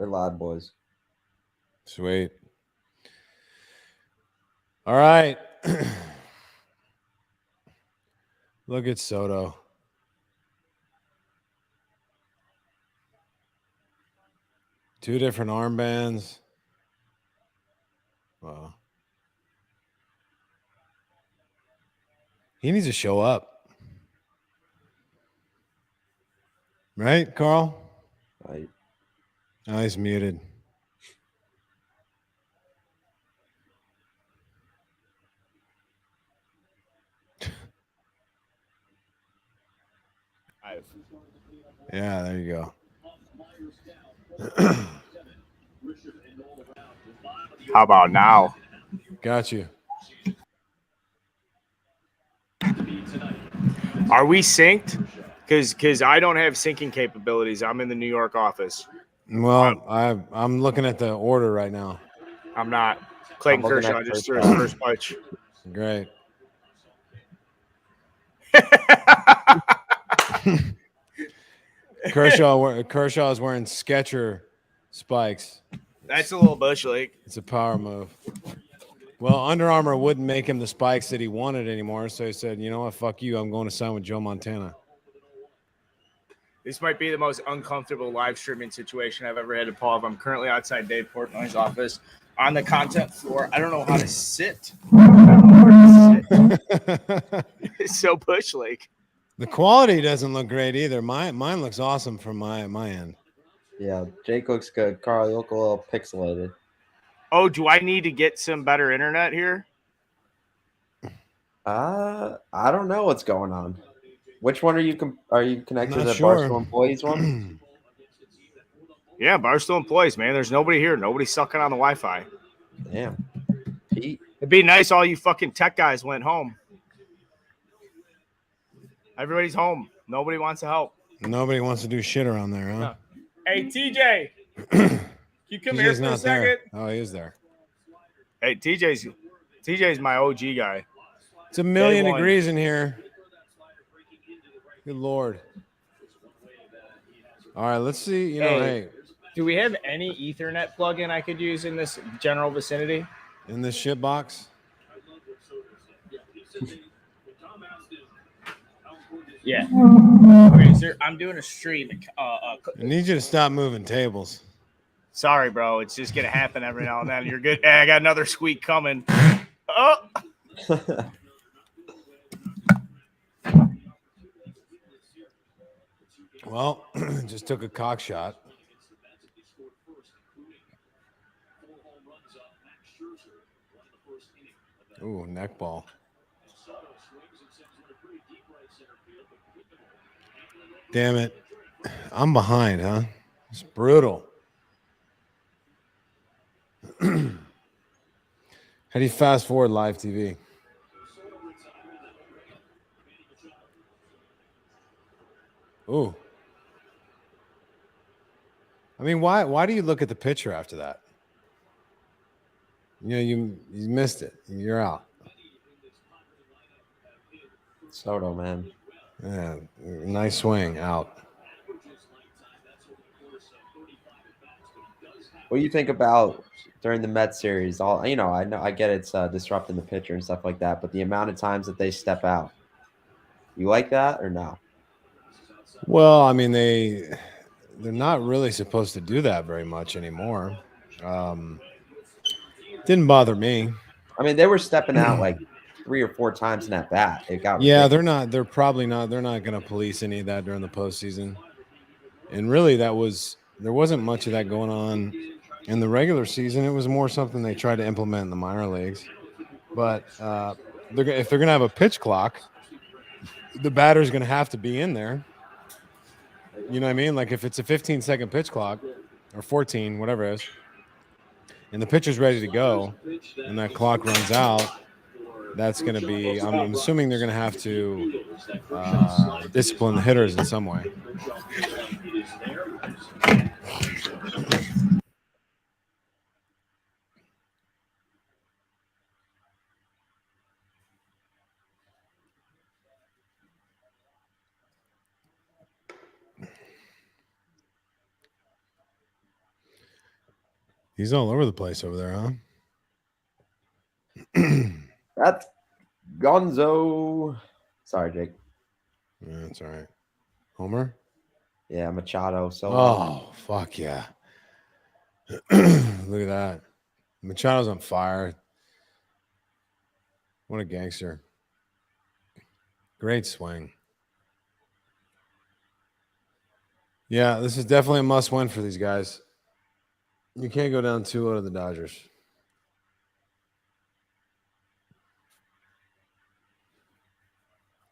We're live, boys. Sweet. All right. Look at Soto. Two different armbands. Wow. He needs to show up. Right, Carl? Right. Oh, he's muted. Yeah, there you go. How about now? Got you. Are we synced? Because I don't have syncing capabilities. I'm in the New York office. Well, I'm looking at the order right now. I'm not. Clayton I'm looking Kershaw at just threw Kershaw. his first punch. Great. Kershaw is wearing Skechers spikes. That's a little bush league. It's a power move. Well, Under Armour wouldn't make him the spikes that he wanted anymore, so he said, "You know what? Fuck you. I'm going to sign with Joe Montana." This might be the most uncomfortable live streaming situation I've ever had to pull off. I'm currently outside Dave Portnoy's office on the content floor. I don't know how to sit. It's so bush league. The quality doesn't look great either. Mine looks awesome from my end. Yeah, Jake looks good. Carl, you look a little pixelated. Oh, do I need to get some better internet here? I don't know what's going on. Which one are you connected to the sure. Barstool Employees one? Yeah, Barstool Employees, man. There's nobody here. Nobody's sucking on the Wi-Fi. Damn. Pete. It'd be nice all you fucking tech guys went home. Everybody's home. Nobody wants to help. Nobody wants to do shit around there, huh? No. Hey, TJ. Can you come here TJ's for a not second? there. Oh, he is there. Hey, TJ's my OG guy. It's 1,000,000 degrees in here. Good Lord. All right, let's see. Hey. Do we have any Ethernet plugin I could use in this general vicinity? In this shit box? Yeah. Okay, sir, I'm doing a stream. I need you to stop moving tables. Sorry, bro. It's just going to happen every now and then. You're good. Hey, I got another squeak coming. Oh! Well, just took a cock shot. Ooh, neck ball. Damn it. I'm behind, huh? It's brutal. How do you fast forward live TV? Ooh. I mean, why do you look at the picture after that? You know, you missed it. You're out. Soto, man. Yeah, nice swing, out. What do you think about during the Mets series? I know I get it's disrupting the pitcher and stuff like that, but the amount of times that they step out, you like that or no? Well, I mean, they're not really supposed to do that very much anymore. Didn't bother me. I mean, they were stepping out like 3 or 4 times in that bat. It got ridiculous. They're not. They're probably not. They're not going to police any of that during the postseason. And really, there wasn't much of that going on in the regular season. It was more something they tried to implement in the minor leagues. But if they're going to have a pitch clock, the batter's going to have to be in there. You know what I mean? Like if it's a 15-second pitch clock or 14, whatever it is, and the pitcher's ready to go and that clock runs out, that's going to be, I'm assuming they're going to have to discipline the hitters in some way. He's all over the place over there, huh? That's Gonzo. Sorry, Jake. Yeah, that's all right. Homer? Yeah, Machado. So Oh, fuck yeah. Look at that. Machado's on fire. What a gangster. Great swing. Yeah, this is definitely a must win for these guys. You can't go down 2-0 to the Dodgers.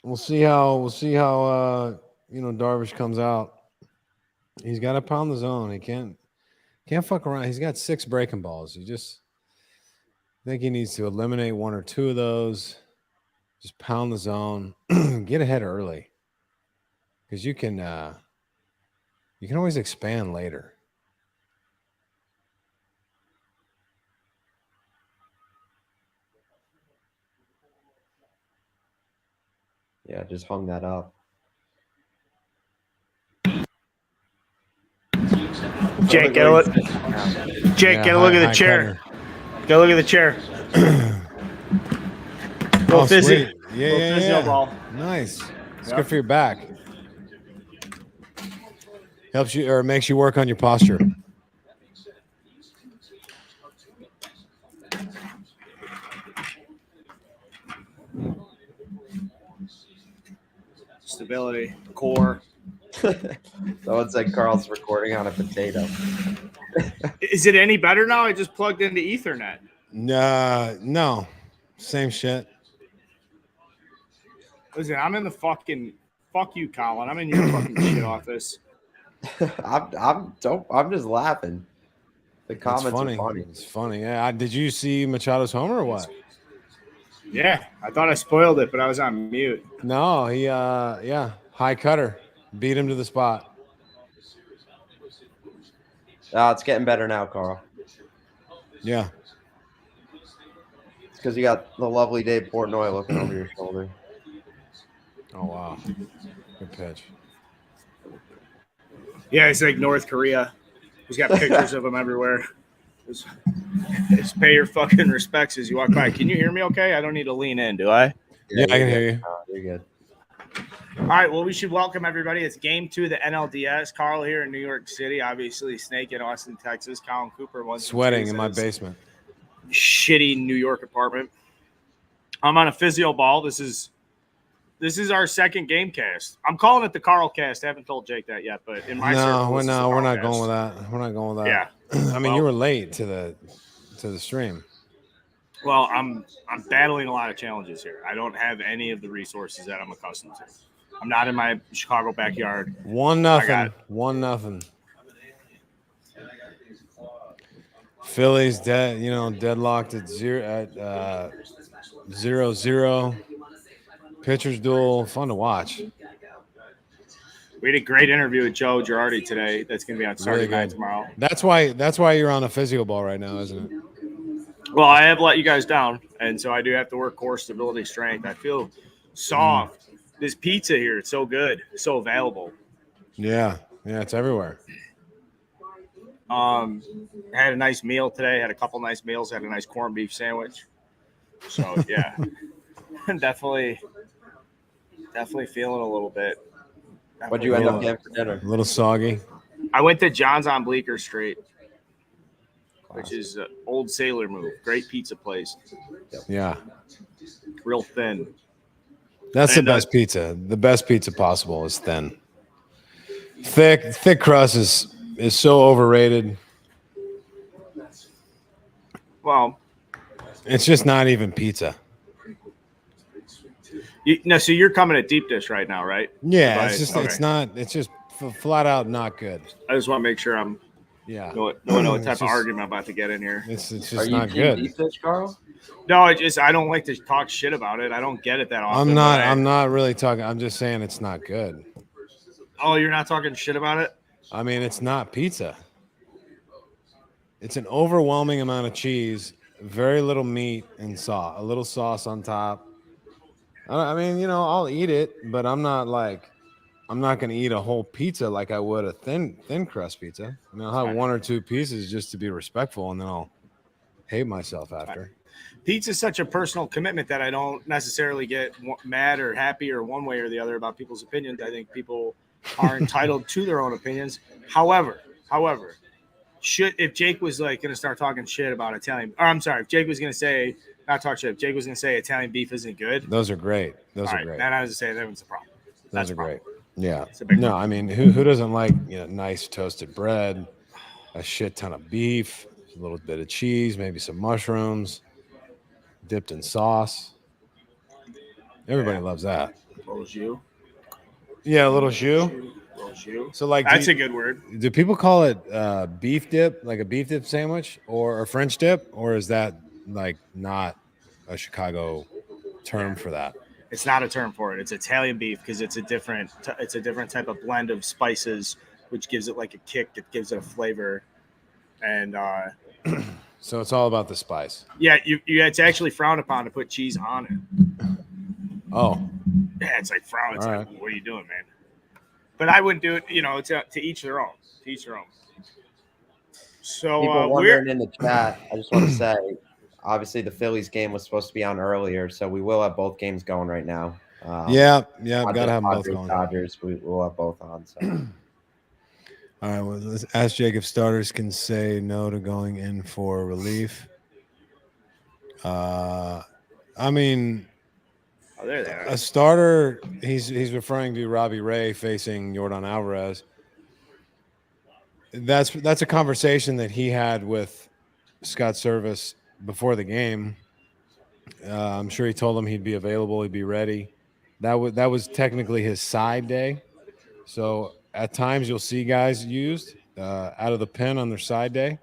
We'll see how Darvish comes out. He's got to pound the zone. He can't fuck around. He's got 6 breaking balls. I think he needs to eliminate 1 or 2 of those. Just pound the zone. Get ahead early. Because you can always expand later. yeah, just hung that up. Jake, get a look. Jake, get a look at the chair. Get a look at the chair. Oh, sweet. Yeah. Yeah. Ball. Nice. It's good for your back. Helps you or makes you work on your posture. Stability, core. Someone said Carl's recording on a potato. Is it any better now? I just plugged into Ethernet. No. Same shit. Listen, I'm in the fucking fuck you, Colin. I'm in your fucking shit office. I'm just laughing. The comments are funny. It's funny. Yeah. Did you see Machado's homer or what? Yeah, I thought I spoiled it, but I was on mute. No, he high cutter. Beat him to the spot. It's getting better now, Carl. Yeah. It's because you got the lovely Dave Portnoy looking over your shoulder. Oh wow. Good pitch. Yeah, it's like North Korea. He's got pictures of him everywhere. Just pay your fucking respects as you walk by. Can you hear me okay? I don't need to lean in, do I? Yeah, I can hear you. You're good. All right, well, we should welcome everybody. It's game 2 of the NLDS. Carl here in New York City. Obviously, Snake in Austin, Texas. Colin Cooper. Sweating in my basement. Shitty New York apartment. I'm on a physio ball. This is our second game cast. I'm calling it the Carl cast. I haven't told Jake that yet, but in my circle, we're not going with that. We're not going with that. Yeah. I mean, you were late to the stream. Well, I'm battling a lot of challenges here. I don't have any of the resources that I'm accustomed to. I'm not in my Chicago backyard. 1-0. 1-0. Phillies deadlocked at 0-0. Pitchers duel, fun to watch. We had a great interview with Joe Girardi today. That's going to be on Saturday night tomorrow. That's why you're on a physio ball right now, isn't it? Well, I have let you guys down, and so I do have to work core, stability, strength. I feel soft. This pizza here, it's so good, it's so available. Yeah, it's everywhere. I had a nice meal today. Had a couple nice meals. Had a nice corned beef sandwich. So yeah, definitely feeling a little bit. What'd you end up getting for dinner? A little soggy. I went to John's on Bleecker Street, which is an old sailor move. Great pizza place. Yeah. Real thin. That's the best pizza. The best pizza possible is thin. Thick crust is so overrated. Well, it's just not even pizza. So you're coming at deep dish right now, right? Yeah, it's just flat out not good. I just want to make sure I'm know what type of argument I'm about to get in here. It's just not good. Deep dish, Carl? No, I don't like to talk shit about it. I don't get it that often. I'm not really talking. I'm just saying it's not good. Oh, you're not talking shit about it? I mean, it's not pizza. It's an overwhelming amount of cheese, very little meat and a little sauce on top. I mean, I'll eat it, but I'm not like I'm not going to eat a whole pizza like I would a thin crust pizza. I mean, I'll have Right. 1 or 2 pieces just to be respectful, and then I'll hate myself after. Pizza is such a personal commitment that I don't necessarily get mad or happy or one way or the other about people's opinions. I think people are entitled to their own opinions. However, if Jake was like going to start talking shit about Italian, or I'm sorry, if Jake was going to say not talk shit, if Jake was going to say Italian beef isn't good. Those are great. Those are great. Then I was say that was the problem. Those are great. Yeah. It's a big No, problem. I mean, who doesn't like nice toasted bread, a shit ton of beef, a little bit of cheese, maybe some mushrooms, dipped in sauce. Everybody loves that. Little jus. Yeah, a little jus. So, like, that's a good word. Do people call it beef dip, like a beef dip sandwich, or a French dip, or is that like not a Chicago term for that? It's not a term for it. It's Italian beef because it's a different type of blend of spices, which gives it like a kick. It gives it a flavor, and so it's all about the spice. Yeah, it's actually frowned upon to put cheese on it. Oh, yeah, it's like frowned. It's all like, right. What are you doing, man? But I wouldn't do it. To each their own. To each their own. So people wondering in the chat, I just want to say, obviously the Phillies game was supposed to be on earlier, so we will have both games going right now. Yeah, gotta have them both going. Dodgers, we will have both on. So. All right, well, let's ask Jake if starters can say no to going in for relief. I mean, there they are. A starter. He's referring to Robbie Ray facing Yordan Alvarez. That's a conversation that he had with Scott Service before the game. I'm sure he told him he'd be available, he'd be ready. That was technically his side day. So at times you'll see guys used out of the pen on their side day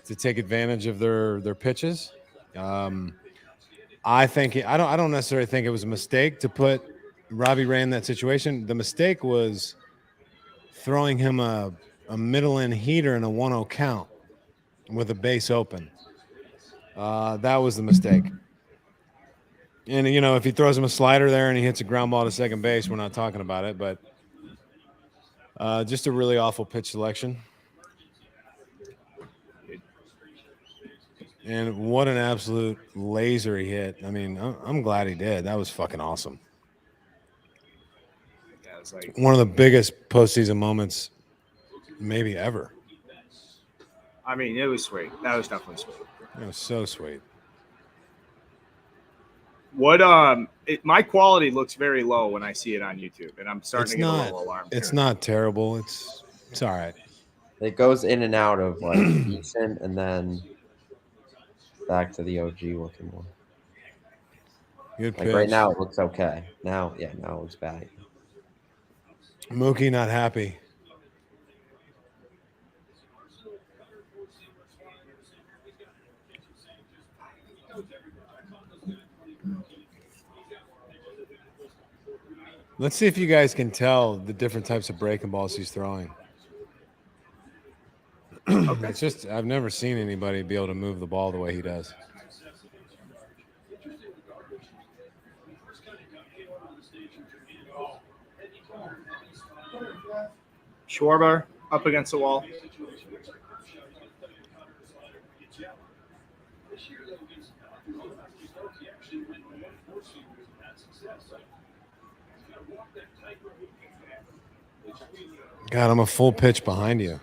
to take advantage of their pitches. I don't necessarily think it was a mistake to put Robbie Ray in that situation. The mistake was throwing him a middle end heater in a 1-0 count with a base open. That was the mistake. And if he throws him a slider there and he hits a ground ball to second base, we're not talking about it. But just a really awful pitch selection. And what an absolute laser he hit. I mean, I'm glad he did. That was fucking awesome. Yeah, it was like one of the biggest postseason moments maybe ever. I mean, it was sweet. That was definitely sweet. It was so sweet. What my quality looks very low when I see it on YouTube, and I'm starting to get a little alarmed. It's not terrible. It's all right. It goes in and out of like decent and then back to the OG looking one. Good like pitch. Right now it looks okay. Now it looks bad. Mookie not happy. Let's see if you guys can tell the different types of breaking balls he's throwing. Okay. It's just I've never seen anybody be able to move the ball the way he does. Schwarber up against the wall. God, I'm a full pitch behind you.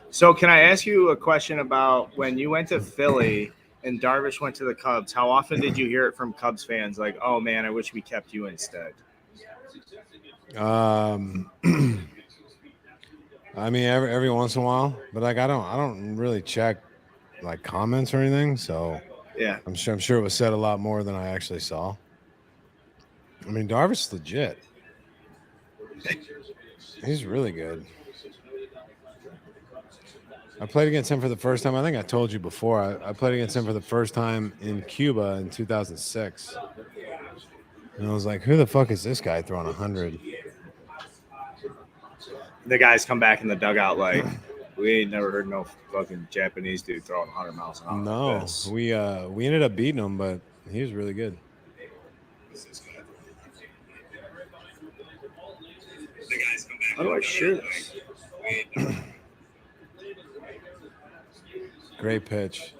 So can I ask you a question about when you went to Philly and Darvish went to the Cubs? How often did you hear it from Cubs fans like, "Oh man, I wish we kept you instead"? I mean, every once in a while, but like I don't really check like comments or anything. So yeah, I'm sure it was said a lot more than I actually saw. I mean, Darvish is legit. He's really good. I played against him for the first time. I think I told you before. I played against him for the first time in Cuba in 2006. And I was like, who the fuck is this guy throwing 100? The guys come back in the dugout like, we ain't never heard no fucking Japanese dude throwing 100 miles an hour. No, like we ended up beating him, but he was really good. How do I share this? Great pitch.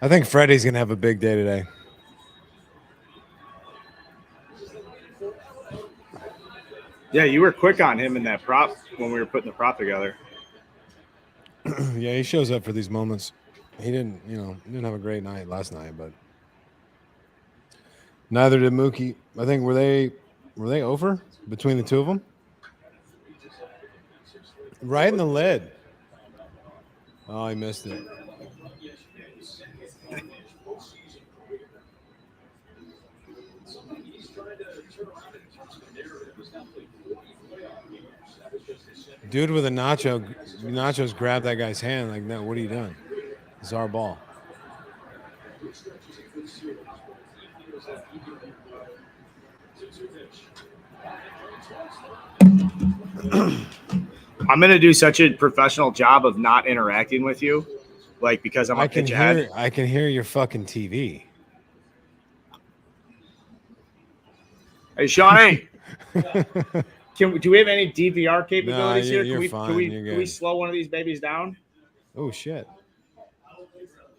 I think Freddie's going to have a big day today. Yeah, you were quick on him in that prop when we were putting the prop together. Yeah, he shows up for these moments. He didn't have a great night last night, but neither did Mookie. I think were they over between the two of them? Right in the lid. Oh, he missed it. Dude with a nachos grabbed that guy's hand like, no, what are you doing? It's our ball. I'm gonna do such a professional job of not interacting with you, like because I'm a pitch ahead. I can hear your fucking TV. Hey, Shawnee. Do we have any DVR capabilities here? You're Can fine. we slow one of these babies down? Oh shit.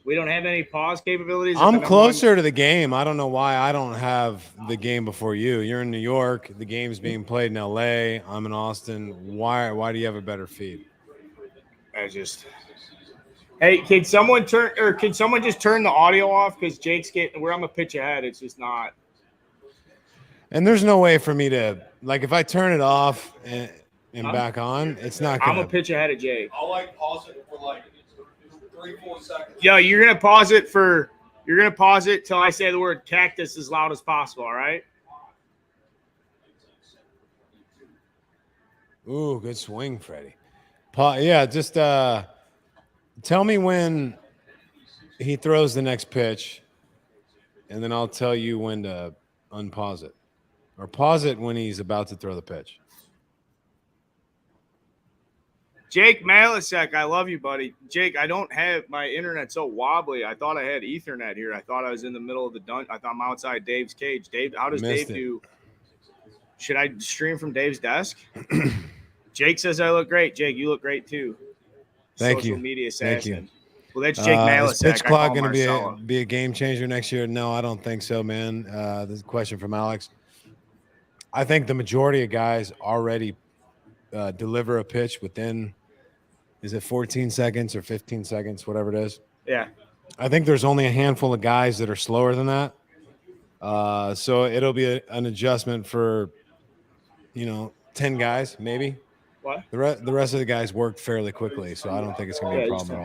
We don't have any pause capabilities. I'm closer to the game. I don't know why I don't have the game before you. You're in New York. The game's being played in LA. I'm in Austin. Why do you have a better feed? Hey, can someone just turn the audio off? Because Jake's where I'm a pitch ahead. It's just not. And there's no way for me to, like, if I turn it off and back on, it's not gonna. I'm a pitch ahead of Jake. I'll pause it for 3-4 seconds. Yeah, you're gonna pause it till I say the word cactus as loud as possible. All right. Ooh, good swing, Freddie. Yeah, just tell me when he throws the next pitch, and then I'll tell you when to unpause it. Or pause it when he's about to throw the pitch. Jake Malasek, I love you, buddy. Jake, I don't have my internet so wobbly. I thought I had Ethernet here. I thought I was in the middle of the dungeon. I thought I'm outside Dave's cage. Dave, how does Dave do? Should I stream from Dave's desk? Jake says I look great. Jake, you look great too. Thank Social you. media assassin. Thank you. Well, that's Jake Malasek. Is pitch clock going to be a game changer next year? No, I don't think so, man. This is a question from Alex. I think the majority of guys already deliver a pitch within, is it 14 seconds or 15 seconds, whatever it is? Yeah. I think there's only a handful of guys that are slower than that. So it'll be an adjustment for, 10 guys, maybe. What? The rest of the guys work fairly quickly, so I don't think it's going to be a problem at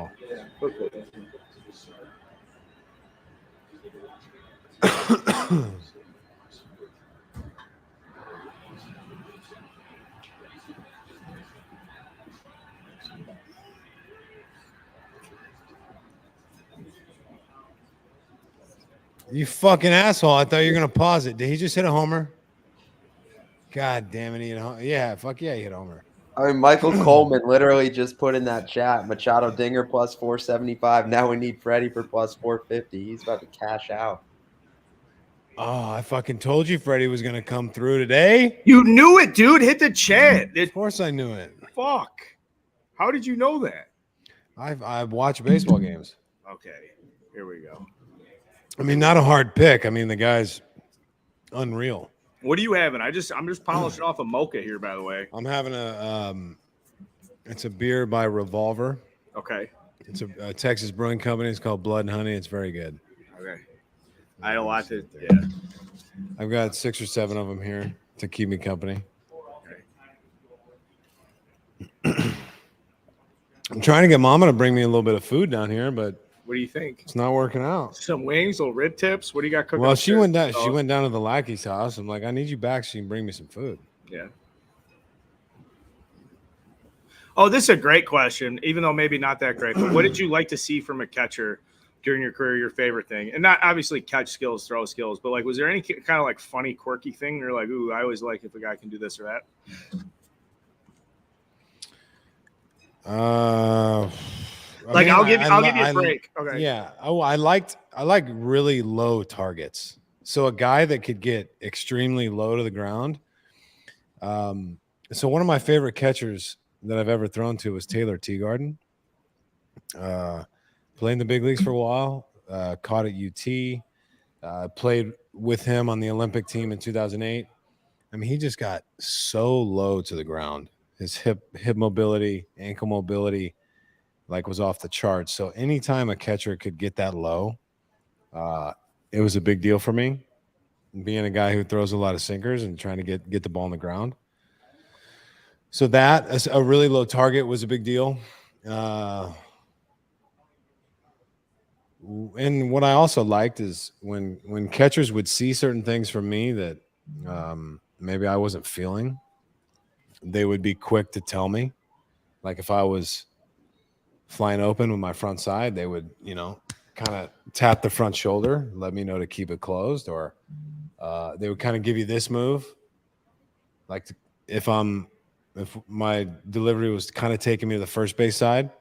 all. You fucking asshole. I thought you were going to pause it. Did he just hit a homer? God damn it. Yeah, fuck yeah, he hit a homer. I mean, Michael Coleman literally just put in that chat, Machado Dinger plus 475. Now we need Freddie for plus 450. He's about to cash out. Oh, I fucking told you Freddie was going to come through today. You knew it, dude. Hit the chat. Of course I knew it. Fuck. How did you know that? I watch baseball games. Okay, here we go. I mean, not a hard pick. I mean, the guy's unreal. What are you having? I'm just polishing off a mocha here, by the way. I'm having it's a beer by Revolver. Okay. It's a Texas brewing company. It's called Blood and Honey. It's very good. Okay. I had a lot to, I've got 6 or 7 of them here to keep me company. Okay. I'm trying to get Mama to bring me a little bit of food down here, but what do you think? It's not working out. Some wings, little rib tips. What do you got cooking? Well, she went down. She went down to the Lackey's house. I'm like, I need you back so you can bring me some food. Yeah. Oh, this is a great question, even though maybe not that great. But what did you like to see from a catcher during your career? Your favorite thing, and not obviously catch skills, throw skills, but like, was there any kind of like funny, quirky thing? You're like, ooh, I always like if a guy can do this or that. Like, mean, I'll give you a break. Okay. Yeah. Oh, I like really low targets. So a guy that could get extremely low to the ground. So one of my favorite catchers that I've ever thrown to was Taylor Teegarden. Played in the big leagues for a while. Caught at UT. Played with him on the Olympic team in 2008. I mean, he just got so low to the ground. His hip mobility, ankle mobility, like was off the charts. So anytime a catcher could get that low, it was a big deal for me. Being a guy who throws a lot of sinkers and trying to get the ball on the ground. So that as a really low target was a big deal. And what I also liked is when catchers would see certain things from me that maybe I wasn't feeling, they would be quick to tell me. Like if I was flying open with my front side, they would, kind of tap the front shoulder, let me know to keep it closed, or they would kind of give you this move. Like if my delivery was kind of taking me to the first base side,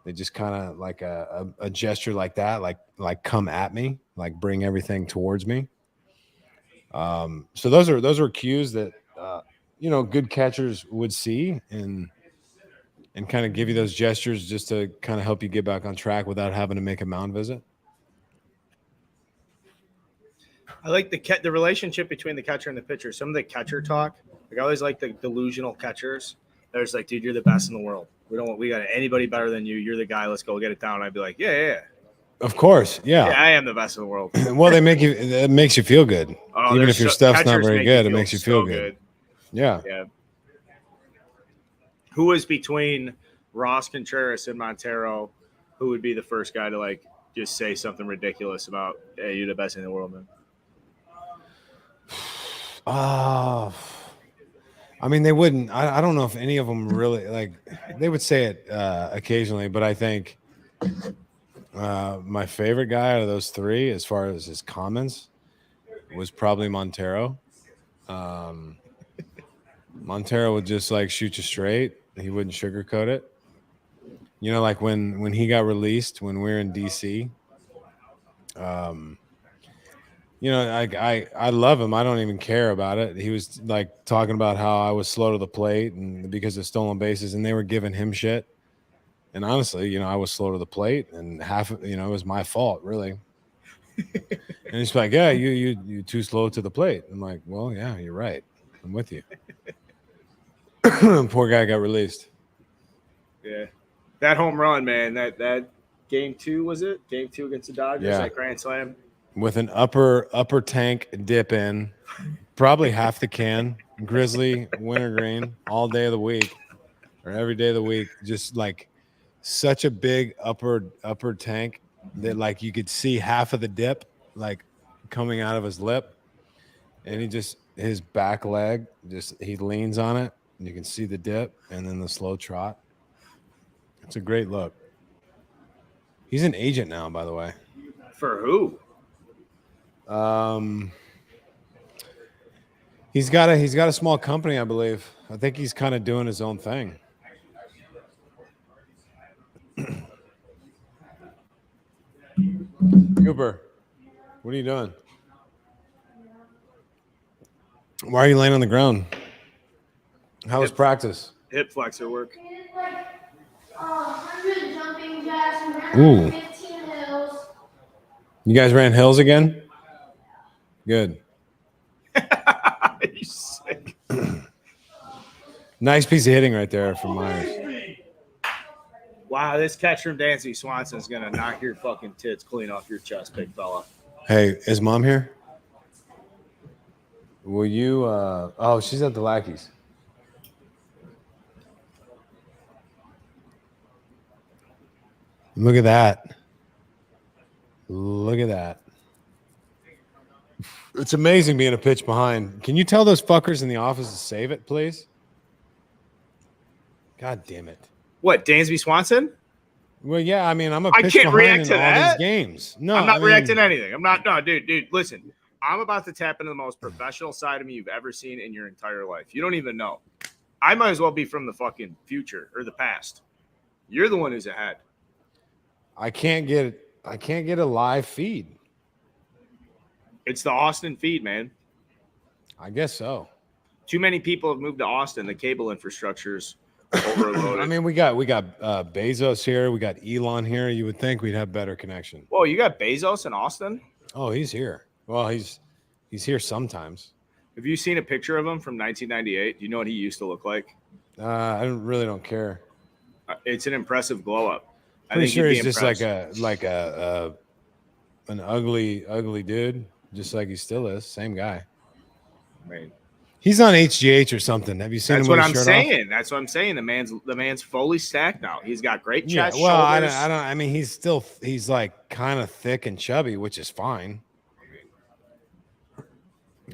they just kind of like a gesture like that, like come at me, like bring everything towards me. So those are cues that good catchers would see and kind of give you those gestures just to kind of help you get back on track without having to make a mound visit. I like the relationship between the catcher and the pitcher. Some of the catcher talk, like I always like the delusional catchers. There's like, dude, you're the best in the world. We got anybody better than you. You're the guy. Let's go get it down. I'd be like, yeah. Of course, yeah. I am the best in the world. Well, it makes you feel good. Even if your stuff's not very good, it makes you feel good. Yeah. Who was between Ross Contreras and Montero? Who would be the first guy to like just say something ridiculous about, hey, you're the best in the world, man? I mean, they wouldn't. I don't know if any of them really like. They would say it occasionally, but I think my favorite guy out of those three, as far as his comments, was probably Montero. Montero would just like shoot you straight. He wouldn't sugarcoat it. Like when he got released when we were in DC. I love him. I don't even care about it. He was like talking about how I was slow to the plate and because of stolen bases, and they were giving him shit. And honestly, I was slow to the plate, and half of it was my fault, really. And he's like, "Yeah, you too slow to the plate." I'm like, "Well, yeah, you're right. I'm with you." Poor guy got released. Yeah, that home run, man. That game 2 was it? Game 2 against the Dodgers. Yeah. That grand slam. With an upper tank dip in, probably half the can, Grizzly, wintergreen, all day of the week, or every day of the week. Just like such a big upper tank that like you could see half of the dip like coming out of his lip, and his back leg he leans on it, and you can see the dip and then the slow trot. It's a great look. He's an agent now, by the way. For who? He's got a small company, I believe. I think he's kind of doing his own thing. Cooper, what are you doing? Why are you laying on the ground? How was practice? Hip flexor work. 100 jumping jacks and ran Ooh. 15 hills. You guys ran hills again? Good. You sick. Nice piece of hitting right there from Myers. Wow, this catch from Dansby Swanson is gonna knock your fucking tits clean off your chest, big fella. Hey, is Mom here? Will you oh, she's at the Lackeys. Look at that. Look at that. It's amazing being a pitch behind. Can you tell those fuckers in the office to save it, please? God damn it. What, Dansby Swanson? Well, yeah, I mean, I'm a I pitch can't react behind to in all that. these games. No, I'm not reacting to anything. I'm not. No, dude, listen. I'm about to tap into the most professional side of me you've ever seen in your entire life. You don't even know. I might as well be from the fucking future or the past. You're the one who's ahead. I can't get a live feed. It's the Austin feed, man. I guess so. Too many people have moved to Austin. The cable infrastructure's overloaded. I mean, we got Bezos here. We got Elon here. You would think we'd have better connection. Whoa, you got Bezos in Austin? Oh, he's here. Well, he's here sometimes. Have you seen a picture of him from 1998? Do you know what he used to look like? I really don't care. It's an impressive glow up. Pretty sure he's just like an ugly dude, just like he still is. Same guy. I mean, he's on HGH or something. Have you seen that's him? What I'm saying. That's what I'm saying. The man's fully stacked now. He's got great chest. Yeah, well, shoulders. I mean, he's like kind of thick and chubby, which is fine.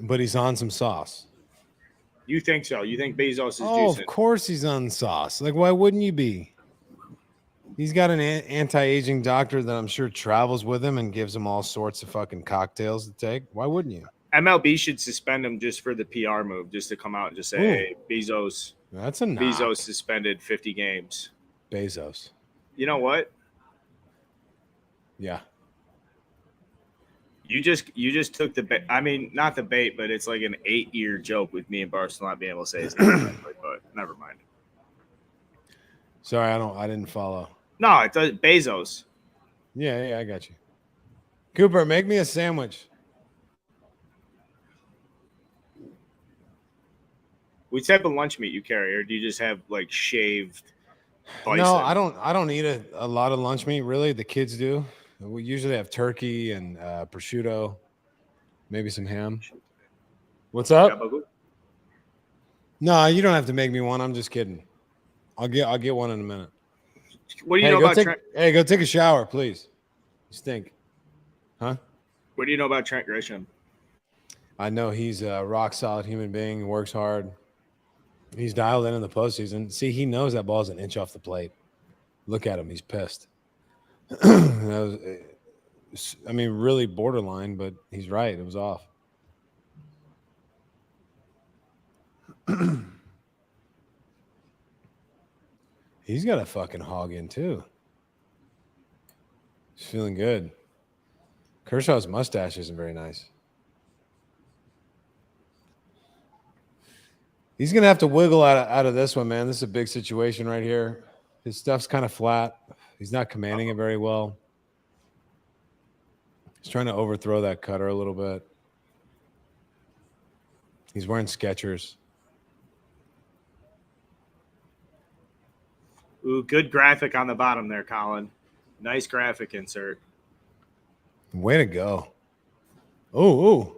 But he's on some sauce. You think so? You think Bezos is Oh, juicing? of course he's on sauce. Like, why wouldn't you be? He's got an anti-aging doctor that I'm sure travels with him and gives him all sorts of fucking cocktails to take. Why wouldn't you? MLB should suspend him just for the PR move, just to come out and just say, "Hey, Bezos, that's a knock. Bezos suspended 50 games." Bezos. You know what? Yeah. You just took the bait. I mean, not the bait, but it's like an 8-year joke with me and Barcelona not being able to say his name correctly, but never mind. Sorry, I didn't follow. No, it does. Bezos. Yeah, I got you. Cooper, make me a sandwich. What type of lunch meat you carry, or do you just have like shaved bison? No, I don't eat a lot of lunch meat, really. The kids do. We usually have turkey and prosciutto, maybe some ham. What's up? No, you don't have to make me one. I'm just kidding. I'll get one in a minute. What do you know about Trent? Hey, go take a shower, please. You stink. Huh? What do you know about Trent Grisham? I know he's a rock solid human being, works hard. He's dialed in the postseason. See, he knows that ball's an inch off the plate. Look at him. He's pissed. Really borderline, but he's right. It was off. He's got a fucking hog in, too. He's feeling good. Kershaw's mustache isn't very nice. He's going to have to wiggle out of this one, man. This is a big situation right here. His stuff's kind of flat. He's not commanding it very well. He's trying to overthrow that cutter a little bit. He's wearing Skechers. Ooh, good graphic on the bottom there, Colin. Nice graphic insert. Way to go. Oh.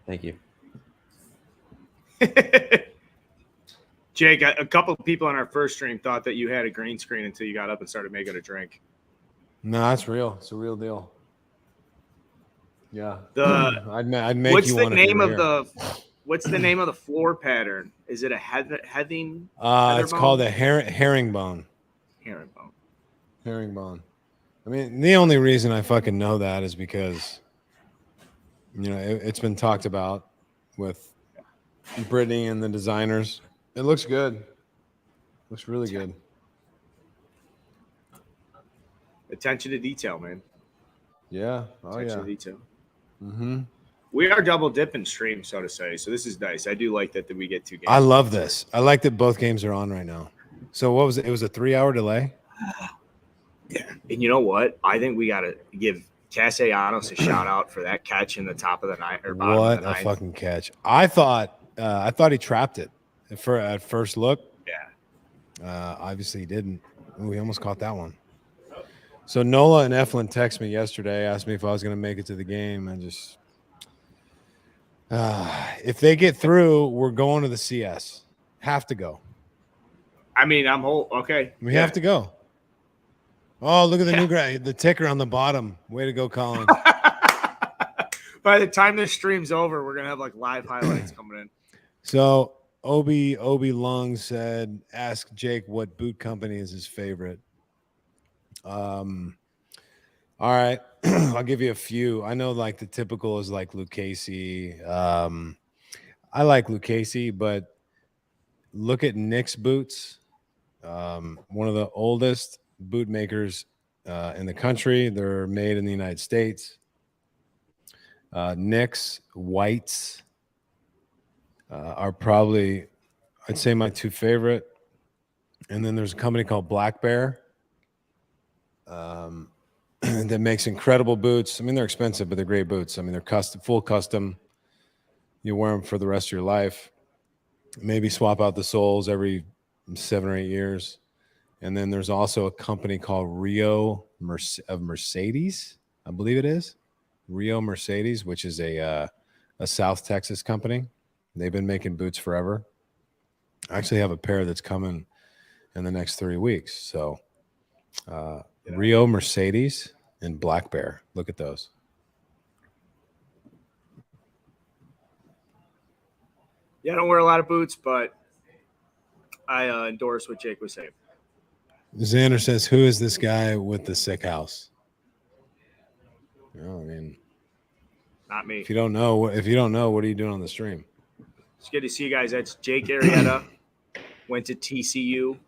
Thank you. Jake, a couple of people on our first stream thought that you had a green screen until you got up and started making a drink. No, that's real. It's a real deal. Yeah. I'd make what's you the one name if of the What's the name of the floor pattern? Is it a heading? It's called a herringbone. Herringbone. Herringbone. I mean, the only reason I fucking know that is because, it's been talked about with Brittany and the designers. It looks good. Looks really good. Attention to detail, man. Yeah. Attention to detail. Mm-hmm. We are double dipping stream, so to say. So this is nice. I do like that we get 2 games. I love this. I like that both games are on right now. So what was it? It was a 3-hour delay? Yeah. And you know what? I think we got to give Castellanos a shout out for that catch in the top of the ninth. What a fucking catch. I thought he trapped it at first look. Yeah. Obviously he didn't. Ooh, he almost caught that one. So Nola and Eflin texted me yesterday, asked me if I was going to make it to the game. I just if they get through, we're going to the CS. Have to go. I mean, okay. We have to go. Oh, look at the new guy, the ticker on the bottom. Way to go, Colin. By the time this stream's over, we're gonna have like live highlights coming in. So Obi Long said, ask Jake what boot company is his favorite. All right. I'll give you a few. I know like the typical is like Lucchese. I like Lucchese, but look at Nick's boots. one of the oldest boot makers in the country. They're made in the United States. Knicks, Whites are probably, I'd say, my two favorite. And then there's a company called Black Bear that makes incredible boots. I mean, they're expensive, but they're great boots. I mean, they're custom, full custom. You wear them for the rest of your life. Maybe swap out the soles every 7 or 8 years. And then there's also a company called Rio of Mercedes, I believe it is. Rio Mercedes, which is a South Texas company. They've been making boots forever. I actually have a pair that's coming in the next 3 weeks. So Rio Mercedes and Black Bear. Look at those. Yeah, I don't wear a lot of boots, but I endorse what Jake was saying. Xander says, "Who is this guy with the sick house?" Oh, I mean, Not me. if you don't know, what are you doing on the stream? It's good to see you guys. That's Jake Arrieta. Went to TCU.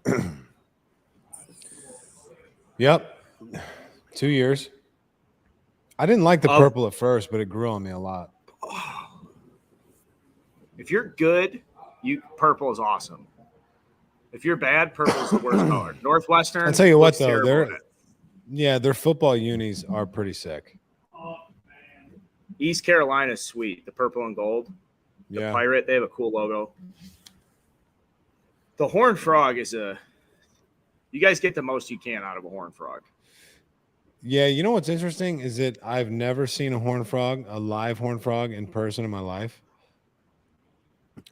Yep, 2 years. I didn't like the purple at first, but it grew on me a lot. If you're good, purple is awesome. If you're bad, purple is the worst color. Northwestern. I'll tell you what, though, their football unis are pretty sick. East Carolina's sweet. The purple and gold. The Pirate, they have a cool logo. The Horned Frog is you guys get the most you can out of a Horned Frog. Yeah, you know what's interesting is that I've never seen a horned frog, a live horned frog in person in my life.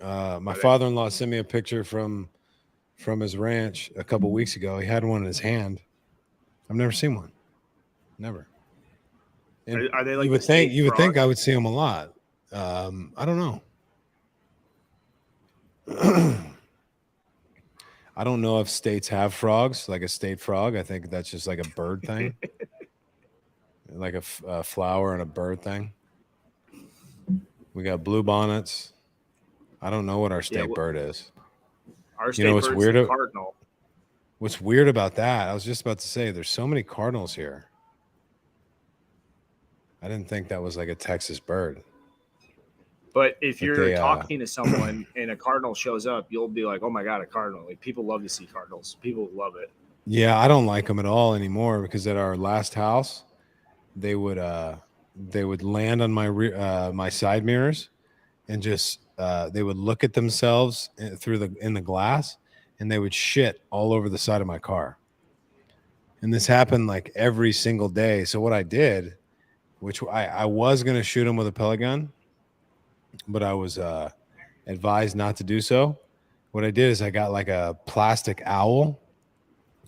My father-in-law sent me a picture from his ranch a couple weeks ago. He had one in his hand. I've never seen one. Never. And are they like you would think I would see them a lot. I don't know. I don't know if states have frogs, like a state frog. I think that's just like a bird thing, like a flower and a bird thing. We got blue bonnets. I don't know what our state bird is. Our state bird's the cardinal. What's weird about that? I was just about to say, there's so many cardinals here. I didn't think that was like a Texas bird. But if you're talking to someone and a cardinal shows up, you'll be like, "Oh my god, a cardinal!" Like people love to see cardinals. People love it. Yeah, I don't like them at all anymore because at our last house, they would land on my my side mirrors, and just they would look at themselves in the glass, and they would shit all over the side of my car. And this happened like every single day. So what I did, which I was going to shoot them with a pellet gun, but I was advised not to do so. What I did is I got like a plastic owl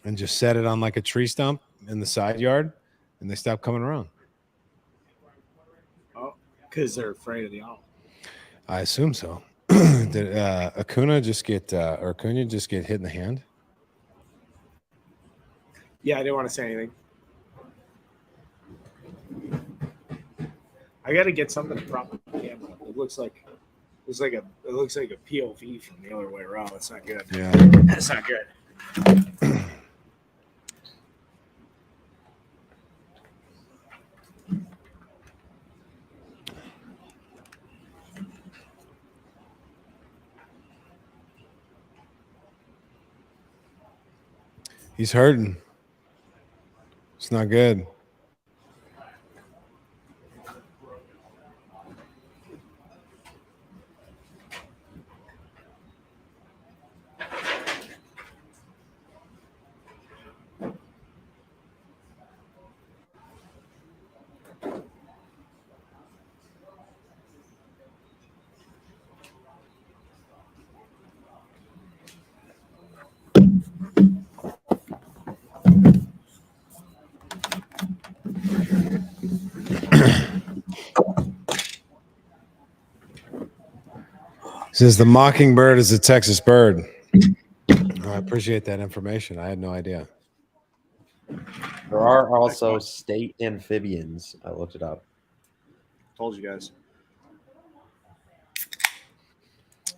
and just set it on like a tree stump in the side yard, and they stopped coming around. Oh, because they're afraid of the owl. I assume so. Did Acuna just get hit in the hand? Yeah, I didn't want to say anything. I got to get something to prop the camera. It looks like a POV from the other way around. It's not good. Yeah, that's not good. He's hurting. It's not good. Says the mockingbird is a Texas bird. I appreciate that information. I had no idea. There are also state amphibians. I looked it up. Told you guys.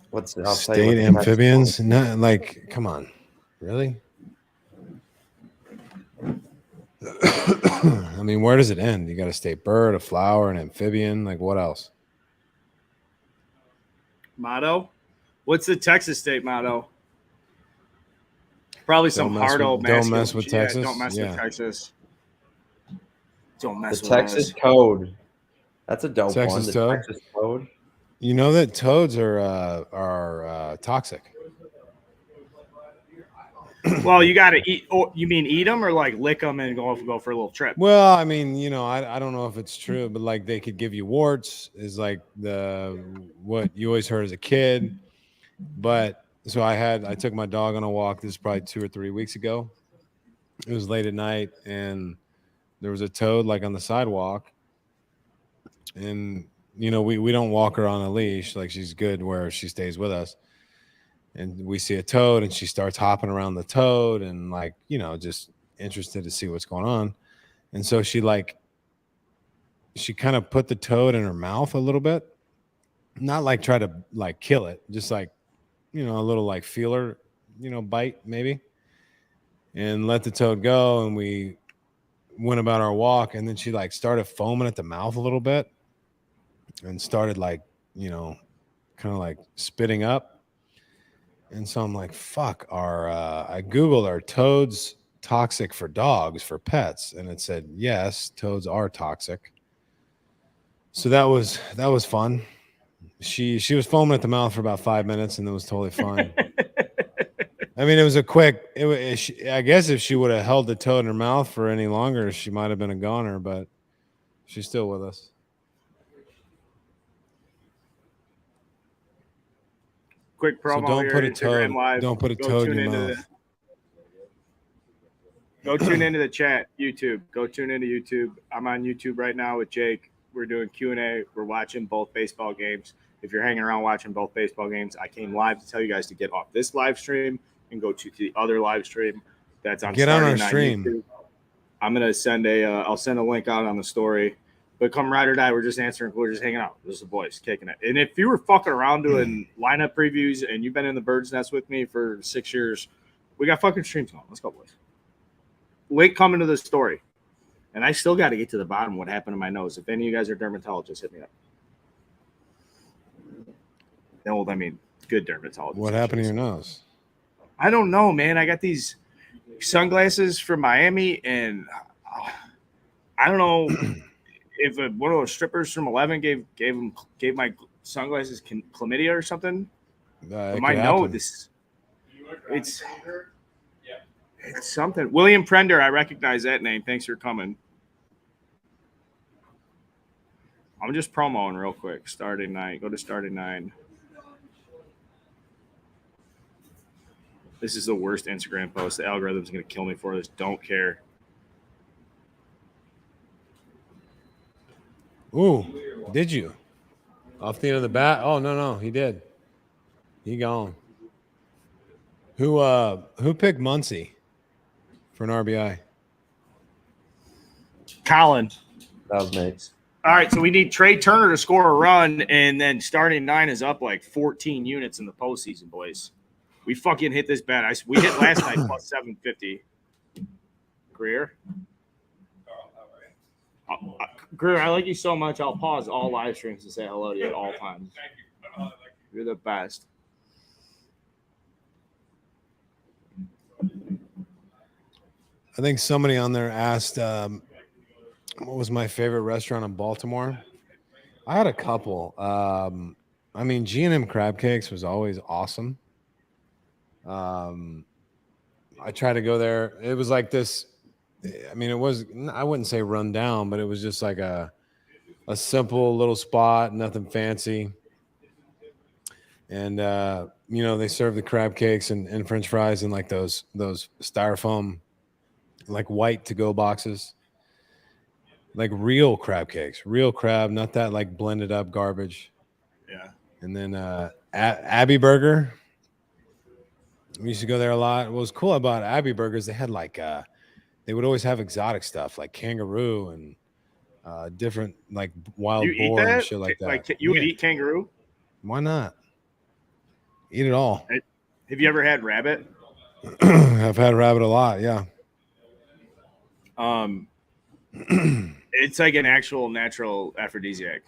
What's state amphibians? No, like, come on, really? I mean, where does it end? You got a state bird, a flower, an amphibian. Like, what else? Motto? What's the Texas state motto? Probably some Don't mess hard with- old don't masculine mess with shit. Yeah, Texas? don't mess Yeah. with Texas. Don't The mess with Texas us. Code. That's a dope Texas one. The toad? Texas Code. You know that toads are toxic. Well, you got to eat. Oh, you mean eat them or like lick them and go for a little trip? Well, I mean, I don't know if it's true, but like they could give you warts is like what you always heard as a kid. But so I took my dog on a walk. This is probably 2 or 3 weeks ago. It was late at night and there was a toad like on the sidewalk. And we don't walk her on a leash. Like she's good where she stays with us. And we see a toad and she starts hopping around the toad and like, just interested to see what's going on. And so she kind of put the toad in her mouth a little bit, not like try to like kill it, just like, a little like feeler, bite maybe, and let the toad go. And we went about our walk. And then she like started foaming at the mouth a little bit and started like, kind of like spitting up. And so I'm like, fuck, I Googled, are toads toxic for dogs, for pets? And it said, yes, toads are toxic. So that was fun. She was foaming at the mouth for about 5 minutes and it was totally fine. I mean, it was I guess if she would have held the toad in her mouth for any longer, she might have been a goner, but she's still with us. Quick promo don't here. put a Instagram toad- Live. don't put a Go toad in tune your into mouth. Go tune into the chat, YouTube. Go tune into YouTube. I'm on YouTube right now with Jake. We're doing Q&A. We're watching both baseball games. If you're hanging around watching both baseball games, I came live to tell you guys to get off this live stream and go to the other live stream that's on Get on our Starting Nine stream. YouTube. I'm gonna I'll send a link out on the story. But come ride or die, we're just hanging out. This is the boys kicking it. And if you were fucking around doing lineup previews and you've been in the bird's nest with me for 6 years, we got fucking streams going. Let's go, boys. Link coming to the story. And I still got to get to the bottom of what happened to my nose. If any of you guys are dermatologists, hit me up. No, I mean, good dermatologists. What happened to your nose? I don't know, man. I got these sunglasses from Miami, and I don't know if one of those strippers from 11 gave my sunglasses chlamydia or something. It My could nose, happen. it's something. William Prender, I recognize that name. Thanks for coming. I'm just promoing real quick. Starting 9. Go to Starting 9. This is the worst Instagram post. The algorithm's going to kill me for this. Don't care. Ooh, did you? Off the end of the bat? Oh, no, he did. He gone. Who picked Muncie for an RBI? Colin. That was nice. All right, so we need Trey Turner to score a run, and then Starting 9 is up like 14 units in the postseason, boys. We fucking hit this bet. We hit last night plus 750. Greer? Greer, I like you so much. I'll pause all live streams to say hello to you at all times. You're the best. I think somebody on there asked, what was my favorite restaurant in Baltimore? I had a couple. I mean, G&M Crab Cakes was always awesome. I tried to go there. It was like this. I mean, I wouldn't say run down, but it was just like a simple little spot, nothing fancy. And, they serve the crab cakes and French fries in like those styrofoam, like white to-go boxes. Like real crab cakes, real crab, not that like blended up garbage. Yeah. And then Abbey Burger. We used to go there a lot. What was cool about Abbey Burgers, they had like they would always have exotic stuff like kangaroo and different like wild You eat boar and that? shit like that. Like you would eat kangaroo? Why not? Eat it all. Have you ever had rabbit? I've had rabbit a lot, yeah. It's like an actual natural aphrodisiac.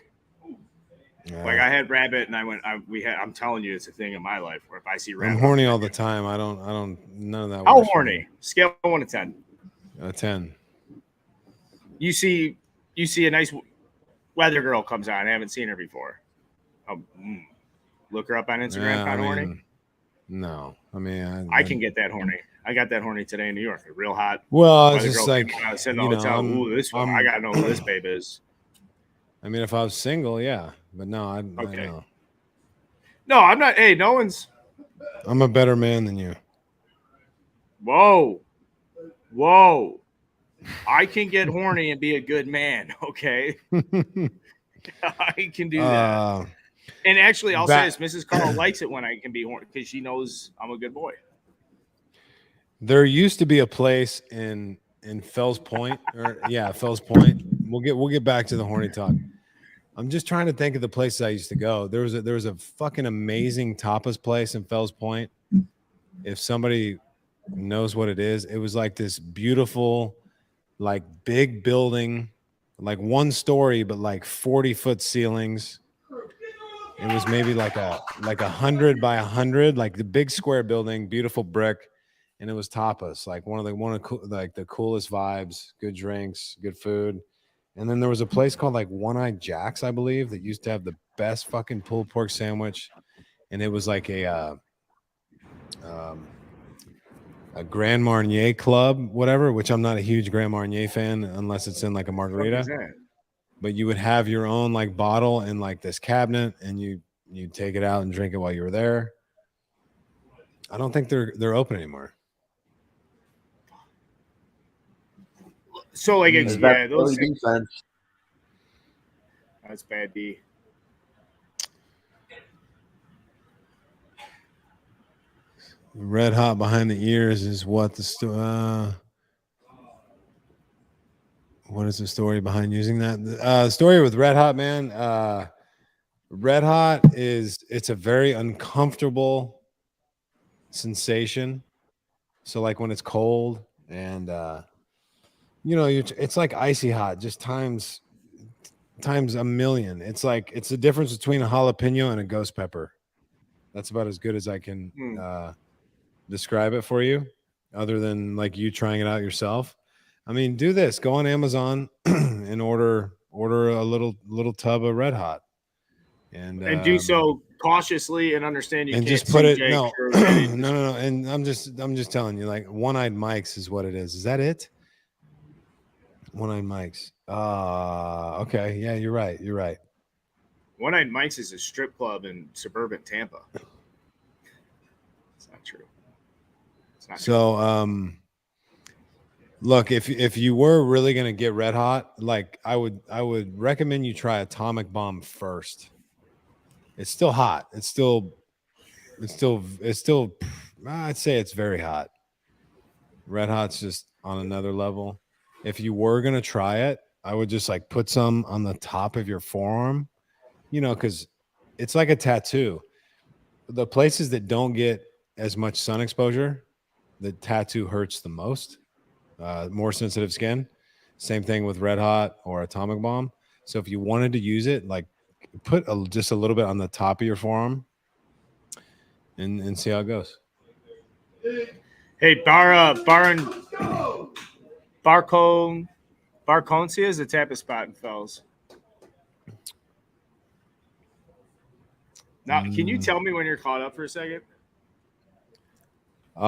Like I had rabbit, and I'm telling you, it's a thing in my life where if I see rabbit, I'm horny all the time. I don't. None of that. How works for horny? me. Scale 1 to 10. A 10. You see a nice weather girl comes on. I haven't seen her before. Look her up on Instagram. Yeah, Kind of horny. No, I mean, I can get that horny. I got that horny today in New York. A real hot. Well, it's weather just girl like came out, sitting in the hotel. Ooh, this one. I gotta know who this babe is. I mean, if I was single, yeah, but no, I Okay. know. No, I'm not. Hey, no one's. I'm a better man than you. Whoa. I can get horny and be a good man. Okay, I can do that. And actually, I'll say this: Mrs. Carl likes it when I can be horny because she knows I'm a good boy. There used to be a place in Fells Point, Fells Point. We'll get back to the horny talk. I'm just trying to think of the places I used to go. There was a fucking amazing tapas place in Fells Point. If somebody knows what it is, it was like this beautiful, like big building, like 1 story, but like 40-foot ceilings. It was maybe like 100 by 100, like the big square building, beautiful brick. And it was tapas, like one of the coolest vibes, good drinks, good food. And then there was a place called like One-Eyed Jack's, I believe, that used to have the best fucking pulled pork sandwich. And it was like a Grand Marnier club, whatever, which I'm not a huge Grand Marnier fan unless it's in like a margarita. But you would have your own like bottle in like this cabinet, and you take it out and drink it while you were there. I don't think they're open anymore. So like it's those defense. That's bad D. Red hot behind the ears is what the what is the story behind using that? The story with Red Hot, man. Red Hot it's a very uncomfortable sensation. So like when it's cold and it's like icy hot, just times a million. It's the difference between a jalapeno and a ghost pepper. That's about as good as I can describe it for you, other than like you trying it out yourself. I mean, do this. Go on Amazon and order a little tub of Red Hot, and do so cautiously and understand you and can't just put it. Jake No, through no. And I'm just telling you, like One-Eyed Mike's is what it is. Is that it? One-Eyed Mike's. Okay. Yeah, you're right. One-Eyed Mike's is a strip club in suburban Tampa. It's not true. So, look, if you were really gonna get red hot, like I would recommend you try Atomic Bomb first. It's still hot. It's still. I'd say it's very hot. Red Hot's just on another level. If you were gonna try it, I would just like put some on the top of your forearm, because it's like a tattoo. The places that don't get as much sun exposure, the tattoo hurts the most. More sensitive skin. Same thing with Red Hot or Atomic Bomb. So if you wanted to use it, like put just a little bit on the top of your forearm and see how it goes. Hey, Barconcia is a tapa spot in Fells. Now, can you tell me when you're caught up for a second? 2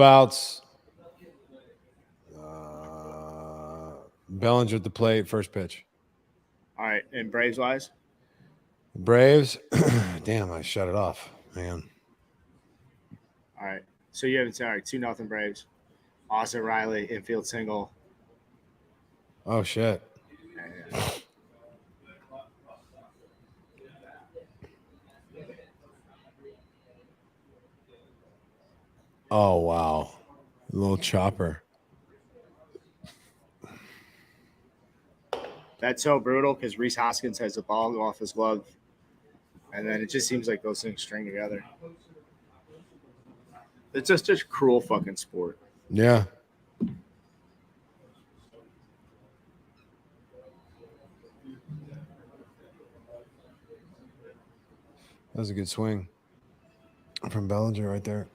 outs. Bellinger at the plate, first pitch. All right, and Braves wise? Braves. Damn, I shut it off, man. All right, so you haven't said, all right, 2-0 Braves. Austin Riley, infield single. Oh, shit. Yeah. Oh, wow. A little chopper. That's so brutal because Rhys Hoskins has the ball off his glove, and then it just seems like those things string together. It's just a cruel fucking sport. Yeah. That was a good swing from Bellinger right there.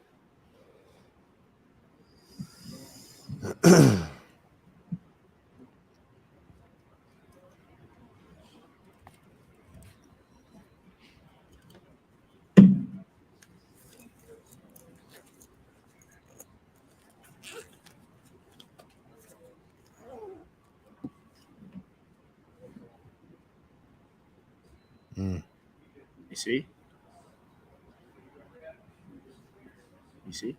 You see? You see?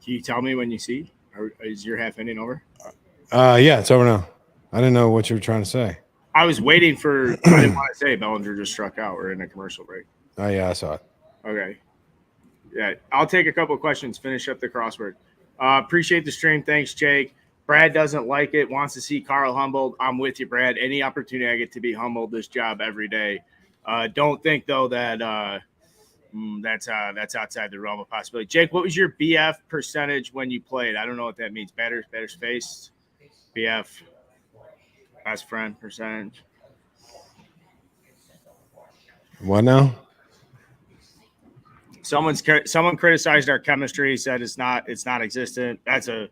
Can you tell me when you see? Or is your half inning over? Yeah, it's over now. I didn't know what you were trying to say. I was waiting for. I didn't want to say Bellinger just struck out. We're in a commercial break. Oh yeah, I saw it. Okay. Yeah, I'll take a couple of questions. Finish up the crossword. Appreciate the stream. Thanks, Jake. Brad doesn't like it. Wants to see Carl humbled. I'm with you, Brad. Any opportunity I get to be humbled, this job every day. Don't think though that that's outside the realm of possibility. Jake, what was your BF percentage when you played? I don't know what that means. Batter's face. BF. Best friend percentage. What now? Someone criticized our chemistry. Said it's not existent. That's a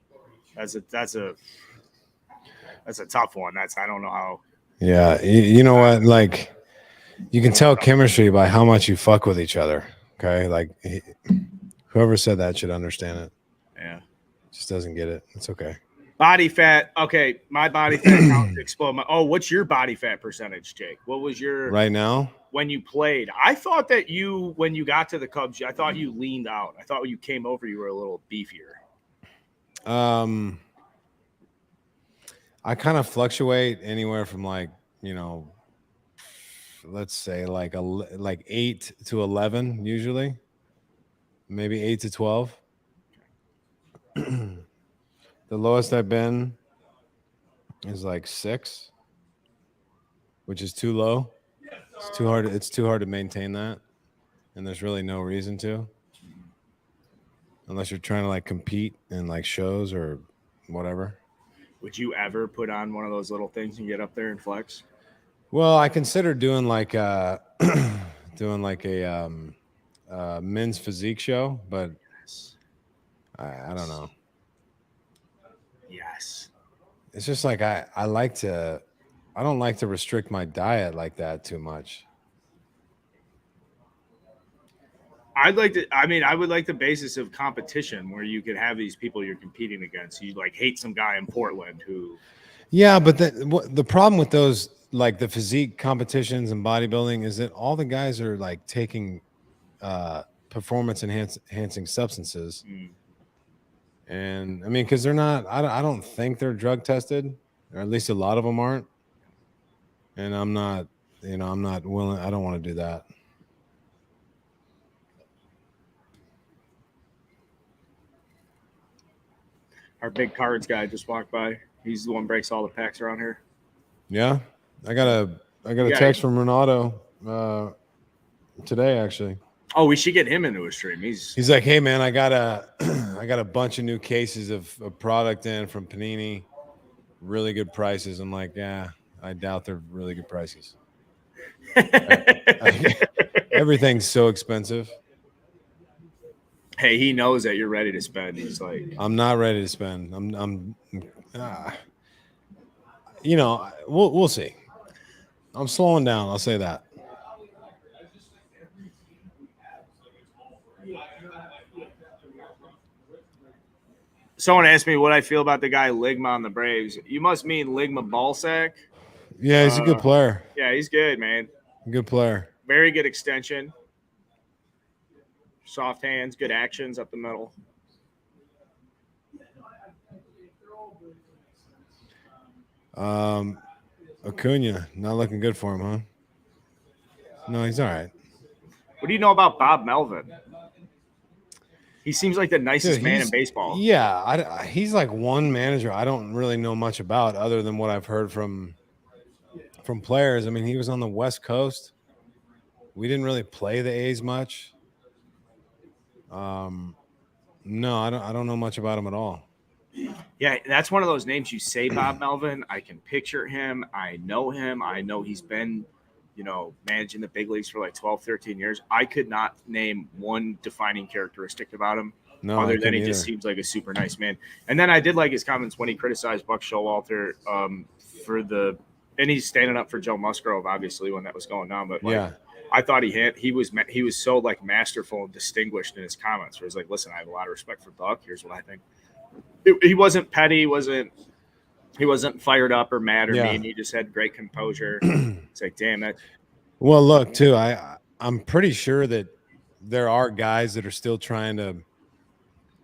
tough one. I don't know how. Yeah, you know what? Like, you can tell chemistry by how much you fuck with each other. Okay, like whoever said that should understand it. Yeah, just doesn't get it. It's okay. Body fat. Okay, my body fat count explode. What's your body fat percentage, Jake? What was your right now when you played? I thought that when you got to the Cubs, I thought you leaned out. I thought when you came over, you were a little beefier. I kind of fluctuate anywhere from let's say like 8 to 11 usually, maybe 8 to 12. The lowest I've been is like 6, which is too low. It's too hard. It's too hard to maintain that, and there's really no reason to, unless you're trying to like compete in like shows or whatever. Would you ever put on one of those little things and get up there and flex? Well, I considered doing like doing like a men's physique show, but I don't know. Yes. It's just like I don't like to restrict my diet like that too much. I would like the basis of competition where you could have these people you're competing against. You like hate some guy in Portland who. Yeah, but the problem with those, like the physique competitions and bodybuilding, is that all the guys are like taking performance enhancing substances. And I mean, because they're not, I don't think they're drug tested, or at least a lot of them aren't. And I'm not willing. I don't want to do that. Our big cards guy just walked by. He's the one who breaks all the packs around here. Yeah, I got a text from Renato today actually. Oh, we should get him into a stream. He's like, hey man, I got a bunch of new cases of product in from Panini, really good prices. I'm like, yeah, I doubt they're really good prices. Everything's so expensive. Hey, he knows that you're ready to spend. He's like, I'm not ready to spend. We'll see. I'm slowing down. I'll say that. Someone asked me what I feel about the guy Ligma on the Braves. You must mean Ligma Ballsack. Yeah, he's a good player. Yeah, he's good, man. Good player. Very good extension. Soft hands, good actions up the middle. Acuna, not looking good for him, huh? No, he's all right. What do you know about Bob Melvin? He seems like the nicest man in baseball. Yeah, he's like one manager I don't really know much about other than what I've heard from players. I mean, he was on the West Coast. We didn't really play the A's much. No, I don't know much about him at all. Yeah, that's one of those names you say, Bob Melvin. I can picture him. I know him. I know he's been, managing the big leagues for like 12, 13 years. I could not name one defining characteristic about him No, I other than couldn't he just either. seems like a super nice man. And then I did like his comments when he criticized Buck Showalter and he's standing up for Joe Musgrove, obviously, when that was going on. But Yeah. I thought he was so like masterful and distinguished in his comments. Where he's like, listen, I have a lot of respect for Buck. Here's what I think. He wasn't petty. He wasn't fired up or mad or Yeah. mean. He just had great composure. It's like, damn that. Well, look, too, I'm pretty sure that there are guys that are still trying to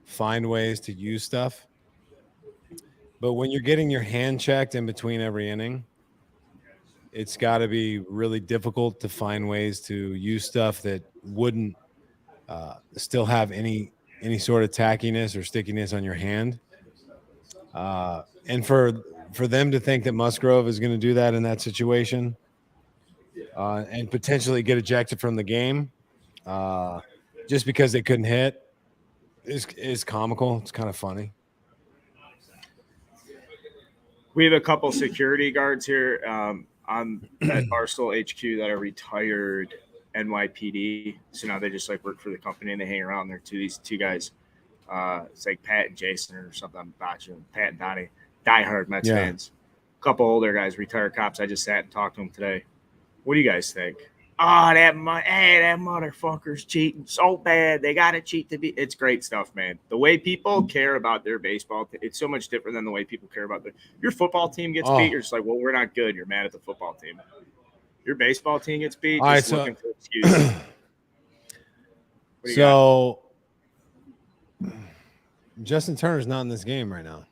find ways to use stuff. But when you're getting your hand checked in between every inning, it's got to be really difficult to find ways to use stuff that wouldn't still have any sort of tackiness or stickiness on your hand. And for them to think that Musgrove is going to do that in that situation and potentially get ejected from the game just because they couldn't hit is comical. It's kind of funny. We have a couple security guards here on at Barstool HQ that are retired NYPD. So now they just like work for the company and they hang around there too. These two guys, it's like Pat and Jason or something. I'm botching. Pat and Donnie, diehard Mets fans. A couple older guys, retired cops. I just sat and talked to them today. What do you guys think? Oh, that motherfucker's cheating so bad. They got to cheat to be. It's great stuff, man. The way people care about their baseball, it's so much different than the way people care about your football team gets beat. You're just like, well, we're not good. You're mad at the football team. Your baseball team gets beat. All just right, looking for excuses. So Justin Turner's not in this game right now.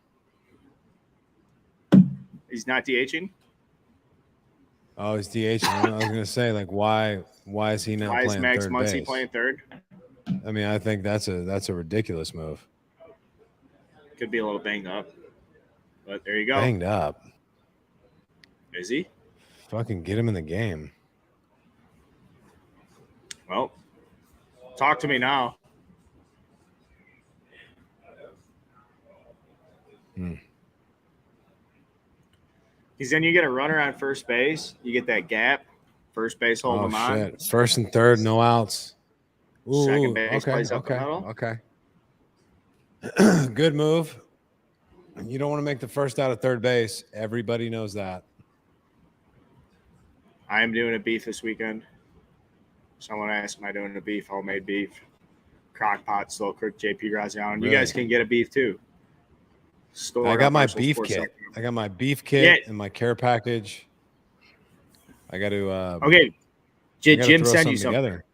He's not DHing. Oh, he's DH. I was going to say, like, why is he not playing Max third Muncy base? playing third? I mean, I think that's a ridiculous move. Could be a little banged up, but there you go. Banged up. Is he? Fucking get him in the game. Well, talk to me now. Because then you get a runner on first base. You get that gap. First base hold him on. Shit. First and third, no outs. Ooh, Second base okay, plays up the middle. Okay. Good move. You don't want to make the first out of third base. Everybody knows that. I am doing a beef this weekend. Someone asked, am I doing a beef? Homemade beef. Crockpot, slow cook, JP Graziano. Really? You guys can get a beef too. I got my beef kit. I got my beef kit and my care package. I got to. Okay. Did Jim send you something? Together.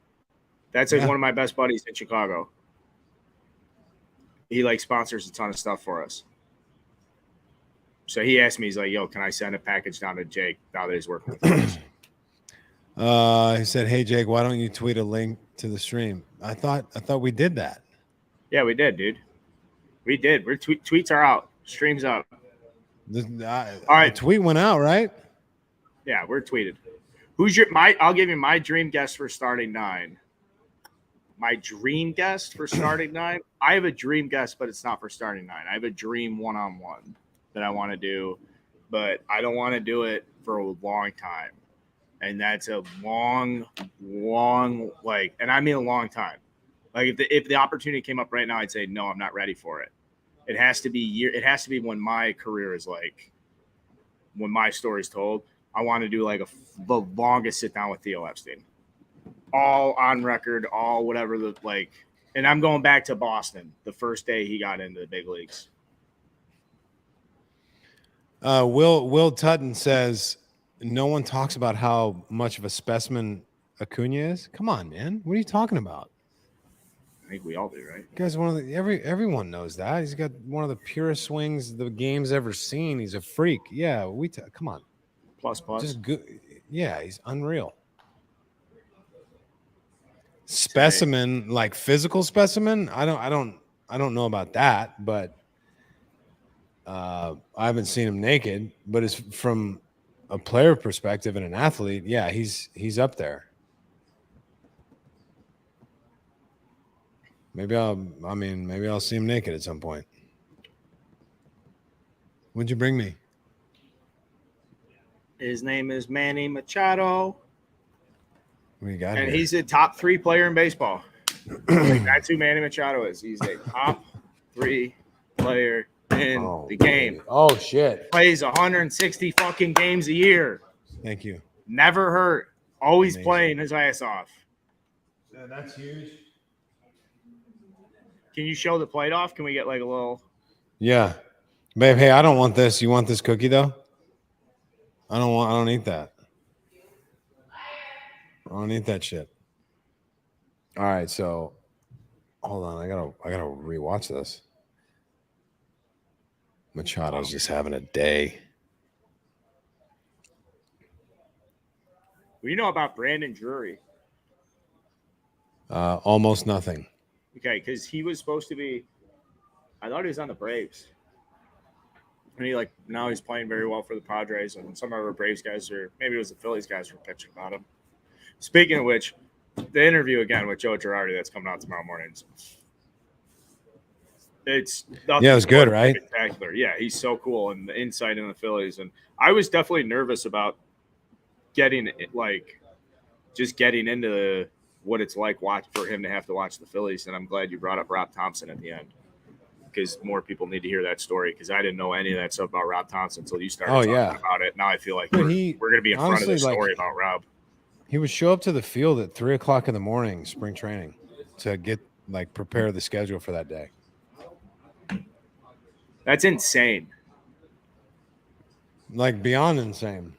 That's like one of my best buddies in Chicago. He like sponsors a ton of stuff for us. So he asked me, he's like, yo, can I send a package down to Jake now that he's working with us? He said, hey, Jake, why don't you tweet a link to the stream? I thought we did that. Yeah, we did, dude. We did. We're tweets are out. Streams up. All right. The tweet went out, right? Yeah, we're tweeted. I'll give you my dream guest for starting 9. My dream guest for starting 9. I have a dream guest, but it's not for starting 9. I have a dream one-on-one that I want to do, but I don't want to do it for a long time. And that's a long, and I mean a long time. Like if the opportunity came up right now, I'd say, no, I'm not ready for it. It has to be when my career is like, when my story's told. I want to do like the longest sit down with Theo Epstein, all on record, all whatever and I'm going back to Boston the first day he got into the big leagues. Will Tutton says no one talks about how much of a specimen Acuna is. Come on, man. What are you talking about? I think we all do, right? Guys, everyone knows that. He's got one of the purest swings the game's ever seen. He's a freak. Yeah, come on. Plus. Just good. Yeah, he's unreal. Specimen, like physical specimen. I don't know about that, but I haven't seen him naked. But it's from a player perspective and an athlete. Yeah, he's up there. Maybe I'll see him naked at some point. What'd you bring me? His name is Manny Machado, What do you got and here? he's a top 3 player in baseball. Like, that's who Manny Machado is. He's a top 3 player in the game. baby. Oh shit! Plays 160 fucking games a year. Thank you. Never hurt. Always Amazing. playing his ass off. Yeah, that's huge. Can you show the plate off? Can we get like a little? Yeah, babe. Hey, I don't want this. You want this cookie though? I don't eat that. I don't eat that shit. All right, so hold on. I gotta rewatch this. Machado's just having a day. What do you know about Brandon Drury? Almost nothing. Okay, because he was supposed to be. I thought he was on the Braves, and now he's playing very well for the Padres, and some of our Braves guys maybe it was the Phillies guys were pitching about him. Speaking of which, the interview again with Joe Girardi that's coming out tomorrow morning. It's nothing. Yeah, it was good, right? Spectacular. Yeah, he's so cool, and the insight in the Phillies, and I was definitely nervous about getting into what it's like for him to have to watch the Phillies, and I'm glad you brought up Rob Thompson at the end because more people need to hear that story because I didn't know any of that stuff about Rob Thompson until you started talking about it. Now I feel like we're going to be in front of the story about Rob. He would show up to the field at 3:00 in the morning, spring training, to prepare the schedule for that day. That's insane. Like beyond insane.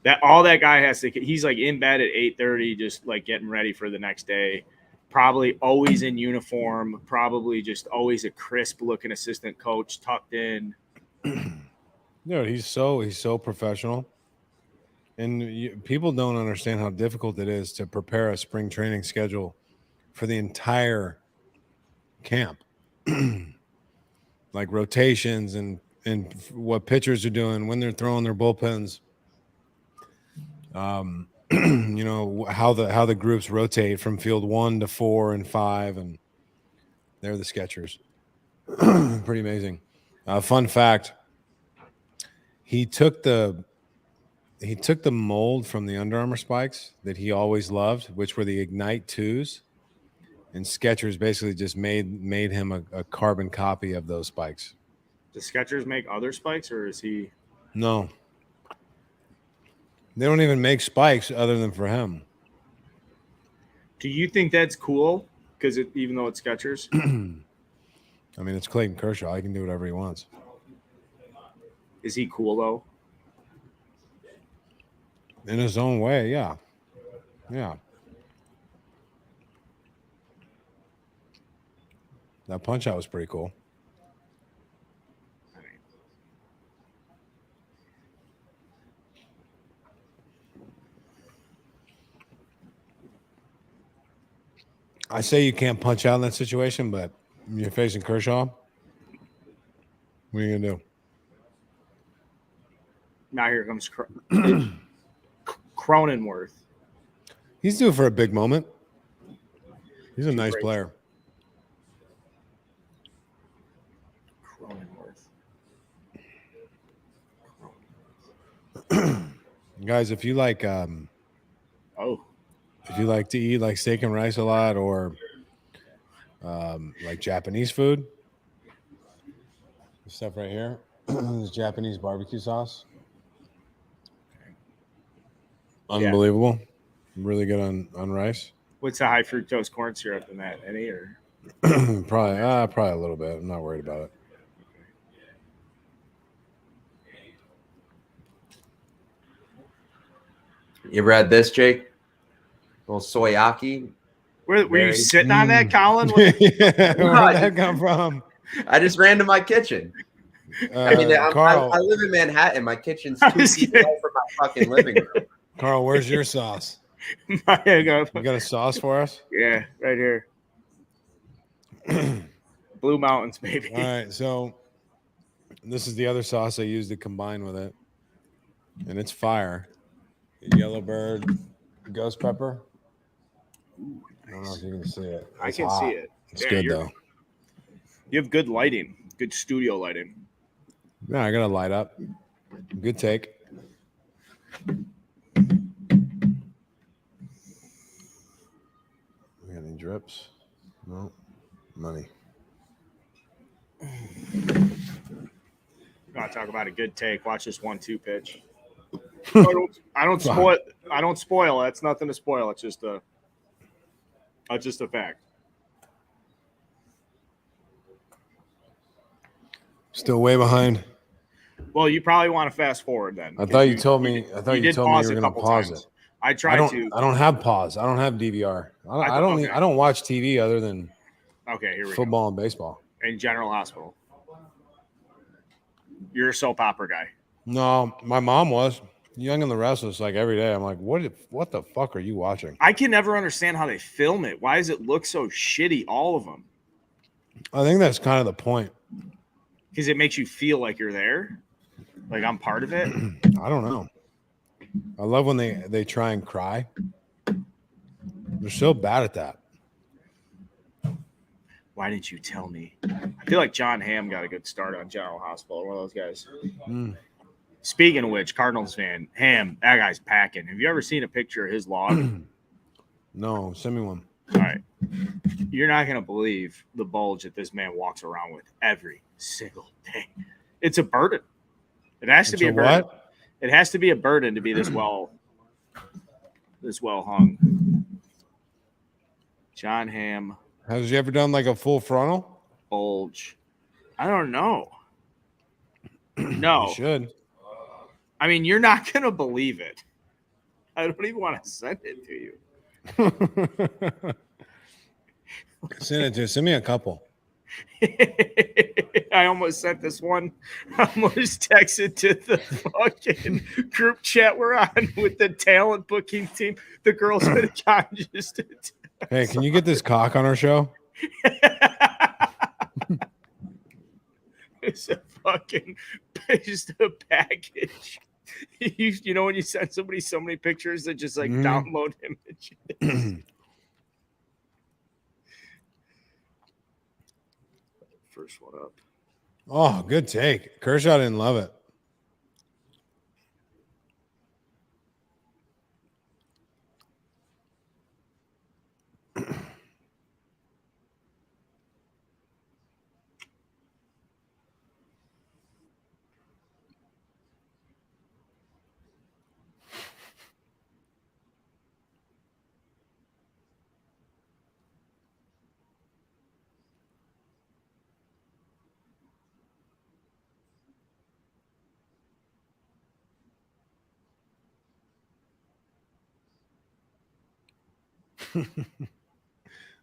That guy has to. He's like in bed at 8:30, just like getting ready for the next day. Probably always in uniform. Probably just always a crisp looking assistant coach tucked in. Dude, he's so professional, and people don't understand how difficult it is to prepare a spring training schedule for the entire camp, like rotations and what pitchers are doing when they're throwing their bullpens. You know how the groups rotate from field 1 to 4 and 5, and they're the sketchers. Pretty amazing. Fun fact: he took the mold from the Under Armour spikes that he always loved, which were the Ignite 2s, and Skechers basically just made him a carbon copy of those spikes. Does Skechers make other spikes, or is he? No. They don't even make spikes other than for him. Do you think that's cool? Because even though it's Skechers, I mean, it's Clayton Kershaw. He can do whatever he wants. is he cool though? In his own way, yeah. Yeah. That punch out was pretty cool. I say you can't punch out in that situation, but you're facing Kershaw. What are you gonna do? Now here comes Cronenworth. He's due for a big moment. He's a nice player. Guys, if you like if you like to eat like steak and rice a lot or like Japanese food, this stuff right here is Japanese barbecue sauce. Unbelievable. Really good on rice. What's the high fructose corn syrup in that? Any or probably a little bit. I'm not worried about it. You ever had this, Jake? A little soyaki. Were you sitting on that, Colin? Where'd that come from? I just ran to my kitchen. I mean, Carl, I live in Manhattan. My kitchen's 2 feet away from my fucking living room. Carl, where's your sauce? You got a sauce for us? Yeah, right here. Blue Mountains, baby. All right, so this is the other sauce I use to combine with it, and it's fire. Yellowbird, ghost pepper. I don't know if you can see it. I It's can hot. see it. It's Yeah, good you're- though. You have good lighting, good studio lighting. Yeah, I got to light up. Good take. We got any drips? No. Money. You want to talk about a good take? Watch this 1-2 pitch. I don't spoil. I don't spoil. That's nothing to spoil. It's just a fact. Still way behind. Well, you probably want to fast forward then. I thought you told me. I thought you did told me you pause were a going to couple pause times. it. I I tried to. don't have pause. I don't have DVR. I don't. Okay. I don't watch TV other than Okay, here we football and baseball. go. In General Hospital. You're a soap opera guy. No, my mom was Young and the Restless like every day. I'm like, what the fuck are you watching? I can never understand how they film it. Why does it look so shitty? All of them. I think that's kind of the point. Because it makes you feel like you're there, like I'm part of it. I don't know. I love when they try and cry. They're so bad at that. Why didn't you tell me? I feel like John Hamm got a good start on General Hospital. One of those guys. Speaking of which, Cardinals fan, Hamm, that guy's packing. Have you ever seen a picture of his log? No, send me one. All right. You're not going to believe the bulge that this man walks around with every single day. It's a burden. It has to be a burden. What? It has to be a burden to be this well hung. John Hamm Has you ever done like a full frontal? bulge. I don't know. No. You should. I mean, you're not going to believe it. I don't even want to send it to you. Send it to. Send me a couple. I almost sent this one. I almost texted to the fucking group chat we're on with the talent booking team. The girls could have gotten just Hey, can you get this cock on our show? It's a fucking just a package. You know when you send somebody so many pictures that just like download images. First one up. Oh, good take. Kershaw didn't love it.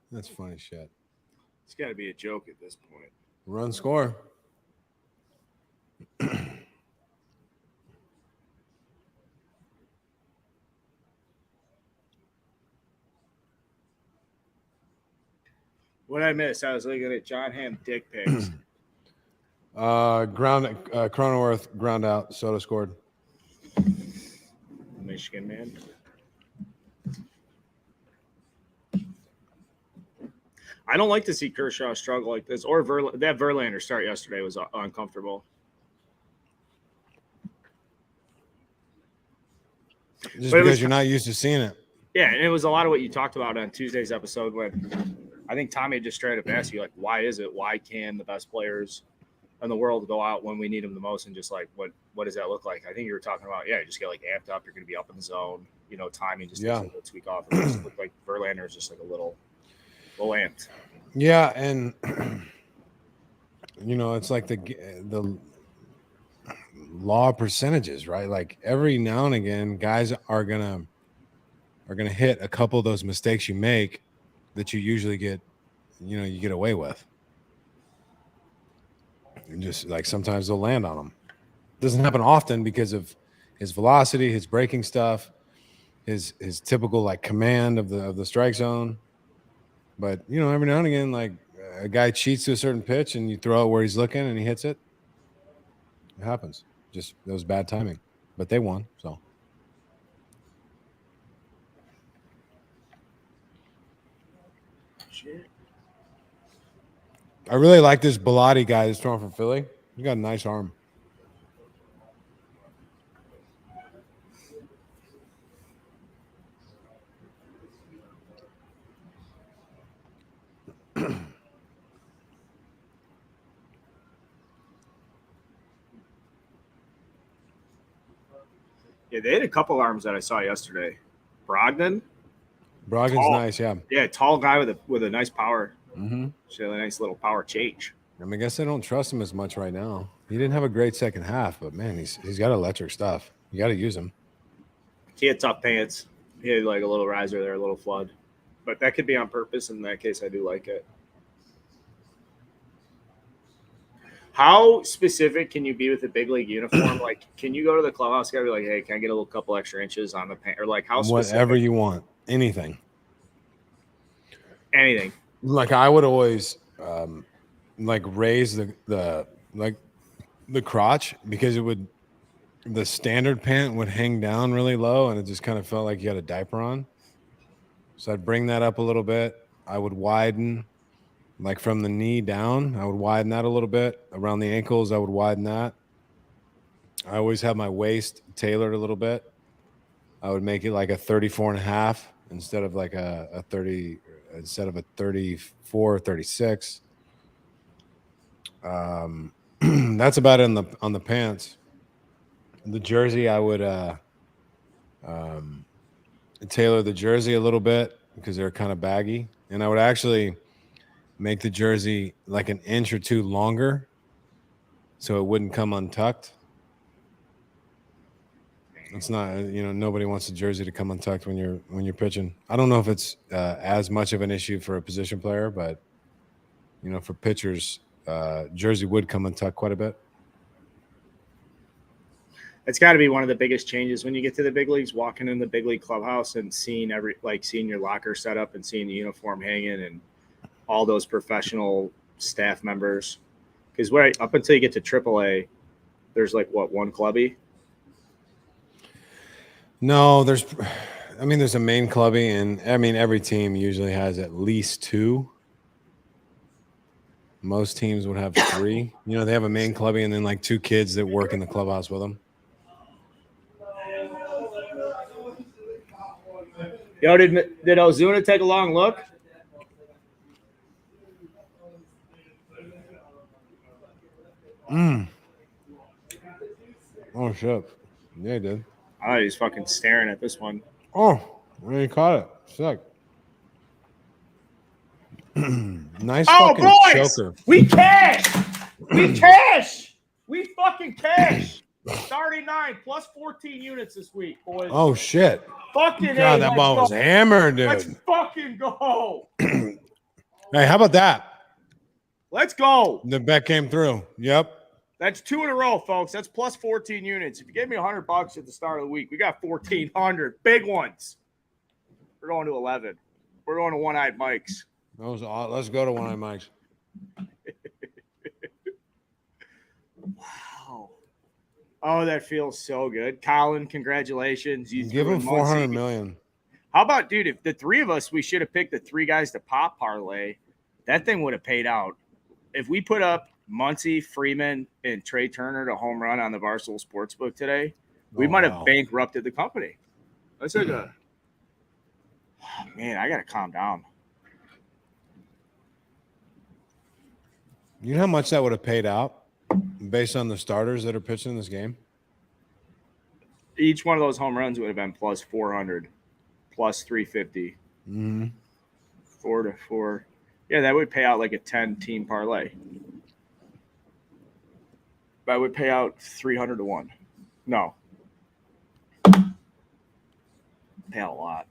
That's funny shit. It's got to be a joke at this point. Run score. What did I miss? I was looking at John Hamm dick pics. Cronenworth ground out. Soto scored. Michigan man. I don't like to see Kershaw struggle like this, or that Verlander start yesterday was uncomfortable. Just because you're not used to seeing it. Yeah, and it was a lot of what you talked about on Tuesday's episode when I think Tommy just straight up asked you, like, why is it? Why can the best players in the world go out when we need them the most? And just like, what does that look like? I think you were talking about, you just get like amped up. You're going to be up in the zone. Timing just takes a little tweak off. It just looked like Verlander is just like a little amped. Yeah, and it's like the law of percentages, right? Like every now and again, guys are gonna hit a couple of those mistakes you make that you usually get, you get away with. And just like sometimes they'll land on them. Doesn't happen often because of his velocity, his breaking stuff, his typical like command of the strike zone. But every now and again, like a guy cheats to a certain pitch and you throw it where he's looking and he hits it. It happens. Just that was bad timing. But they won, so. I really like this Bilotti guy that's throwing for Philly. He's got a nice arm. Yeah, they had a couple arms that I saw yesterday. Brogdon. Brogdon's Tall. nice, yeah. Yeah, tall guy with a nice power. Mm-hmm. She had a nice little power change. I mean, I guess I don't trust him as much right now. He didn't have a great second half, but man, he's got electric stuff. You got to use him. He had tough pants. He had like a little riser there, a little flood. But that could be on purpose. In that case, I do like it. How specific can you be with the big league uniform? Like, can you go to the clubhouse guy and be like, hey, can I get a little couple extra inches on the pant? Or like, how specific? Whatever you want, anything. Anything. Like I would always like raise the crotch because the standard pant would hang down really low and it just kind of felt like you had a diaper on. So I'd bring that up a little bit. I would widen, like from the knee down, I would widen that a little bit. Around the ankles, I would widen that. I always have my waist tailored a little bit. I would make it like a 34.5 instead of like a 30, instead of a 34, 36. That's about it on the pants. The jersey, I would tailor the jersey a little bit because they're kind of baggy. And I would actually make the jersey like an inch or two longer so it wouldn't come untucked. It's not, nobody wants a jersey to come untucked when you're pitching. I don't know if it's as much of an issue for a position player, but for pitchers, jersey would come untucked quite a bit. It's got to be one of the biggest changes when you get to the big leagues, walking in the big league clubhouse and seeing seeing your locker set up and seeing the uniform hanging and all those professional staff members. Because up until you get to AAA, there's like one clubby? No, there's a main clubby, and every team usually has at least two. Most teams would have three. They have a main clubby and then like two kids that work in the clubhouse with them. Yo, did Ozuna take a long look? Oh shit! Yeah, he did. Oh, he's fucking staring at this one. Oh, he caught it. Sick. Nice fucking boys! choker. We cash! We cash! We fucking cash! Starting 9 plus 14 units this week, boys. Oh shit! Fucking God, that ball was hammered, dude. Let's fucking go. Hey, how about that? Let's go. The bet came through. Yep. That's 2 in a row, folks. That's plus 14 units. If you gave me $100 at the start of the week, we got 1,400 big ones. We're going to 11. We're going to One-Eyed Mike's. Let's go to One-Eyed Mike's. Wow. Oh, that feels so good. Colin, congratulations. You give him $400 million. How about, dude, if the three of us, we should have picked the three guys to pop parlay. That thing would have paid out. If we put up Muncy, Freeman, and Trey Turner to home run on the Barstool Sportsbook today, we might have bankrupted the company. That's like man, I got to calm down. You know how much that would have paid out based on the starters that are pitching in this game? Each one of those home runs would have been plus 400, plus 350. Mm-hmm. 4 to 4. Yeah, that would pay out like a 10-team parlay. That would pay out 300 to 1. No. Pay out a lot.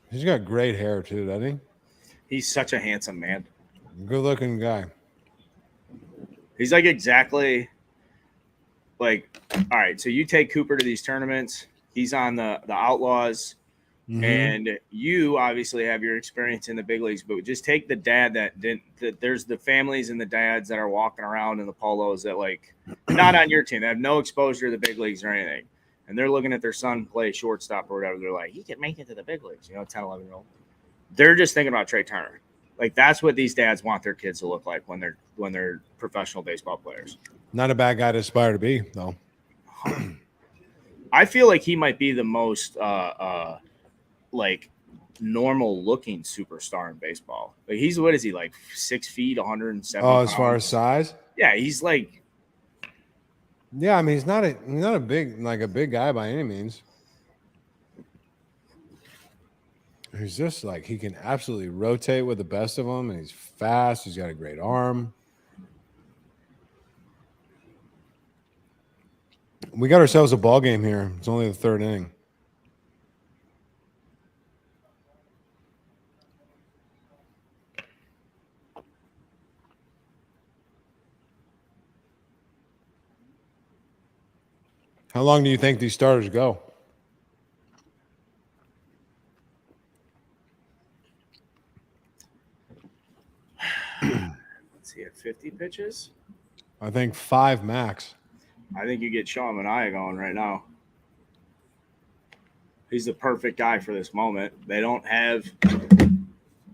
He's got great hair too, doesn't he? He's such a handsome man. Good looking guy. He's like exactly like, all right, so you take Cooper to these tournaments. He's on the Outlaws. Mm-hmm. And you obviously have your experience in the big leagues, but just take the dad that didn't. There's the families and the dads that are walking around in the polos that like not on your team. They have no exposure to the big leagues or anything. and they're looking at their son play shortstop or whatever, they're like, he can make it to the big leagues, 10, 11-year-old. They're just thinking about Trey Turner. Like, that's what these dads want their kids to look like when they're professional baseball players. Not a bad guy to aspire to be, though. I feel like he might be the most like normal looking superstar in baseball. Like, he's, what is he, like 6 feet, 170 Oh, pounds? as far as size? Yeah, he's like, Yeah, I mean, he's not a big guy by any means. He's just like, he can absolutely rotate with the best of them, and he's fast. He's got a great arm. We got ourselves a ball game here. It's only the third inning. How long do you think these starters go? let's see, at 50 pitches? I think 5 max. I think you get Sean Manaea going right now. He's the perfect guy for this moment. They don't have,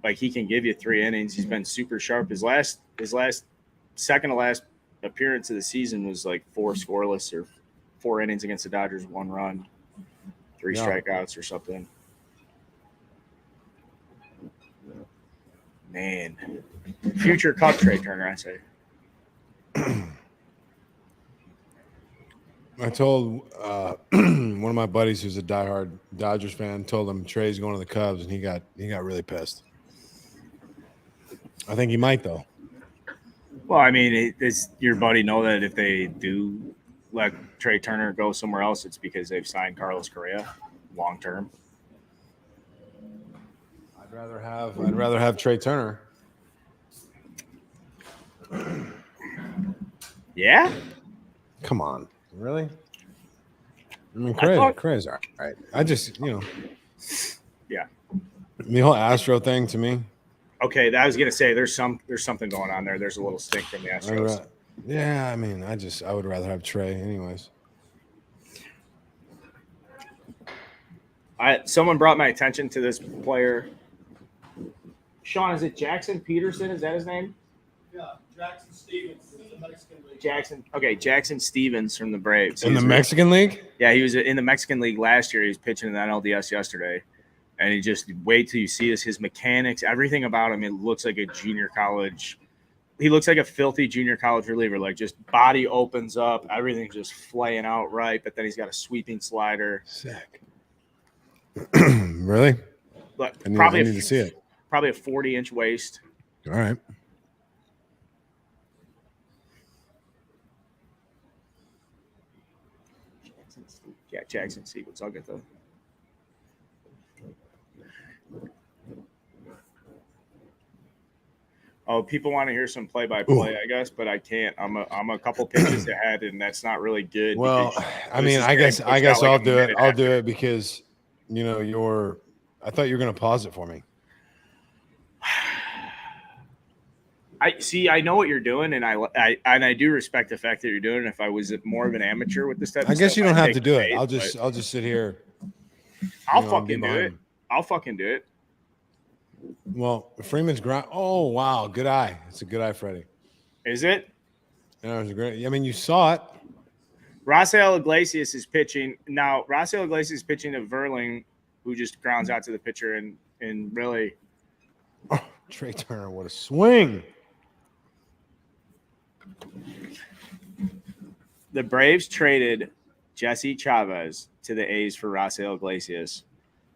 like, he can give you 3 innings. He's been super sharp. His second to last appearance of the season was like 4 scoreless or 4 innings against the Dodgers, 1 run, 3 strikeouts or something. Man, future Cup Trey Turner, I say. I told one of my buddies who's a diehard Dodgers fan, told him Trey's going to the Cubs, and he got really pissed. I think he might, though. Well, I mean, does your buddy know that if they do let Trey Turner go somewhere else, it's because they've signed Carlos Correa long term? I'd rather have Trey Turner. Yeah? Come on. Really? I mean, Correa's all right. I just, Yeah. The whole Astro thing to me. Okay, I was gonna say there's something going on there. There's a little stink from the Astros. Yeah, I mean, I would rather have Trey anyways. Someone brought my attention to this player. Sean, is it Jackson Peterson? Is that his name? Yeah, Jackson Stevens from the Mexican League. Jackson Stevens from the Braves. In the Mexican League? Yeah, he was in the Mexican League last year. He was pitching in the NLDS yesterday. And he just wait till you see this. His mechanics, everything about him, it looks like a junior college. He looks like a filthy junior college reliever. Like, just body opens up, everything's just flaying out right. But then he's got a sweeping slider. Sick. Really? But I probably need to see it. Probably a 40-inch waist. All right. Jackson Stevens. I'll get the. Oh, people want to hear some play-by-play, I guess, but I can't. I'm a couple pitches ahead, and that's not really good. Well, I mean, I guess I'll do it. I'll do it because, I thought you were going to pause it for me. I know what you're doing, and I do respect the fact that you're doing it. If I was more of an amateur with this type of stuff, I guess you don't have to do it. bait, I'll just sit here. I'll fucking do it. I'll fucking do it. Well, Freeman's ground. Oh, wow. Good eye. It's a good eye, Freddie. Is it? Yeah, it was a great. I mean, you saw it. Rafael Iglesias is pitching. Now, Rafael Iglesias is pitching to Verling, who just grounds out to the pitcher and really. Oh, Trey Turner, what a swing. The Braves traded Jesse Chavez to the A's for Rafael Iglesias.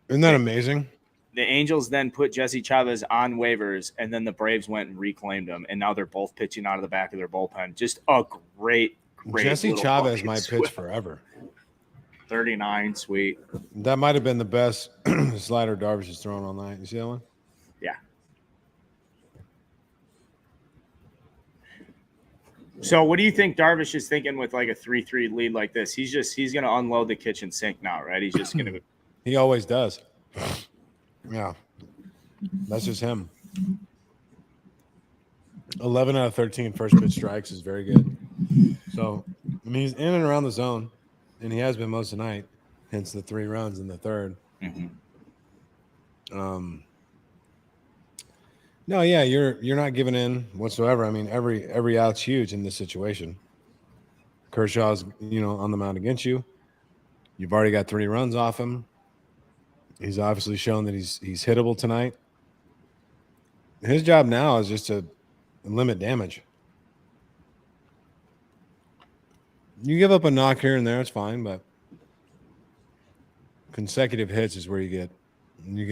Isn't that amazing? The Angels then put Jesse Chavez on waivers, and then the Braves went and reclaimed him, and now they're both pitching out of the back of their bullpen. Just a great Jesse Chavez might swing. pitch forever. 39, sweet. That might have been the best slider Darvish has thrown all night. You see that one? Yeah. So what do you think Darvish is thinking with like a 3-3 lead like this? He's going to unload the kitchen sink now, right? He's just going to. He always does. Yeah. That's just him. 11 out of 13 first pitch strikes is very good. So, I mean, he's in and around the zone. and he has been most of the night. Hence the 3 runs in the third. No, yeah, you're not giving in whatsoever. I mean, every out's huge in this situation. Kershaw's, on the mound against you. You've already got 3 runs off him. He's obviously shown that he's hittable tonight. His job now is just to limit damage. You give up a knock here and there, it's fine, but consecutive hits is where you get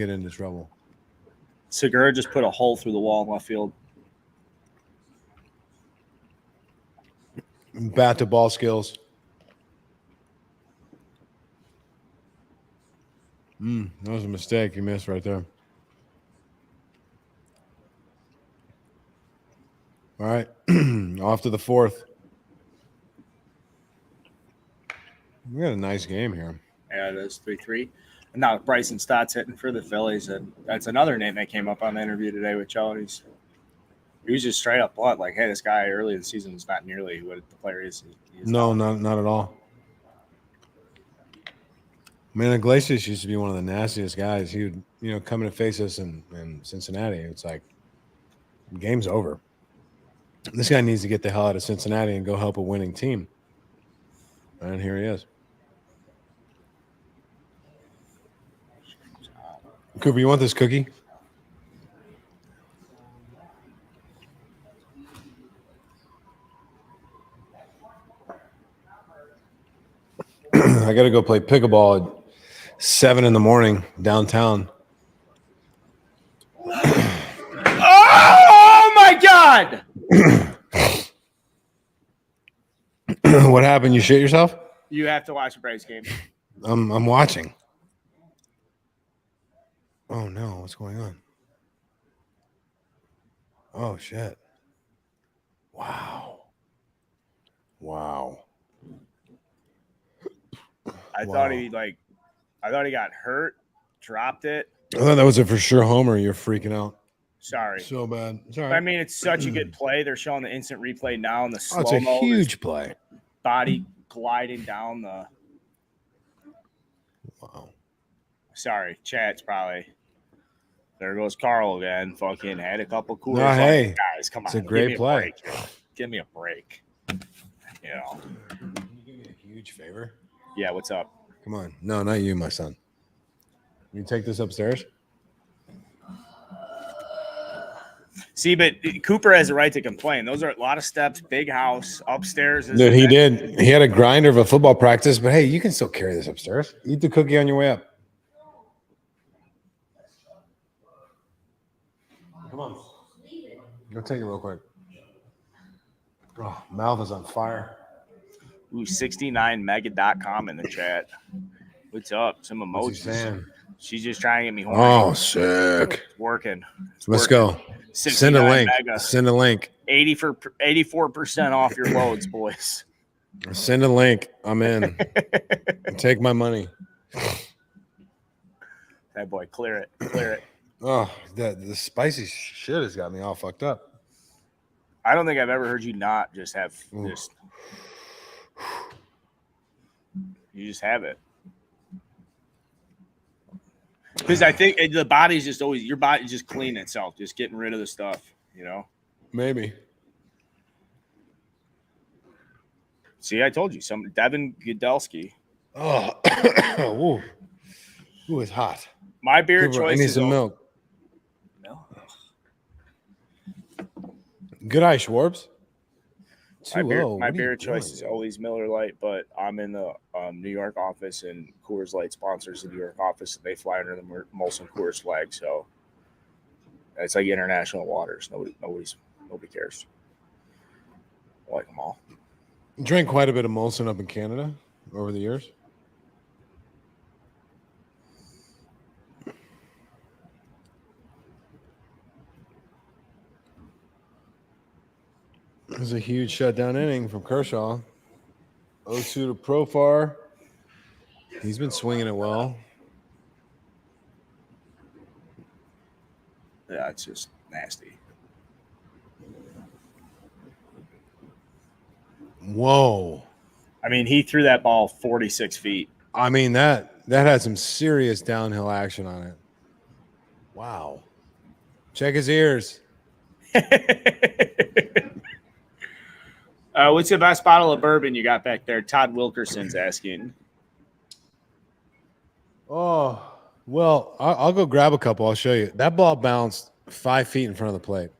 into trouble. Segura just put a hole through the wall in left field. Bat to ball skills. That was a mistake you missed right there. All right, off to the 4th. We got a nice game here. Yeah, it is 3-3. And now Bryson Stott's hitting for the Phillies, and that's another name that came up on the interview today with Joe. He was just straight up blunt, like, hey, this guy early in the season was not nearly what the player is. No, not at all. Man, Iglesias used to be one of the nastiest guys. He would, come in to face us in Cincinnati. It's like, game's over. This guy needs to get the hell out of Cincinnati and go help a winning team. And here he is. Cooper, you want this cookie? I got to go play pickleball at 7 a.m. downtown. Oh, my God! What happened? You shit yourself? You have to watch a Braves game. I'm watching. Oh no, what's going on? Oh shit. Wow. I thought he got hurt, dropped it. I thought that was a for sure homer. You're freaking out. Sorry. So bad. Sorry. I mean, it's such a good play. They're showing the instant replay now in the slow mo. It's a huge play. Body gliding down the. Wow. Sorry, chat's probably. There goes Carl again. Fucking had a couple coolers. No, hey, guys, come on. it's a great play. Give me a break. Can you do me a huge favor? Yeah, what's up? Come on. No, not you, my son. You take this upstairs? See, but Cooper has a right to complain. Those are a lot of steps, big house, upstairs. Dude, he did. He had a grinder of a football practice, but hey, you can still carry this upstairs. Eat the cookie on your way up. Come on. Go take it real quick. Oh, mouth is on fire. Ooh, 69mega.com in the chat. What's up? Some emojis. She's just trying to get me horny. Oh, sick. It's working. Let's go. Send a link. Mega. Send a link. 84% off your loads, boys. Send a link. I'm in. Take my money. That boy, clear it. Clear it. Oh, the spicy shit has got me all fucked up. I don't think I've ever heard you not just have this. You just have it. Because I think the body's just always, your body's just cleaning itself, just getting rid of the stuff, Maybe. See, I told you, Devin Godelski. Oh, ooh, it's hot. My beer Cooper, choice I need is some milk. No. Good eye, Schwarbs. My beer choice is always Miller Lite, but I'm in the New York office, and Coors Light sponsors the New York office, and they fly under the Molson Coors flag. So it's like international waters. Nobody cares. I like them all. Drank quite a bit of Molson up in Canada over the years. It was a huge shutdown inning from Kershaw. 0-2 to Profar. He's been swinging it well. Yeah, it's just nasty. Whoa. I mean, he threw that ball 46 feet. I mean, that had some serious downhill action on it. Wow. Check his ears. What's the best bottle of bourbon you got back there? Todd Wilkerson's asking. Oh, well, I'll go grab a couple. I'll show you. That ball bounced 5 feet in front of the plate.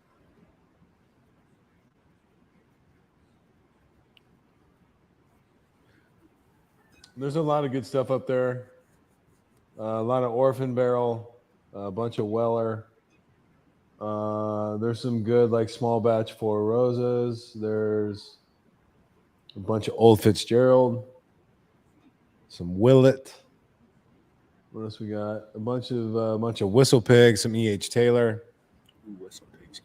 There's a lot of good stuff up there. A lot of Orphan Barrel, a bunch of Weller. There's some good like small batch Four Roses. There's a bunch of Old Fitzgerald, some Willet. What else we got? A bunch of Whistle Pig, some E.H. Taylor. Ooh, Whistle Pig's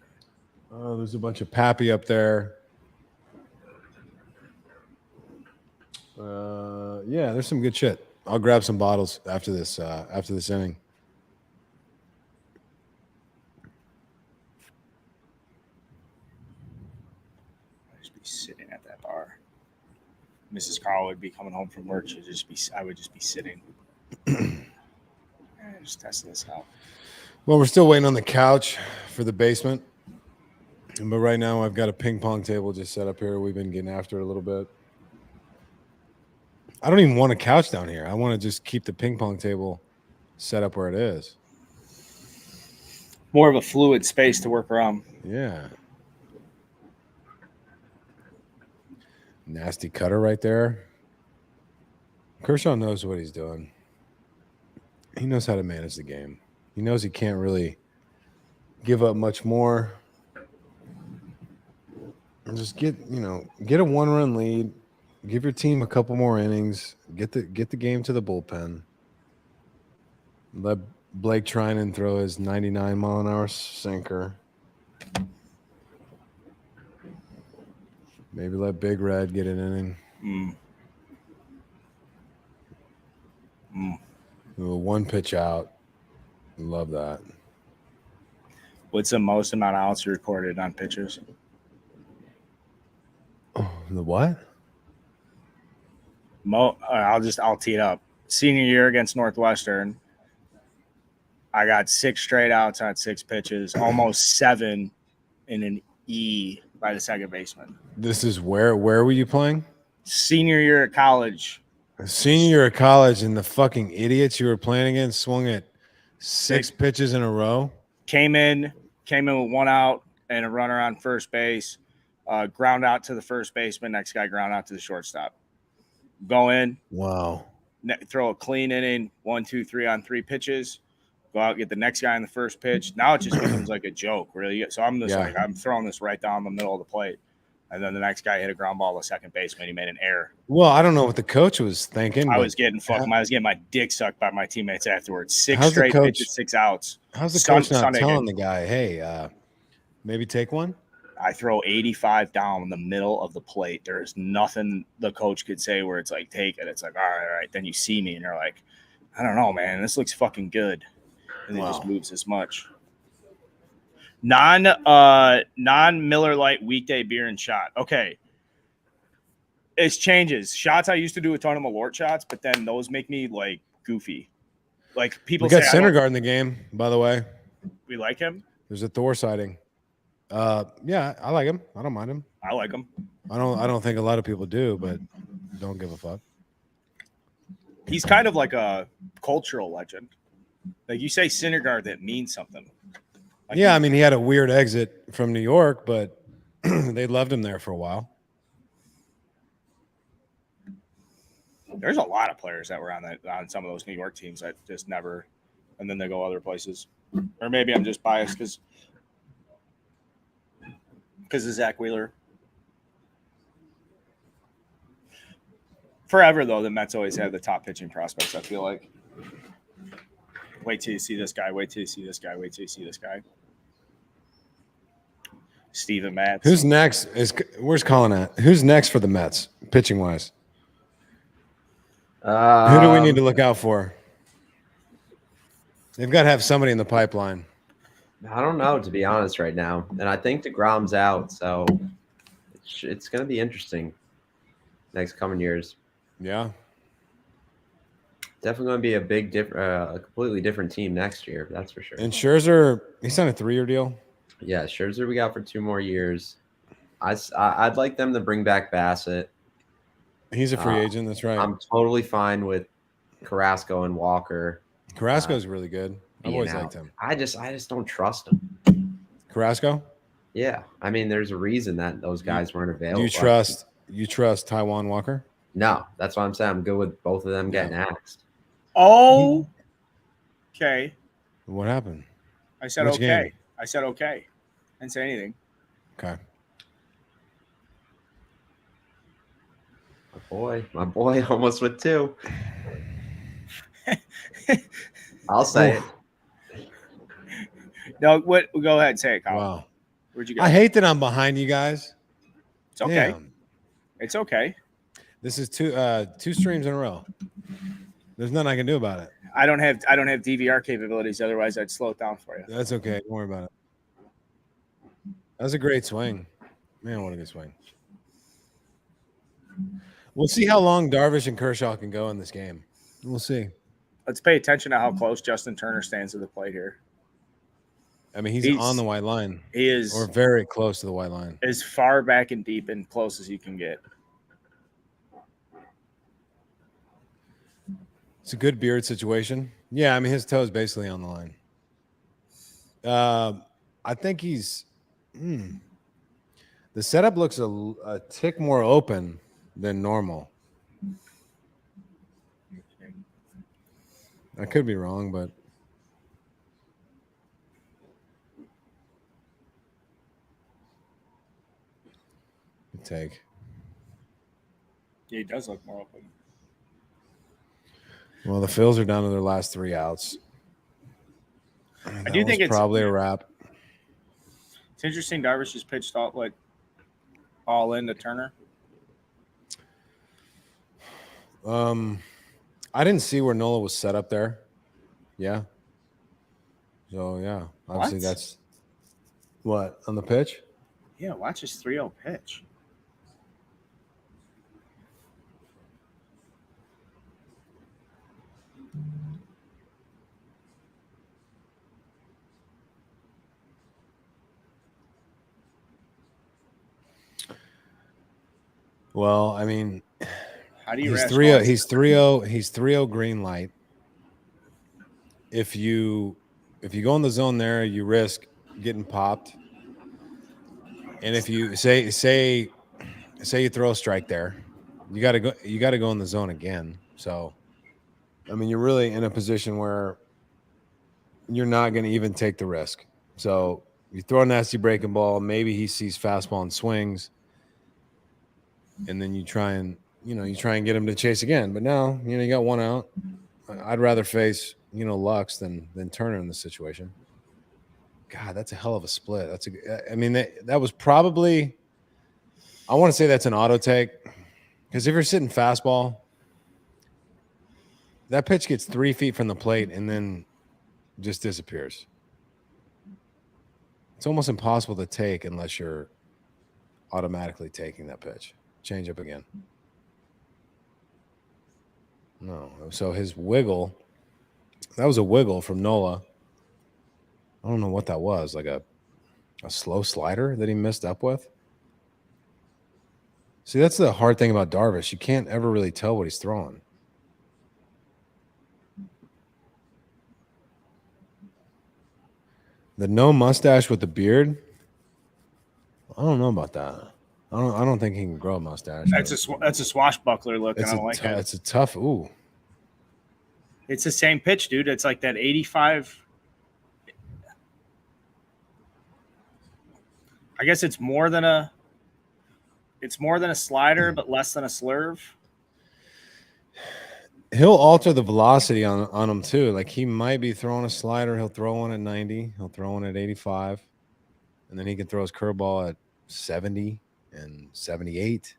There's a bunch of Pappy up there. Yeah, there's some good shit. I'll grab some bottles after this inning. I'd just be sitting at that bar. Mrs. Carl would be coming home from work. I would just be sitting. Just testing this out. Well, we're still waiting on the couch for the basement. But right now I've got a ping pong table just set up here. We've been getting after it a little bit. I don't even want a couch down here. I want to just keep the ping pong table set up where it is. More of a fluid space to work around. Yeah. Nasty cutter right there. Kershaw knows what he's doing. He knows how to manage the game. He knows he can't really give up much more. And just get a 1-run lead. Give your team a couple more innings. Get the game to the bullpen. Let Blake Trinan throw his 99-mile-an-hour sinker. Maybe let Big Red get an inning. One pitch out. Love that. What's the most amount of outs you recorded on pitchers? Oh, the what? I'll tee it up. Senior year against Northwestern, I got 6 straight outs on 6 pitches, almost 7 in an E by the second baseman. This is where were you playing? Senior year at college. Senior year at college, and the fucking idiots you were playing against swung at 6 pitches in a row. Came in with 1 out and a runner on first base. Ground out to the first baseman. Next guy ground out to the shortstop. Go in. Wow. Throw a clean inning. 1, 2, 3 on 3 pitches. Go out, get the next guy on the first pitch. Now it just becomes like a joke, really. So I'm throwing this right down the middle of the plate. And then the next guy hit a ground ball to second baseman. He made an error. Well, I don't know what the coach was thinking. I was getting my dick sucked by my teammates afterwards. 6 straight pitches, 6 outs. How's the coach not telling the guy, hey, maybe take one? I throw 85 down in the middle of the plate. There's nothing the coach could say where it's like, take it. It's like, all right. Then you see me and you're like, I don't know, man. This looks fucking good. And it just moves this much. Non-Miller Lite weekday beer and shot. Okay. It changes. Shots I used to do a ton of Malort shots, but then those make me like goofy. Like people we got Teegarden in the game, by the way. We like him. There's a Thor sighting. Yeah, I like him. I don't mind him. I like him. I don't think a lot of people do, but don't give a fuck. He's kind of like a cultural legend. Like you say Syndergaard, that means something. Like yeah, I mean, he had a weird exit from New York, but they loved him there for a while. There's a lot of players that were on some of those New York teams that just never, and then they go other places. Or maybe I'm just biased because of Zach Wheeler. Forever, though, the Mets always have the top pitching prospects, I feel like. Wait till you see this guy. Wait till you see this guy. Wait till you see this guy. Steven Matz. Who's next? Where's Colin at? Who's next for the Mets, pitching-wise? Who do we need to look out for? They've got to have somebody in the pipeline. I don't know, to be honest, right now. And I think DeGrom's out, so it's going to be interesting. next coming years. Yeah. Definitely going to be a completely different team next year. That's for sure. And Scherzer, he signed a 3-year deal. Yeah, Scherzer we got for 2 more years. I'd like them to bring back Bassett. He's a free Uh, agent. That's right. I'm totally fine with Carrasco and Walker Carrasco's really good. I've being always out. liked him. I just don't trust him. Carrasco? Yeah, I mean, there's a reason that those guys weren't available. Do you trust Taiwan Walker? No, that's what I'm saying. I'm good with both of them getting axed. Oh, okay. What happened? I said Which okay. game? I said okay. I didn't say anything. Okay. My boy almost with 2. I'll say it. No, what? Go ahead, say it, Kyle. Wow. Where'd you go? I hate that I'm behind you guys. It's okay. Damn. It's okay. This is two streams in a row. There's nothing I can do about it. I don't have DVR capabilities. Otherwise, I'd slow it down for you. That's okay. Don't worry about it. That was a great swing. Man, what a good swing. We'll see how long Darvish and Kershaw can go in this game. We'll see. Let's pay attention to how close Justin Turner stands to the plate here. I mean, he's on the white line. He is, or very close to the white line. As far back and deep and close as you can get. It's a good beard situation. Yeah, I mean, his toe is basically on the line. I think he's the setup looks a tick more open than normal. I could be wrong, but take. Yeah, he does look more open. Well, the Phils are down to their last 3 outs. I do think it's probably a wrap. It's interesting. Darvish just pitched all into Turner. I didn't see where Nola was set up there. Yeah. So yeah, obviously that's what on the pitch. Yeah, watch his 3-0 pitch. Well, I mean, how do you? He's 3-0. He's 3-0. He's 3-0 green light. If you go in the zone there, you risk getting popped. And if you say you throw a strike there, you got to go in the zone again. So, I mean, you're really in a position where you're not going to even take the risk. So you throw a nasty breaking ball. Maybe he sees fastball and swings, and then you try and get him to chase again. But now, you got 1 out. I'd rather face, Lux than Turner in this situation. God, that's a hell of a split. That was probably, I want to say that's an auto take, because if you're sitting fastball, that pitch gets 3 feet from the plate and then just disappears. It's almost impossible to take unless you're automatically taking that pitch. Change up again. No. So his wiggle, that was a wiggle from Nola. I don't know what that was, like a slow slider that he missed up with. See, that's the hard thing about Darvish. You can't ever really tell what he's throwing. The no mustache with the beard, I don't know about that. I don't think he can grow a mustache. That's a swashbuckler look. I don't like it. It's a tough. Ooh. It's the same pitch, dude. It's like that 85. I guess it's more than a slider, but less than a slurve. He'll alter the velocity on him too. Like he might be throwing a slider. He'll throw one at 90. He'll throw one at 85, and then he can throw his curveball at 70 and 78.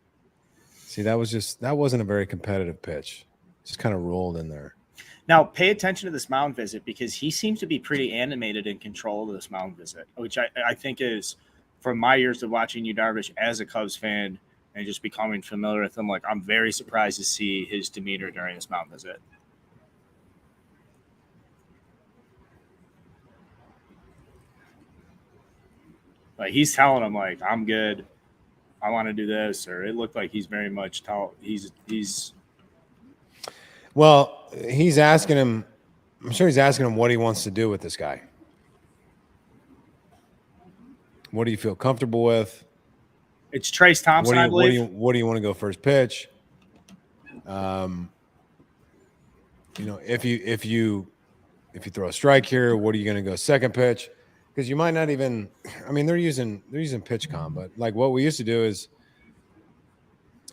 See, that wasn't a very competitive pitch. Just kind of rolled in there. Now, pay attention to this mound visit, because he seems to be pretty animated in control of this mound visit, which I think is, from my years of watching you, Darvish, as a Cubs fan, and just becoming familiar with him. Like, I'm very surprised to see his demeanor during this mound visit. Like, he's telling him, like, I'm good. I want to do this. Or it looked like he's very much Well, he's asking him. I'm sure he's asking him what he wants to do with this guy. What do you feel comfortable with? It's Trace Thompson, I believe. What do you want to go first pitch? If you throw a strike here, what are you going to go second pitch? Because you might not even. I mean, they're using pitch com, but like what we used to do is,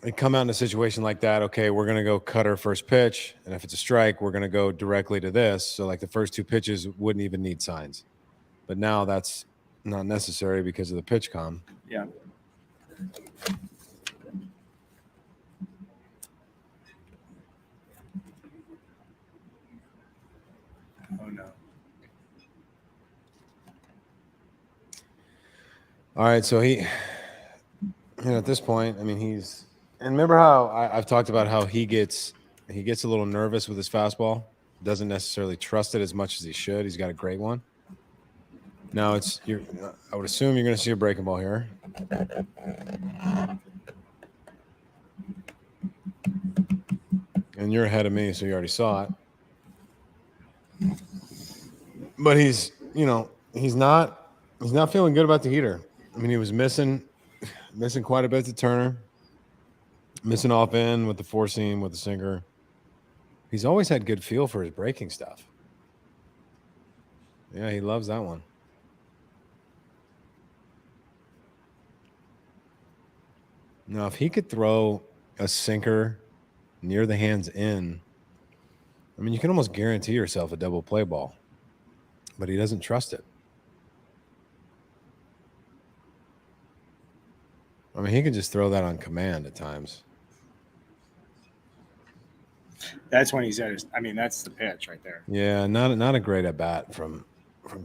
they come out in a situation like that. Okay, we're going to go cutter first pitch, and if it's a strike, we're going to go directly to this. So like the first two pitches wouldn't even need signs, but now that's not necessary because of the pitch com. Yeah. Oh no. All right, so at this point, I mean, and remember how I've talked about how he gets a little nervous with his fastball, doesn't necessarily trust it as much as he should. He's got a great one. Now I would assume you're going to see a breaking ball here. And you're ahead of me, so you already saw it. But he's not feeling good about the heater. I mean, he was missing quite a bit to Turner, missing off in with the four seam, with the sinker. He's always had good feel for his breaking stuff. Yeah, he loves that one. Now, if he could throw a sinker near the hands in, I mean, you can almost guarantee yourself a double play ball, but he doesn't trust it. I mean, he can just throw that on command at times. That's when he's at his. I mean, that's the pitch right there. Yeah, not a great at bat from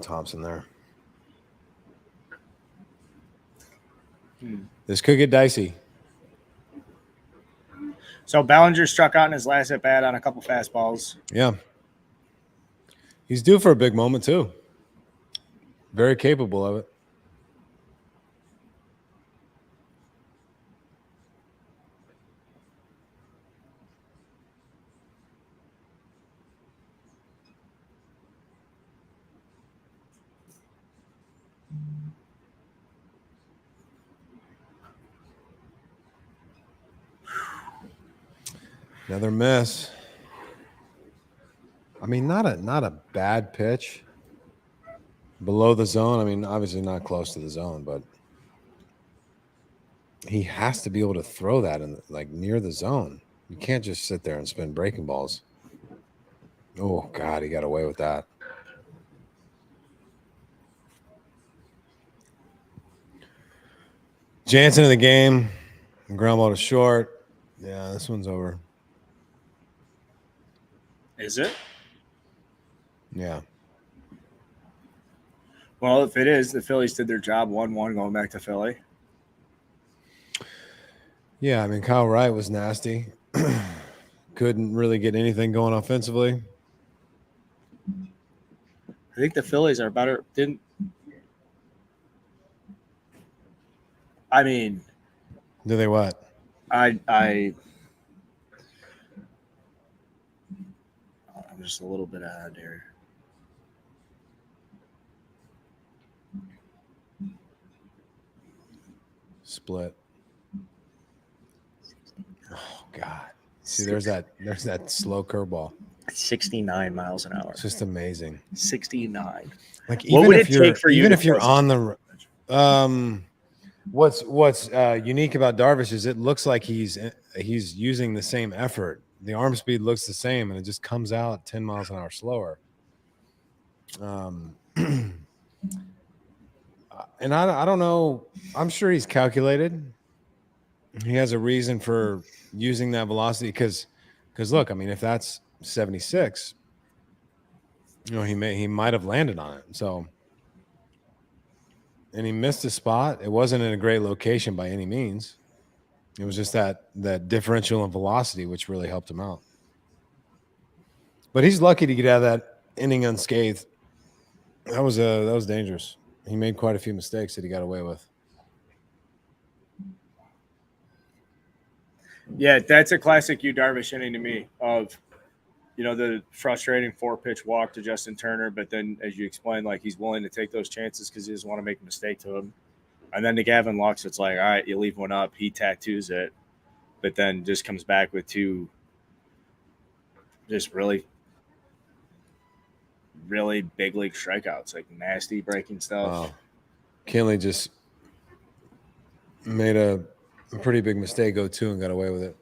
Thompson there. This could get dicey. So Bellinger struck out in his last at bat on a couple fastballs. Yeah, he's due for a big moment too. Very capable of it. Another miss. I mean, not a bad pitch. Below the zone. I mean, obviously not close to the zone, but he has to be able to throw that in near the zone. You can't just sit there and spin breaking balls. Oh God, he got away with that. Jansen in the game. Ground ball to short. Yeah, this one's over. Is it? Yeah. Well, if it is, the Phillies did their job. 1-1 going back to Philly. Yeah, I mean, Kyle Wright was nasty. Couldn't really get anything going offensively. I think the Phillies are better. I mean, Do they what? I'm just a little bit ahead here. Split. Oh God. See, there's that slow curveball. 69 miles an hour. It's just amazing. 69. Like What would it take for you even to if you're close on the what's unique about Darvish is it looks like he's using the same effort. The arm speed looks the same, and it just comes out 10 miles an hour slower. And I don't know. I'm sure he's calculated. He has a reason for using that velocity because look, I mean, if that's 76, he might have landed on it. So, and he missed a spot. It wasn't in a great location by any means. It was just that differential in velocity, which really helped him out. But he's lucky to get out of that inning unscathed. That was dangerous. He made quite a few mistakes that he got away with. Yeah, that's a classic Yu Darvish inning to me of, the frustrating 4-pitch walk to Justin Turner, but then as you explained, like he's willing to take those chances because he doesn't want to make a mistake to him. And then to Gavin Lux, it's like, all right, you leave one up, he tattoos it, but then just comes back with two just really, really big league strikeouts, like nasty breaking stuff. Wow. Kinley just made a pretty big mistake, 0-2, and got away with it.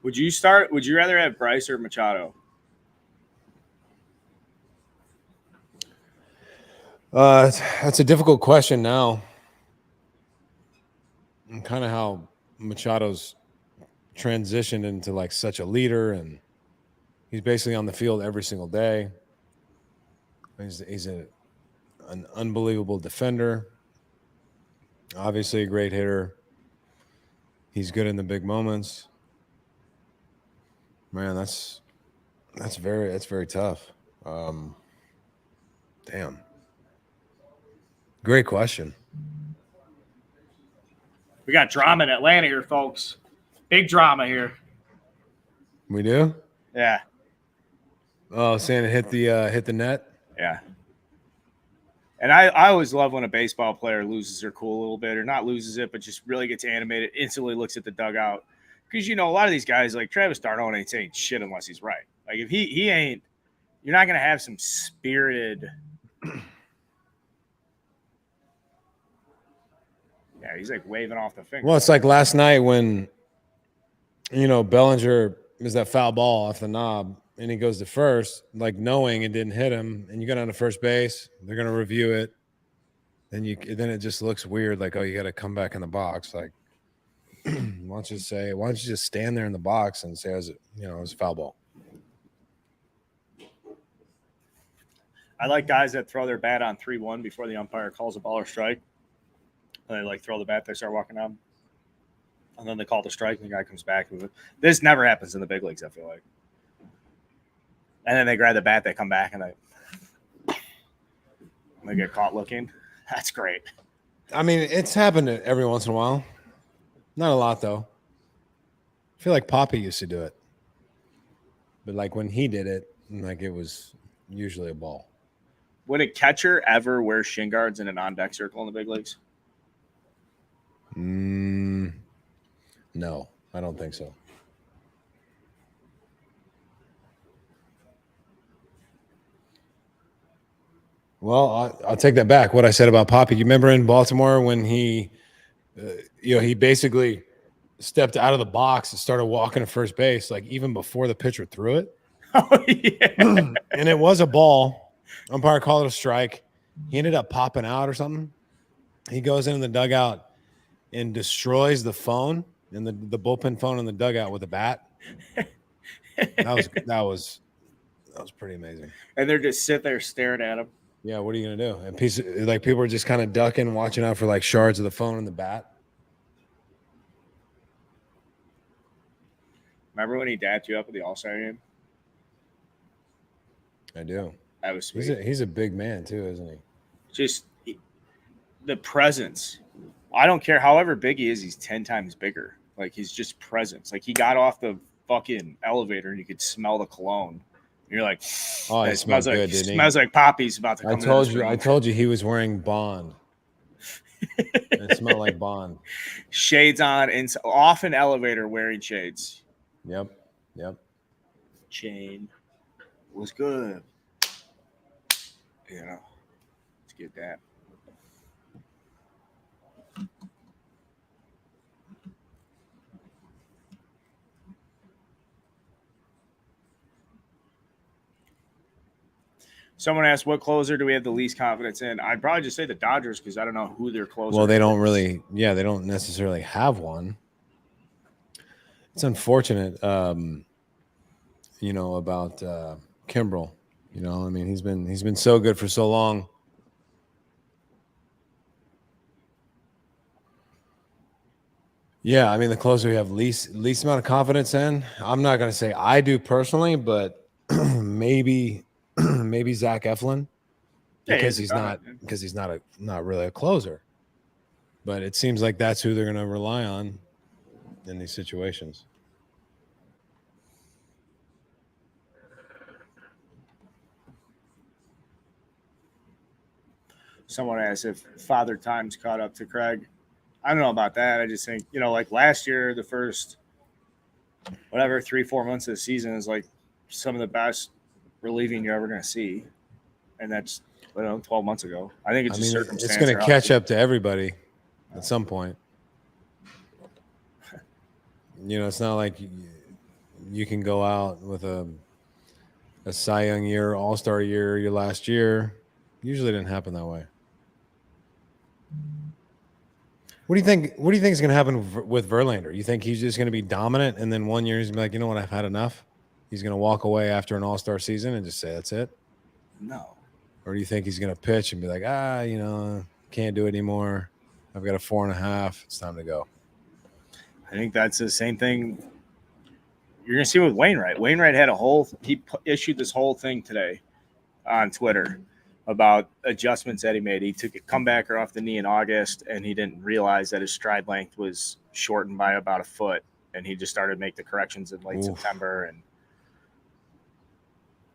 Would you rather have Bryce or Machado? That's a difficult question now. And kind of how Machado's transitioned into like such a leader, and he's basically on the field every single day. He's an unbelievable defender. Obviously a great hitter. He's good in the big moments. Man, that's very tough. Damn. Great question. We got drama in Atlanta here, folks. Big drama here. We do? Yeah. Oh, saying it hit the net? Yeah. And I always love when a baseball player loses their cool a little bit, or not loses it, but just really gets animated, instantly looks at the dugout. Because, a lot of these guys, like Travis d'Arnaud, ain't saying shit unless he's right. Like, if he ain't, you're not going to have some spirited. Yeah, he's like waving off the finger. Well, it's like last night when, Bellinger is that foul ball off the knob, and he goes to first, like knowing it didn't hit him, and you go down to first base, they're going to review it. Then it just looks weird, like, oh, you got to come back in the box. Like, why don't you just stand there in the box and say, it was a foul ball. I like guys that throw their bat on 3-1 before the umpire calls a ball or strike. And they throw the bat, they start walking out. And then they call the strike, and the guy comes back with it. This never happens in the big leagues, I feel like. And then they grab the bat, they come back, and they get caught looking. That's great. I mean, it's happened every once in a while. Not a lot, though. I feel like Poppy used to do it. But, like, when he did it, like, it was usually a ball. Would a catcher ever wear shin guards in an on-deck circle in the big leagues? No, I don't think so. Well, I'll take that back. What I said about Poppy. You remember in Baltimore when he basically stepped out of the box and started walking to first base, like even before the pitcher threw it. Oh, yeah. And it was a ball. Umpire called it a strike. He ended up popping out or something. He goes into the dugout and destroys the phone and the bullpen phone in the dugout with a bat. That was pretty amazing. And they're just sitting there staring at him. Yeah, what are you gonna do? And people are just kind of ducking, watching out for like shards of the phone and the bat. Remember when he dapped you up at the All-Star game? I do. That was sweet. He's a big man too, isn't he? Just the presence. I don't care however big he is, he's 10 times bigger. Like, he's just presence. Like, he got off the fucking elevator and you could smell the cologne. You're like, oh, it smells like, good, didn't he? Smells like Poppy's about to come. I told you he was wearing Bond. It smelled like Bond. Shades on, and off an elevator wearing shades. Yep. Chain was good. Let's get that. Someone asked, what closer do we have the least confidence in? I'd probably just say the Dodgers because I don't know who their closer is. Well, they don't necessarily have one. It's unfortunate. about Kimbrel. I mean, he's been so good for so long. Yeah, I mean, the closer you have least amount of confidence in. I'm not going to say I do personally, but maybe Zach Eflin Yeah, he because hasn't he's done it. not really a closer. But it seems like that's who they're going to rely on in these situations. Someone asked if Father Time's caught up to Craig. I don't know about that. I just think, like last year, the first, 3-4 months of the season is like some of the best relieving you're ever going to see. And that's, 12 months ago. I think it's I just mean, circumstance. it's going to catch up to everybody at some point. It's not like you can go out with a Cy Young year, All-Star year, your last year. Usually didn't happen that way. What do you think? What do you think is going to happen with Verlander? You think he's just going to be dominant, and then one year he's going to be like, you know what, I've had enough? He's going to walk away after an All-Star season and just say that's it? No. Or do you think he's going to pitch and be like, can't do it anymore. I've got a 4.5. It's time to go. I think that's the same thing you're going to see with Wainwright. Wainwright had he issued this whole thing today on Twitter about adjustments that he made. He took a comebacker off the knee in August, and he didn't realize that his stride length was shortened by about a foot, and he just started to make the corrections in late September.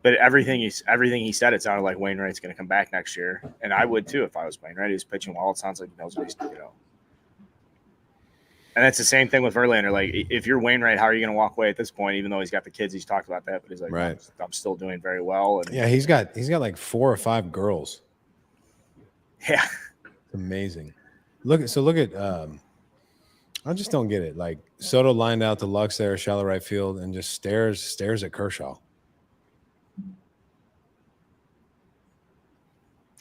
But everything he said, it sounded like Wainwright's going to come back next year, and I would too if I was Wainwright. He's pitching well. It sounds like he knows what he's doing. And that's the same thing with Verlander. Like, if you're Wainwright, how are you going to walk away at this point? Even though he's got the kids, he's talked about that, but he's like, right. I'm still doing very well. And yeah, he's got like 4 or 5 girls. Yeah, it's amazing. Look at. I just don't get it. Like Soto lined out to Lux there, shallow right field, and just stares at Kershaw.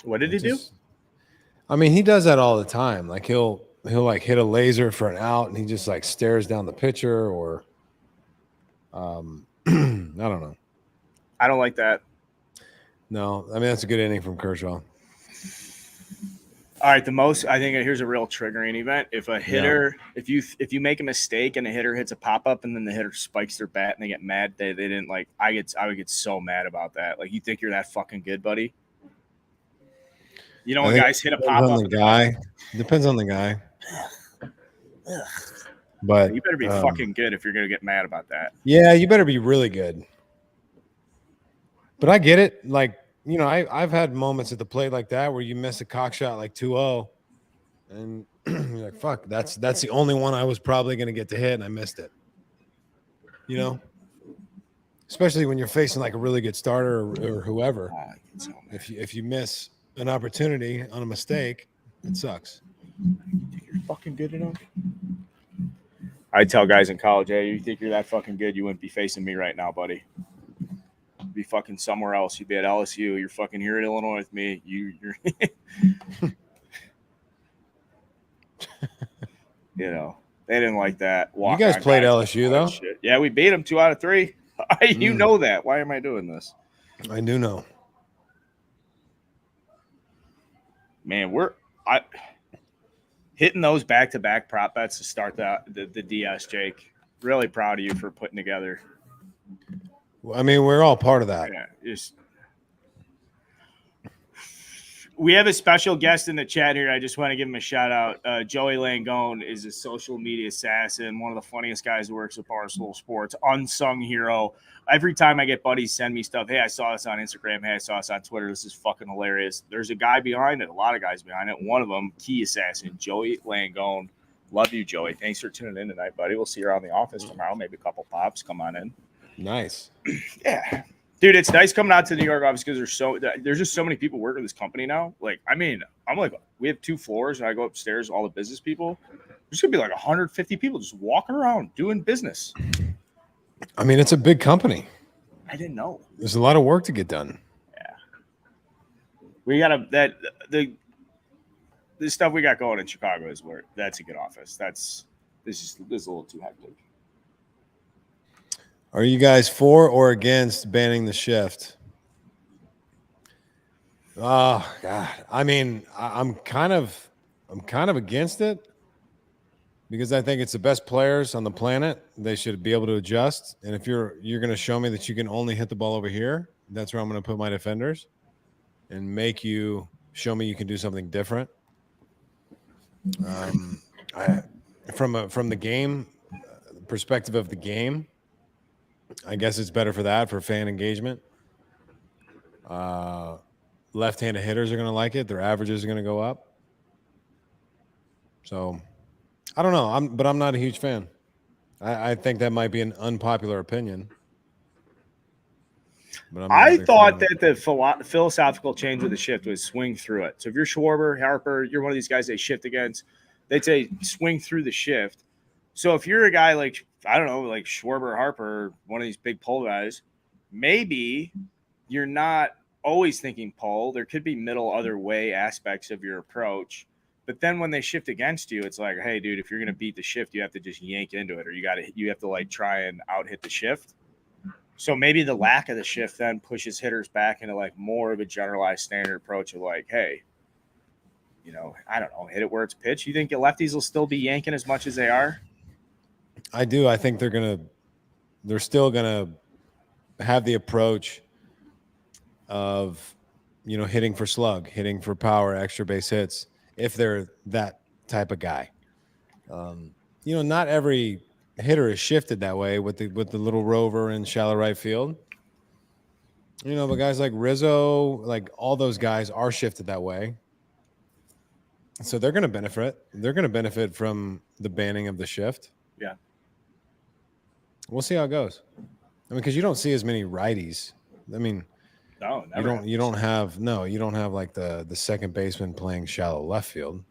What did he do? I mean, he does that all the time. Like he'll like hit a laser for an out, and he just like stares down the pitcher, or I don't know. I don't like that. No, I mean that's a good inning from Kershaw. All right, I think here's a real triggering event. If a hitter, if you make a mistake and a hitter hits a pop up and then the hitter spikes their bat and they get mad, they didn't like. I would get so mad about that. Like, you think you're that fucking good, buddy? When guys hit a pop up. Depends on the guy. But you better be fucking good if you're gonna get mad about that. Yeah, you better be really good. But I get it. Like, I've had moments at the plate like that where you miss a cock shot like 2-0, and you're like, fuck, that's the only one I was probably going to get to hit, and I missed it. Especially when you're facing like a really good starter or whoever. If you miss an opportunity on a mistake, it sucks. You think you're fucking good enough? I tell guys in college, hey, you think you're that fucking good, you wouldn't be facing me right now, buddy. Be fucking somewhere else. You'd be at LSU. You're fucking here at Illinois with me. You're they didn't like that. You guys played LSU though? Shit. Yeah, we beat them 2 out of 3. You know that. Why am I doing this? I do know. Man, hitting those back-to-back prop bets to start the DS, Jake. Really proud of you for putting together. I mean, we're all part of that. Yeah, we have a special guest in the chat here. I just want to give him a shout out. Joey Langone is a social media assassin, one of the funniest guys who works with Barstool Sports, unsung hero. Every time I get buddies send me stuff, hey, I saw this on Instagram. Hey, I saw this on Twitter. This is fucking hilarious. There's a guy behind it, a lot of guys behind it. One of them, key assassin, Joey Langone. Love you, Joey. Thanks for tuning in tonight, buddy. We'll see you around the office tomorrow. Maybe a couple pops. Come on in. Nice. Yeah. Dude, it's nice coming out to the New York office because there's just so many people working this company now. Like, I mean, I'm like, we have 2 floors and I go upstairs, all the business people. There's going to be like 150 people just walking around doing business. I mean, it's a big company. I didn't know. There's a lot of work to get done. Yeah. We got the stuff we got going in Chicago is where that's a good office. This is a little too hectic. Are you guys for or against banning the shift? Oh God. I mean, I'm kind of against it because I think it's the best players on the planet. They should be able to adjust. And if you're going to show me that you can only hit the ball over here, that's where I'm going to put my defenders and make you show me you can do something different. From the game perspective of the game, I guess it's better for that, for fan engagement. Left-handed hitters are going to like it. Their averages are going to go up. So I don't know. But I'm not a huge fan. I think that might be an unpopular opinion. But I'm not a I big thought fan of it. that the philosophical change of the shift was swing through it. So if you're Schwarber, Harper, you're one of these guys they shift against, they'd say swing through the shift. So if you're a guy like, I don't know, like Schwarber or Harper, one of these big pull guys, maybe you're not always thinking pull. There could be middle other way aspects of your approach. But then when they shift against you, it's like, hey, dude, if you're going to beat the shift, you have to just yank into it, or you have to like try and out hit the shift. So maybe the lack of the shift then pushes hitters back into like more of a generalized standard approach of like, hey, I don't know, hit it where it's pitched. You think the lefties will still be yanking as much as they are? I do. I think they're still gonna have the approach of, hitting for slug, hitting for power, extra base hits, if they're that type of guy. Not every hitter is shifted that way with the little rover in shallow right field. But guys like Rizzo, like all those guys are shifted that way. So they're going to benefit. They're going to benefit from the banning of the shift. Yeah. We'll see how it goes. I mean, because you don't see as many righties. I mean, No, you don't have like the second baseman playing shallow left field.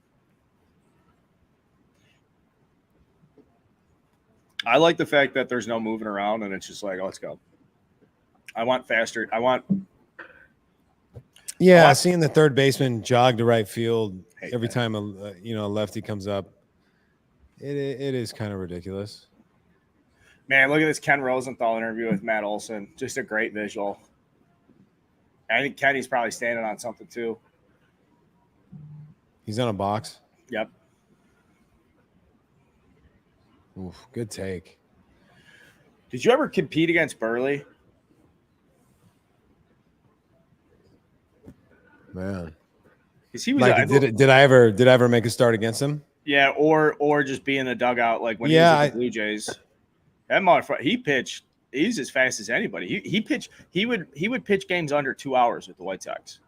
I like the fact that there's no moving around and it's just like, oh, let's go. I want faster. Yeah, seeing the third baseman jog to right field every that. time a lefty comes up, it is kind of ridiculous. Man, look at this Ken Rosenthal interview with Matt Olson. Just a great visual. I think Kenny's probably standing on something too. He's on a box. Yep. Oof, good take. Did you ever compete against Burley? Man. Because he was did I ever make a start against him? Yeah, or just be in the dugout like when he was with the Blue Jays. That motherfucker, he pitched. He's as fast as anybody. He pitched. He would pitch games under 2 hours with the White Sox.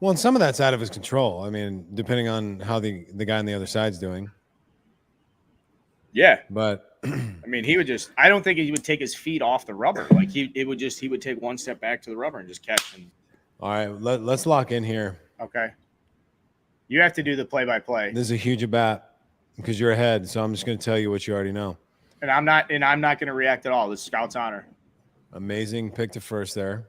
Well, and some of that's out of his control. I mean, depending on how the guy on the other side's doing. Yeah, but I mean, he would just. I don't think he would take his feet off the rubber. Like he would take one step back to the rubber and just catch. All right, let's lock in here. Okay. You have to do the play-by-play. This is a huge at bat because you're ahead, so I'm just going to tell you what you already know. And I'm not going to react at all. This is Scout's honor. Amazing pick to first there.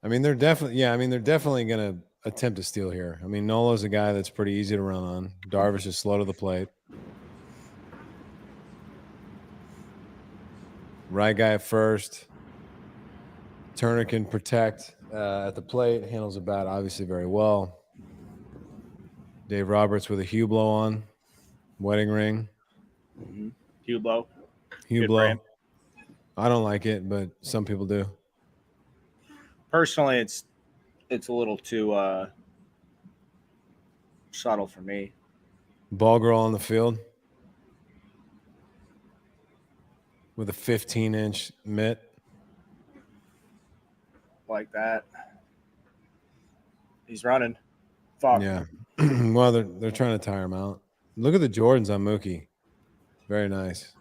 I mean, they're definitely going to attempt to steal here. I mean, Nolo's a guy that's pretty easy to run on. Darvish is slow to the plate. Right guy at first. Turner can protect at the plate, handles the bat obviously very well. Dave Roberts with a Hublot on, wedding ring. Mm-hmm. Hublot. I don't like it, but some people do. Personally, it's a little too subtle for me. Ball girl on the field with a 15-inch mitt. Like that. He's running. Fuck. Yeah. Well, they're trying to tire him out. Look at the Jordans on Mookie. Very nice.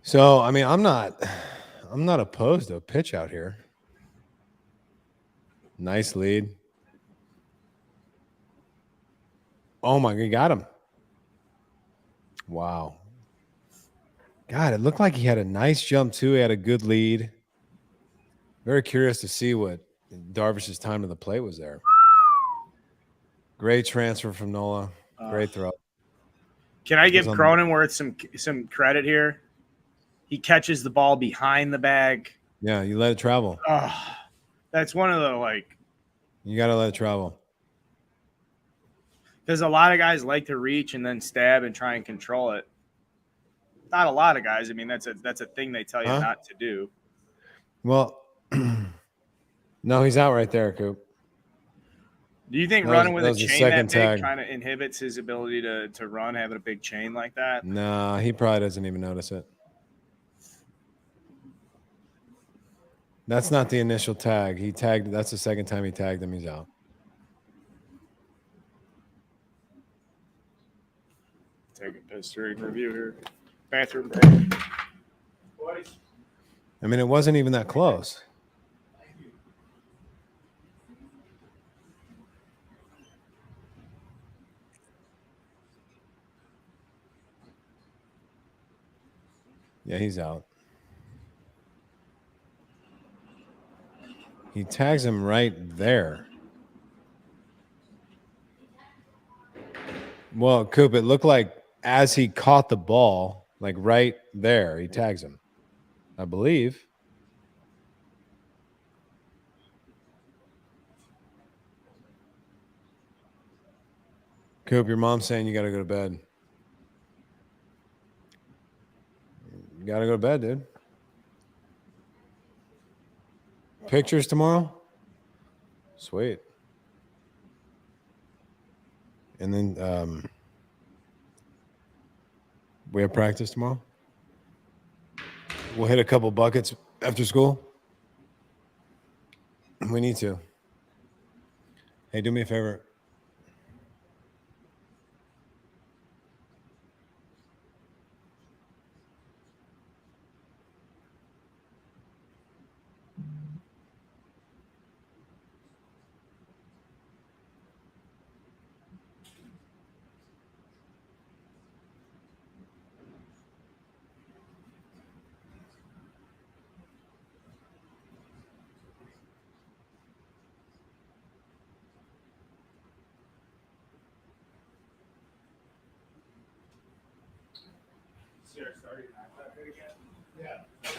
So, I mean, I'm not opposed to a pitch out here. Nice lead. Oh my God, got him. Wow. God, it looked like he had a nice jump too. He had a good lead. Very curious to see what Darvish's time to the plate was there. Great transfer from Nola. Great throw. Can I give Was on- Cronenworth some credit here? He catches the ball behind the bag. Yeah, you let it travel. That's one of the You got to let it travel. because a lot of guys like to reach and then stab and try and control it. Not a lot of guys. I mean, that's a thing they tell you not to do. Well, no, he's out right there, Coop. Do you think That running was- with that a was the chain second that big tag. kind of inhibits his ability to run, having a big chain like that? Nah, he probably doesn't even notice it. That's not the initial tag. He tagged. That's the second time he tagged him. He's out. Take a piss during review here. Bathroom break. I mean, it wasn't even that close. Yeah, he's out. He tags him right there. Well, Coop, it looked like as he caught the ball, like right there, he tags him. I believe. Coop, your mom's saying you got to go to bed. You got to go to bed, dude. Pictures tomorrow? Sweet. And then we have practice tomorrow. We'll hit a couple buckets after school. We need to. Hey, do me a favor.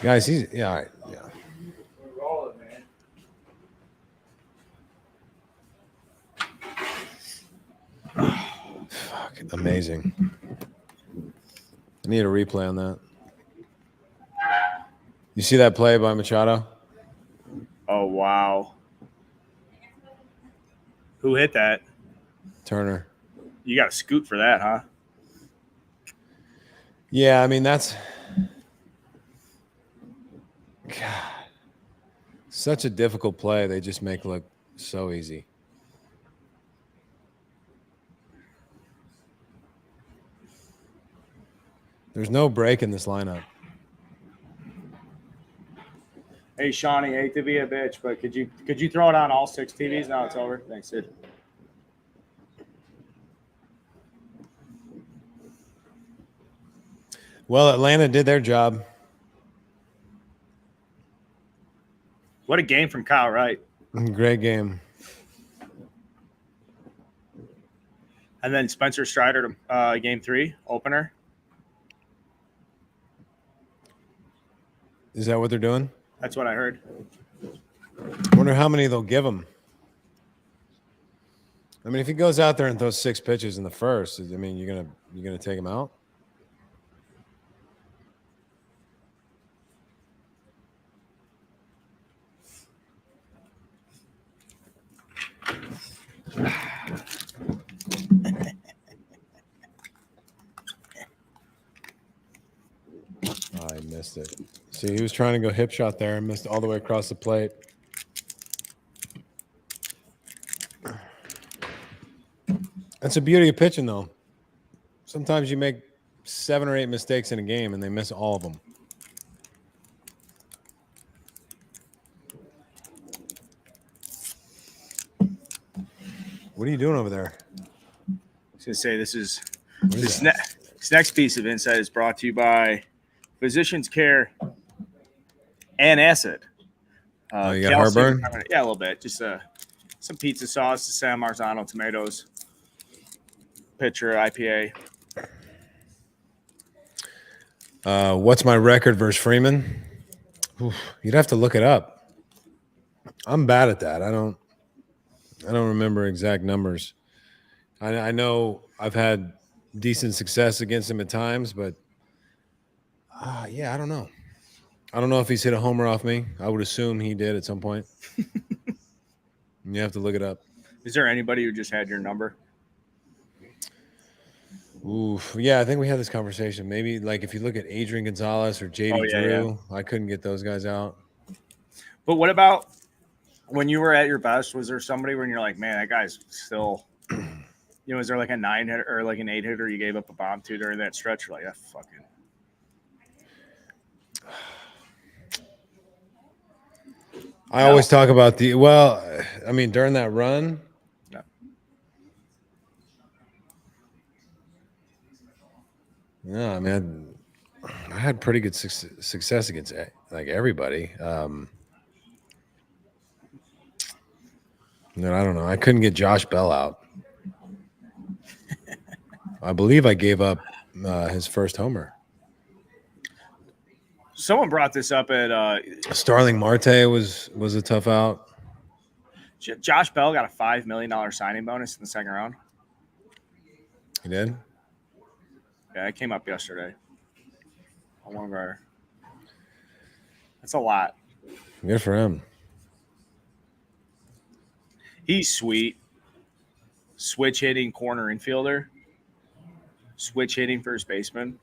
Guys, all right. Yeah. We're rolling, man. Fuck, amazing. I need a replay on that. You see that play by Machado? Oh wow! Who hit that? Turner. You got to scoot for that, huh? Yeah, I mean that's God. Such a difficult play. They just make look so easy. There's no break in this lineup. Hey, Shawnee, hate to be a bitch, but could you throw it on all 6 TVs? Now it's over. Thanks, Sid. Well, Atlanta did their job. What a game from Kyle Wright. Great game. And then Spencer Strider to game 3 opener. Is that what they're doing? That's what I heard. I wonder how many they'll give him. I mean, if he goes out there and throws 6 pitches in the first, I mean, you're gonna take him out? Oh, I missed it. See, he was trying to go hip shot there and missed all the way across the plate. That's the beauty of pitching, though. Sometimes you make 7 or 8 mistakes in a game, and they miss all of them. What are you doing over there? I was going to say this next piece of insight is brought to you by Physicians Care and Acid. You got calcium. heartburn? Yeah, a little bit. Just some pizza sauce, San Marzano tomatoes, pitcher IPA. What's my record versus Freeman? Oof, you'd have to look it up. I'm bad at that. I don't remember exact numbers. I know I've had decent success against him at times, but yeah, I don't know. I don't know if he's hit a homer off me. I would assume he did at some point. You have to look it up. Is there anybody who just had your number? Oof. Yeah, I think we had this conversation. Maybe like if you look at Adrian Gonzalez or JD Oh, yeah, Drew, I couldn't get those guys out. But what about when you were at your best? Was there somebody when you're like, man, that guy's still, is there like a 9-hitter or like an 8-hitter you gave up a bomb to during that stretch? You're like, yeah, fucking. I always talk about during that run. No, I mean, I had pretty good success against like everybody. I don't know. I couldn't get Josh Bell out. I believe I gave up his first homer. Someone brought this up at Starling Marte was a tough out. Josh Bell got a $5 million signing bonus in the second round. He did? Yeah, it came up yesterday. On one of our. That's a lot. Good for him. He's sweet. Switch hitting corner infielder. Switch hitting first baseman.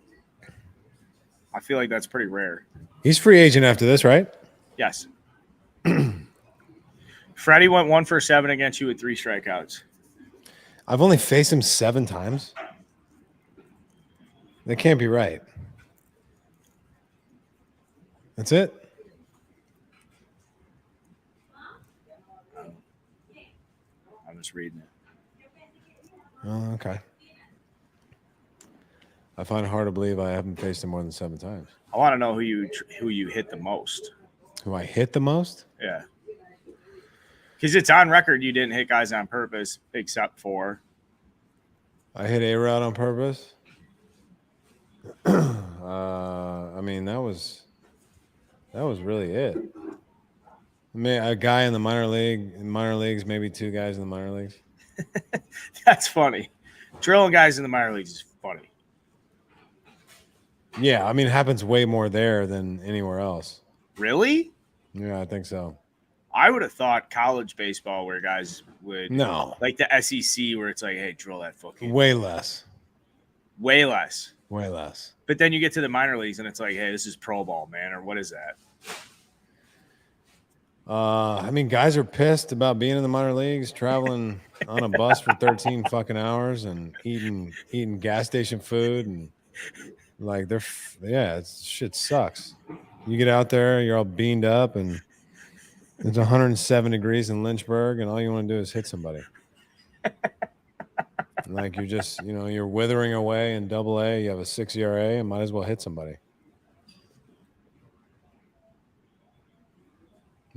I feel like that's pretty rare. He's free agent after this, right? Yes. Freddie went 1 for 7 against you with 3 strikeouts. I've only faced him 7 times. That can't be right. That's it? I'm just reading it. Oh, okay. I find it hard to believe I haven't faced him more than 7 times. I want to know who you hit the most. Who I hit the most? Yeah. Because it's on record you didn't hit guys on purpose except for. I hit A-Rod on purpose. I mean, that was really it. I mean, a guy in the minor leagues, maybe 2 guys in the minor leagues. That's funny. Drilling guys in the minor leagues is funny. Yeah, I mean, it happens way more there than anywhere else. Really? Yeah, I think so. I would have thought college baseball where guys would like the SEC where it's like, hey, drill that fucking way less. Way less. Way less. But then you get to the minor leagues and it's like, hey, this is pro ball, man, or what is that? I mean, guys are pissed about being in the minor leagues, traveling on a bus for 13 fucking hours and eating gas station food, and like shit sucks. You get out there, you're all beamed up, and it's 107 degrees in Lynchburg, and all you want to do is hit somebody. Like you're just, you're withering away in AA. You have a 6 ERA, and might as well hit somebody.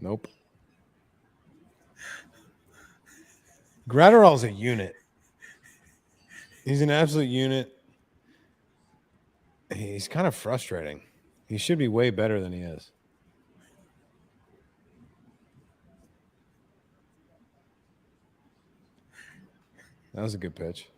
Nope. Gratterall's a unit. He's an absolute unit. He's kind of frustrating. He should be way better than he is. That was a good pitch.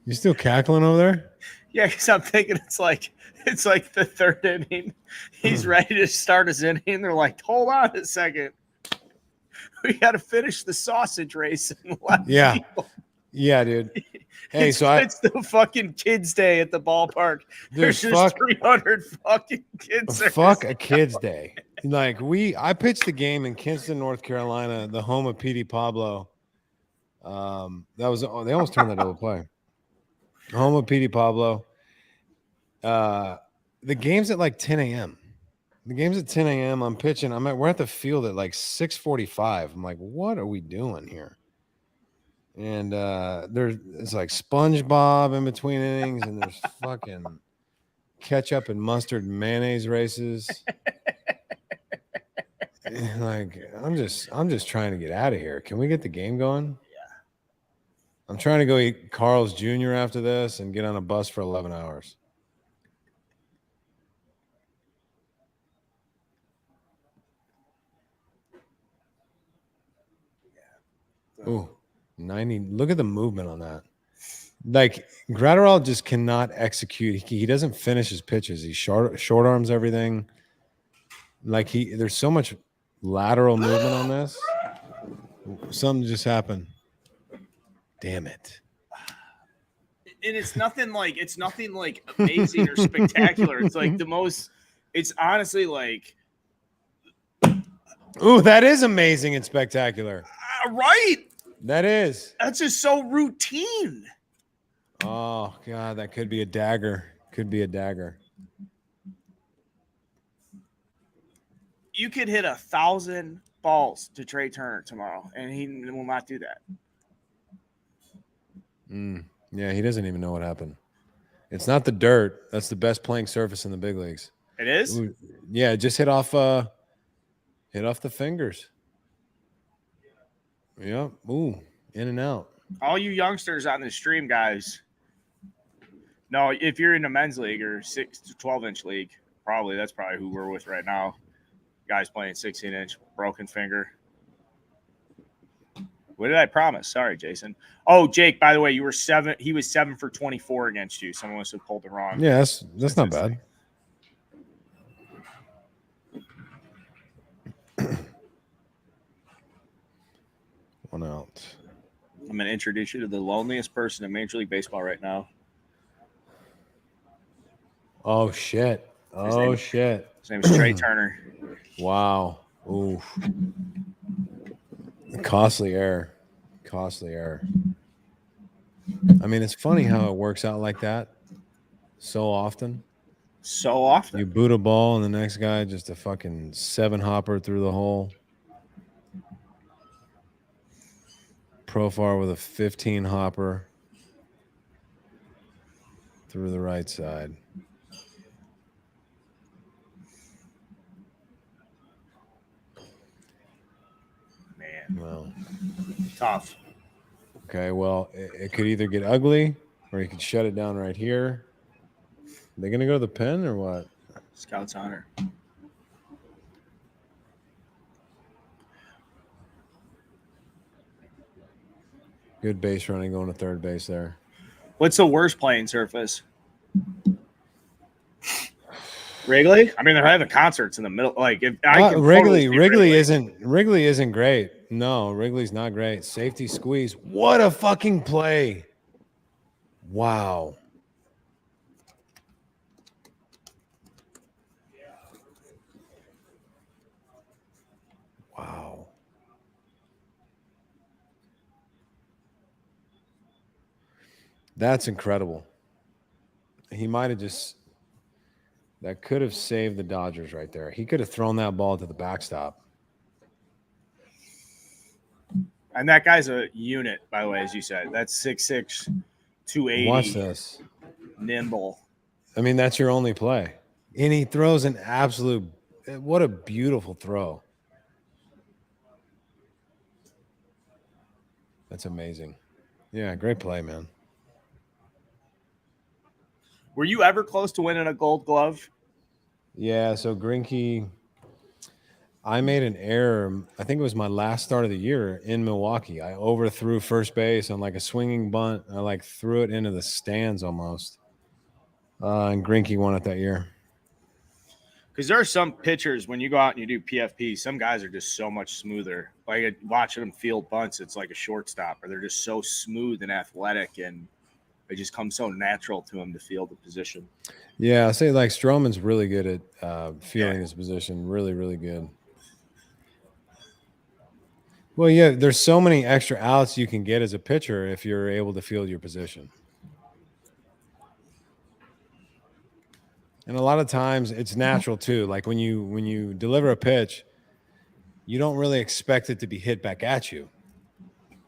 You still cackling over there? Yeah, because I'm thinking it's like the 3rd inning. He's ready to start his inning. They're like, hold on a second. We got to finish the sausage race. Yeah. Yeah, dude. Hey, it's the fucking kids' day at the ballpark. Dude, There's just 300 fucking kids. Fuck a kids' day. Like I pitched the game in Kinston, North Carolina, the home of Petey Pablo. They almost turned that double play. Home of Petey Pablo. The game's at like 10 a.m. The game's at 10 a.m. I'm pitching. We're at the field at like 6:45. I'm like, what are we doing here? And it's like SpongeBob in between innings, and there's fucking ketchup and mustard mayonnaise races. Like I'm just trying to get out of here. Can we get the game going? Yeah. I'm trying to go eat Carl's Jr. after this and get on a bus for 11 hours. Ooh, 90. Look at the movement on that. Like Gratterall just cannot execute. He doesn't finish his pitches. He short arms everything. Like there's so much lateral movement on this. Something just happened. Damn it. And it's nothing like amazing or spectacular. It's like it's honestly like, ooh, that is amazing and spectacular. right. That is. That's just so routine. Oh God, that could be a dagger. Could be a dagger. You could hit 1,000 balls to Trey Turner tomorrow, and he will not do that. Yeah, he doesn't even know what happened. It's not the dirt. That's the best playing surface in the big leagues. It is? Ooh, yeah, just hit off the fingers. Yep. Ooh, in and out. All you youngsters on this stream, guys. No, if you're in a men's league or 6 to 12-inch league, that's probably who we're with right now. Guys playing 16-inch, broken finger. What did I promise? Sorry, Jason. Oh, Jake, by the way, you were 7. He was 7 for 24 against you. Someone must have pulled it wrong. Yeah, that's not bad. One out. I'm going to introduce you to the loneliest person in Major League Baseball right now. Oh, shit. Shit. His name is Trey Turner. Wow. Ooh. Costly error. I mean, it's funny how it works out like that so often. You boot a ball and the next guy just a fucking 7-hopper through the hole. Profar with a 15-hopper through the right side. Man. Well, Tough. Okay, well, it could either get ugly or you could shut it down right here. Are they going to go to the pen or what? Scout's honor. Good base running going to third base there. What's the worst playing surface? Wrigley? I mean, they're having concerts in the middle. Like, if I can Wrigley isn't great. No, Wrigley's not great. Safety squeeze. What a fucking play! Wow. Wow. That's incredible. He might have that could have saved the Dodgers right there. He could have thrown that ball to the backstop. And that guy's a unit, by the way, as you said. That's 6'6", 280. Watch this. Nimble. I mean, that's your only play. And he throws an absolute – what a beautiful throw. That's amazing. Yeah, great play, man. Were you ever close to winning a Gold Glove? Yeah, so Greinke, I made an error. I think it was my last start of the year in Milwaukee. I overthrew first base on like a swinging bunt. I threw it into the stands almost. And Greinke won it that year. Because there are some pitchers, when you go out and you do PFP, some guys are just so much smoother. Like watching them field bunts, it's like a shortstop, or they're just so smooth and athletic, and it just comes so natural to him to field the position. Yeah, I say like Stroman's really good at fielding his position. Really, really good. Well, yeah, there's so many extra outs you can get as a pitcher if you're able to field your position. And a lot of times it's natural too. Like when you deliver a pitch, you don't really expect it to be hit back at you.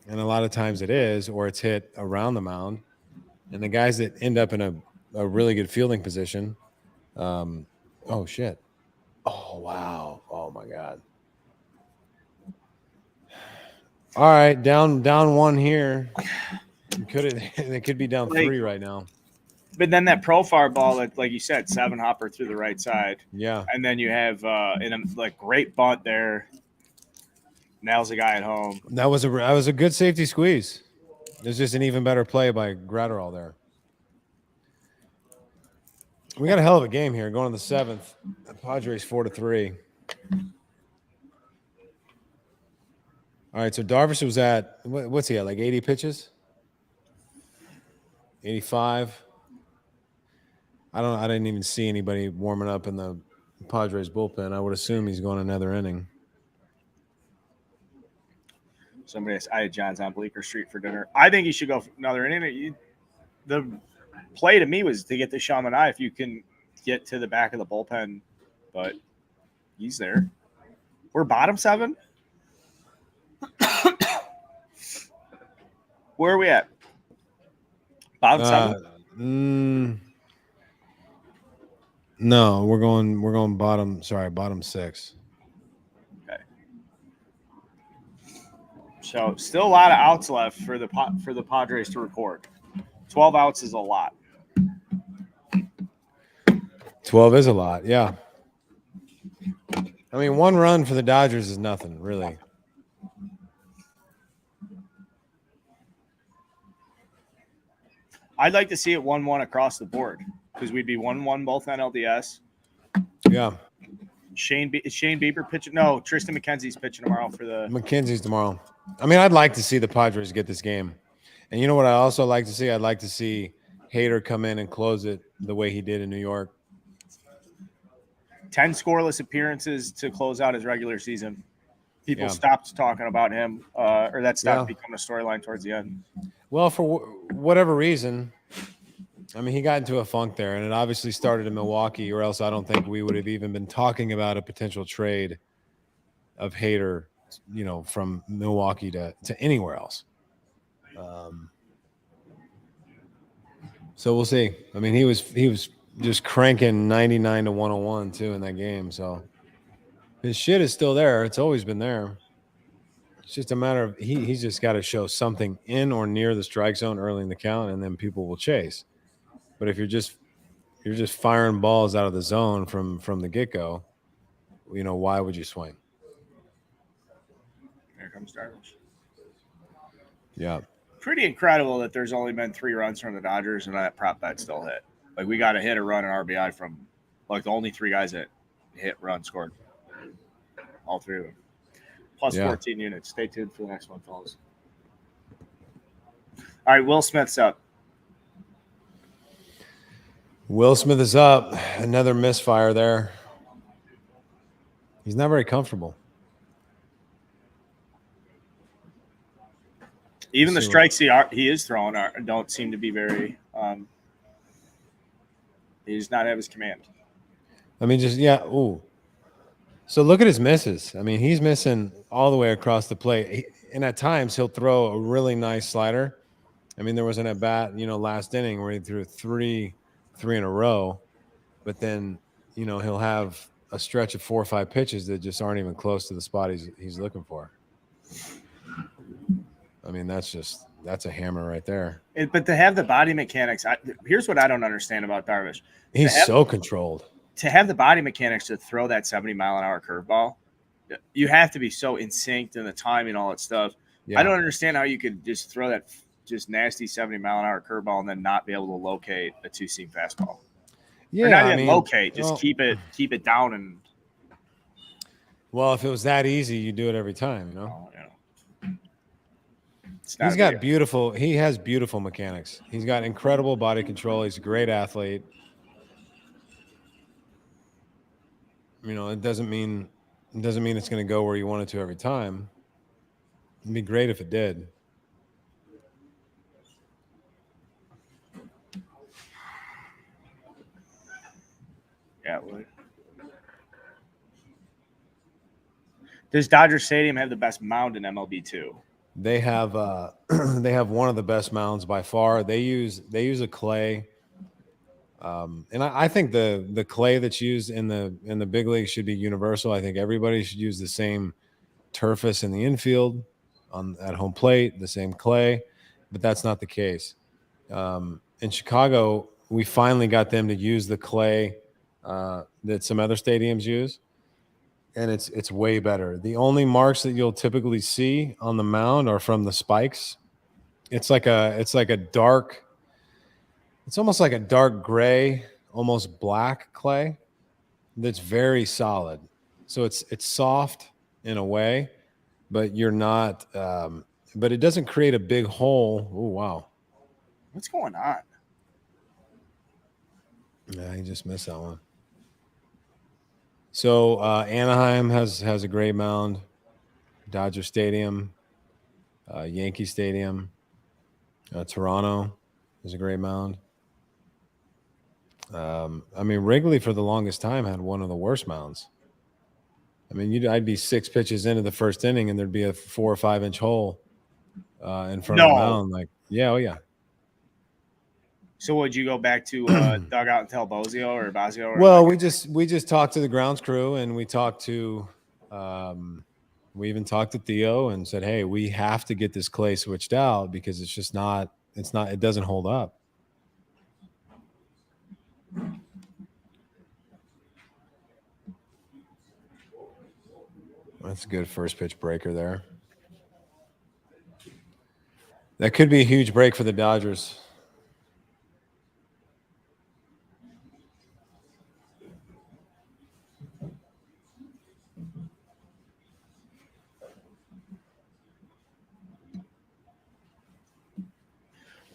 And a lot of times it is, or it's hit around the mound. And the guys that end up in a really good fielding position Oh shit. Oh wow. Oh my god. All right, down one here. They could be down Like- 3 right now. But then that profile ball, that, like you said, 7-hopper through the right side, Yeah. and then you have in a like great bunt there, nails a guy at home. That was a good safety squeeze. There's just an even better play by Gratterall there. We got a hell of a game here going to the 7th. The Padres 4-3. All right, so Darvish was at what's he at, like 80 pitches? 85. I didn't even see anybody warming up in the Padres bullpen. I would assume he's going another inning. I had John's on Bleecker Street for dinner. I think he should go for another inning. The play to me was to get the Shaman Eye if you can get to the back of the bullpen, but he's there. We're bottom 7. Where are we at? Bottom 7? No, we're going bottom 6. Okay. So still a lot of outs left for the Padres to record. 12 outs is a lot. 12 is a lot, yeah. I mean, 1 run for the Dodgers is nothing, really. I'd like to see it 1-1 across the board because we'd be 1-1 both NLDS. Yeah. Shane Bieber pitching? No, Tristan McKenzie's pitching tomorrow for the McKenzie's tomorrow. I mean, I'd like to see the Padres get this game. And you know what I also like to see? I'd like to see Hader come in and close it the way he did in New York. 10 scoreless appearances to close out his regular season. People Yeah. stopped talking about him, or that stopped becoming a storyline towards the end. Well, for whatever reason, I mean, he got into a funk there, and it obviously started in Milwaukee, or else I don't think we would have even been talking about a potential trade of Hader, from Milwaukee to anywhere else. So we'll see. I mean, he was just cranking 99 to 101 too in that game. So his shit is still there. It's always been there. It's just a matter of he's just got to show something in or near the strike zone early in the count, and then people will chase. But if you're just firing balls out of the zone from the get-go, why would you swing? Here comes Darvish. Yeah. Pretty incredible that there's only been 3 runs from the Dodgers and that prop bet still hit. Like, we got to hit a run and RBI from, like, the only 3 guys that hit run scored. All 3 of them. Plus 14 units. Stay tuned for the next one, fellas. All right, Will Smith's up. Will Smith is up. Another misfire there. He's not very comfortable. Even the strikes he is throwing don't seem to be very he does not have his command. I mean, ooh. So look at his misses. I mean, he's missing all the way across the plate. And at times he'll throw a really nice slider. I mean, there was an at-bat, last inning where he threw three in a row. But then, he'll have a stretch of 4 or 5 pitches that just aren't even close to the spot he's looking for. I mean, that's a hammer right there. But to have the body mechanics, here's what I don't understand about Darvish. He's so controlled. To have the body mechanics to throw that 70-mile-an-hour curveball, you have to be so in sync in the timing and all that stuff. Yeah. I don't understand how you could just throw that just nasty 70-mile-an-hour curveball and then not be able to locate a 2-seam fastball. Yeah, or not even locate, just keep it down and. Well, if it was that easy, you do it every time, He has beautiful mechanics. He's got incredible body control. He's a great athlete. It doesn't mean it's going to go where you want it to every time. It'd be great if it did. Yeah, it would. Does Dodger Stadium have the best mound in MLB too? They have one of the best mounds by far. They use a clay. And I think the clay that's used in the big league should be universal. I think everybody should use the same turfus in the infield, at home plate, the same clay, but that's not the case. In Chicago, we finally got them to use the clay that some other stadiums use, and it's way better. The only marks that you'll typically see on the mound are from the spikes. It's like a dark. It's almost like a dark gray, almost black clay that's very solid. So it's soft in a way, but you're not. But it doesn't create a big hole. Oh wow! What's going on? Yeah, you just missed that one. So Anaheim has a great mound. Dodger Stadium, Yankee Stadium, Toronto is a great mound. I mean, Wrigley for the longest time had one of the worst mounds. I mean, I'd be 6 pitches into the first inning, and there'd be a 4 or 5 inch hole in front of the mound. Like, yeah, oh yeah. So would you go back to dugout and tell Bozio or Bazio? Or Well, we just talked to the grounds crew, and we talked to, we even talked to Theo and said, hey, we have to get this clay switched out because it's just not. It doesn't hold up. That's a good first pitch breaker there. That could be a huge break for the Dodgers.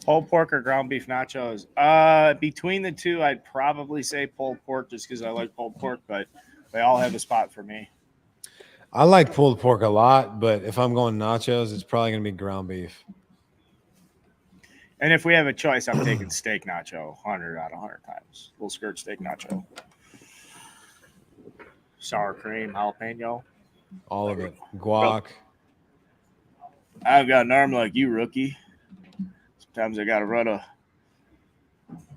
pulled pork or ground beef nachos? Between the two, I'd probably say pulled pork just because I like pulled pork, but they all have a spot for me. I like pulled pork a lot, but if I'm going nachos, it's probably going to be ground beef. And if we have a choice, I'm taking steak nacho 100 out of 100 times. Little skirt steak nacho. Sour cream, jalapeno. All of it. Guac. I've got an arm like you, rookie. Sometimes I got to run a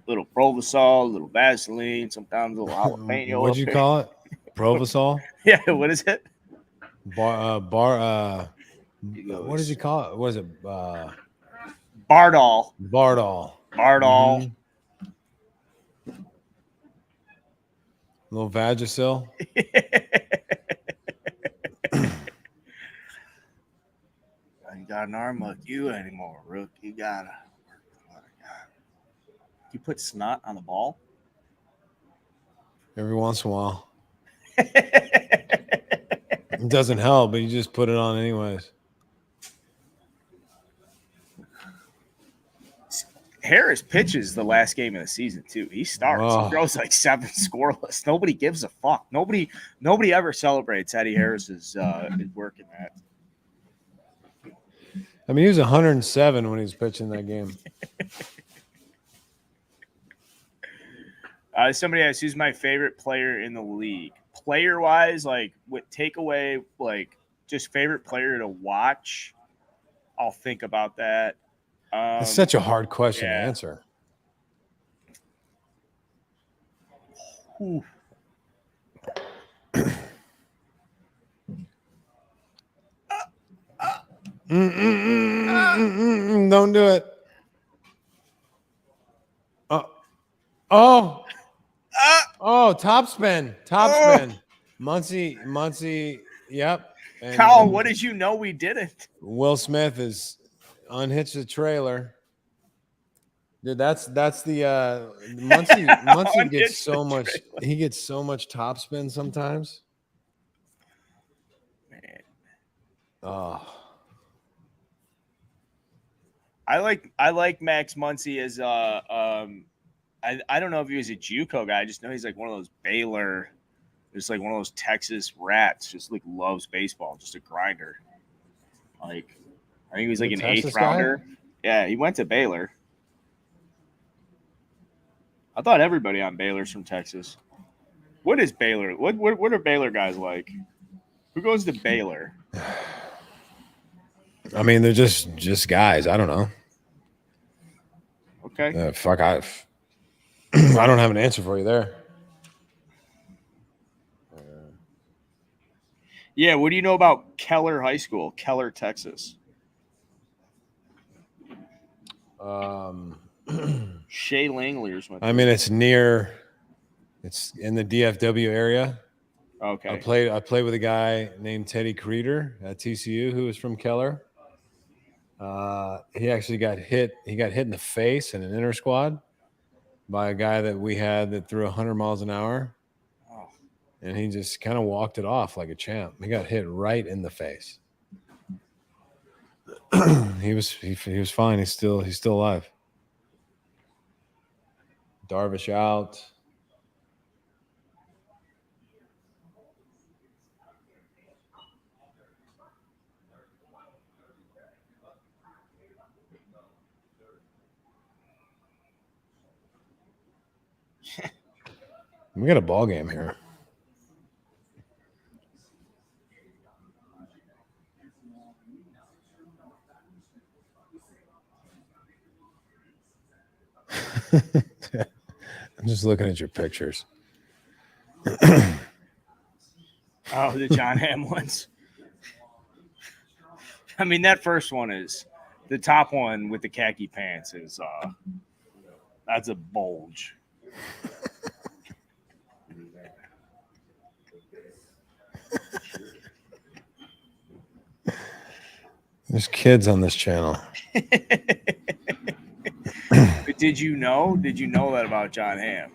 little Provosol, a little Vaseline, sometimes a little jalapeno. What'd you call it? Provosol? Yeah, what is it? What did you call it? What is it? Bardol. Bardol. Bardol. Mm-hmm. A little Vagisil. You got an arm like you anymore, Rook. You gotta work with what I got. You put snot on the ball? Every once in a while. It doesn't help, but you just put it on anyways. Harris pitches the last game of the season too. He starts. Oh. He throws like 7 scoreless. Nobody gives a fuck. Nobody ever celebrates Eddie Harris's work in that. I mean, he was 107 when he was pitching that game. Somebody asked, who's my favorite player in the league? Player-wise, like, with takeaway, like, just favorite player to watch, I'll think about that. It's such a hard question to answer. Don't do it. Oh, topspin. Muncie. Yep. Colin, what did you know we didn't? Will Smith is unhitched the trailer. Dude, that's the Muncie gets so much. He gets so much topspin sometimes. Man. Oh. I like Max Muncy as I don't know if he was a JUCO guy. I just know he's like one of those Baylor, just like one of those Texas rats. Just like loves baseball, just a grinder. Like I think he was like an Texas 8th rounder. Guy? Yeah, he went to Baylor. I thought everybody on Baylor's from Texas. What is Baylor? What are Baylor guys like? Who goes to Baylor? I mean, they're just guys. I don't know. Okay. Fuck, I don't have an answer for you there. Yeah, what do you know about Keller High School, Keller, Texas? Shay Langley's went. I mean, it's near. It's in the DFW area. Okay. I played with a guy named Teddy Creeder at TCU who was from Keller. He actually got hit. He got hit in the face in an inter squad by a guy that we had that threw 100 miles an hour, and he just kind of walked it off like a champ. He got hit right in the face. he was fine. He's still alive. Darvish out. We got a ball game here. I'm just looking at your pictures. Oh, the John Hamm ones. I mean, that first one is the top one with the khaki pants is that's a bulge. There's kids on this channel. But did you know that about John Hamm?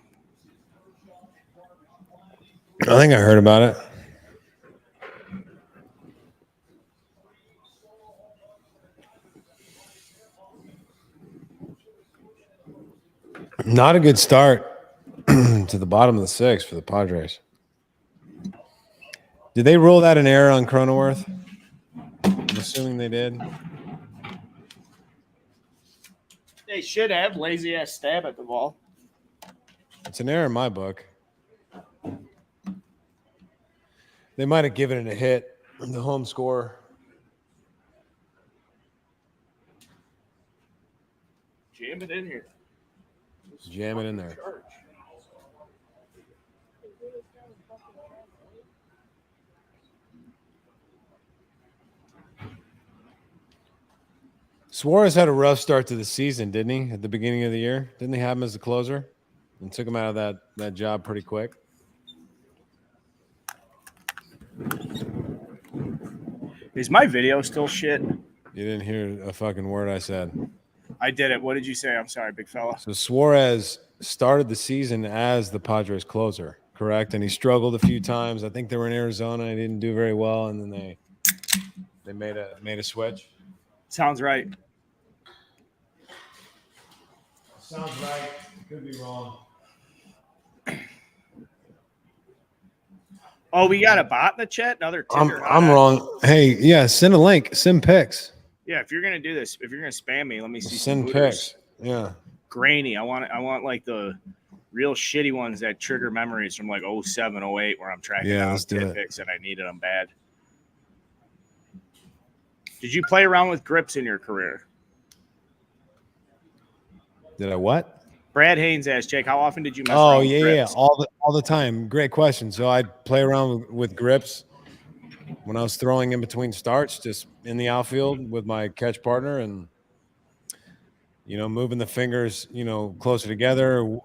I think I heard about it. Not a good start to the bottom of the sixth for the Padres. Did they rule that an error on Cronenworth? I'm assuming they did. They should have lazy ass stab at the ball. It's an error in my book. They might have given it a hit. The home score. Jam it in here. Jam it in there. Suarez had a rough start to the season, didn't he? At the beginning of the year, didn't they have him as the closer and took him out of that job pretty quick? Is my video still shit? You didn't hear a fucking word I said. I did it. What did you say? I'm sorry, big fella. So Suarez started the season as the Padres closer, correct? And he struggled a few times. I think they were in Arizona. He didn't do very well, and then they made a switch. Sounds right. Sounds right. Could be wrong. Oh, we got a bot in the chat. Another ticker. I'm wrong. Hey, yeah, send a link. Send pics. Yeah, if you're gonna do this, if you're gonna spam me, let me see. Send some pics. Yeah. Grainy. I want like the real shitty ones that trigger memories from like 07, 08 where I'm tracking down pics and I needed them bad. Did you play around with grips in your career? Did I what? Brad Haynes asked Jake, how often did you mess Oh, around with grips? yeah, all the time. Great question. So I'd play around with grips when I was throwing in between starts, just in the outfield with my catch partner, and moving the fingers, closer together,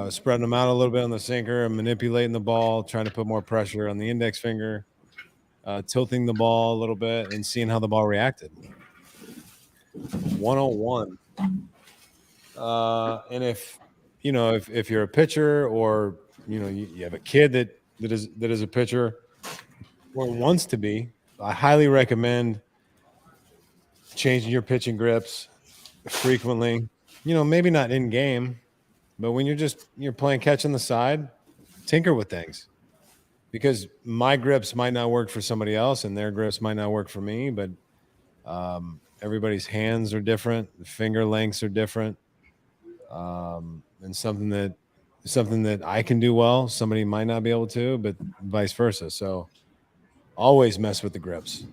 spreading them out a little bit on the sinker, and manipulating the ball, trying to put more pressure on the index finger, tilting the ball a little bit, and seeing how the ball reacted. 101. And if you're a pitcher, or you have a kid that is a pitcher or wants to be, I highly recommend changing your pitching grips frequently. Maybe not in game, but when you're playing catch on the side, tinker with things, because my grips might not work for somebody else and their grips might not work for me, but everybody's hands are different, the finger lengths are different. And something that I can do well, somebody might not be able to, but vice versa. So always mess with the grips.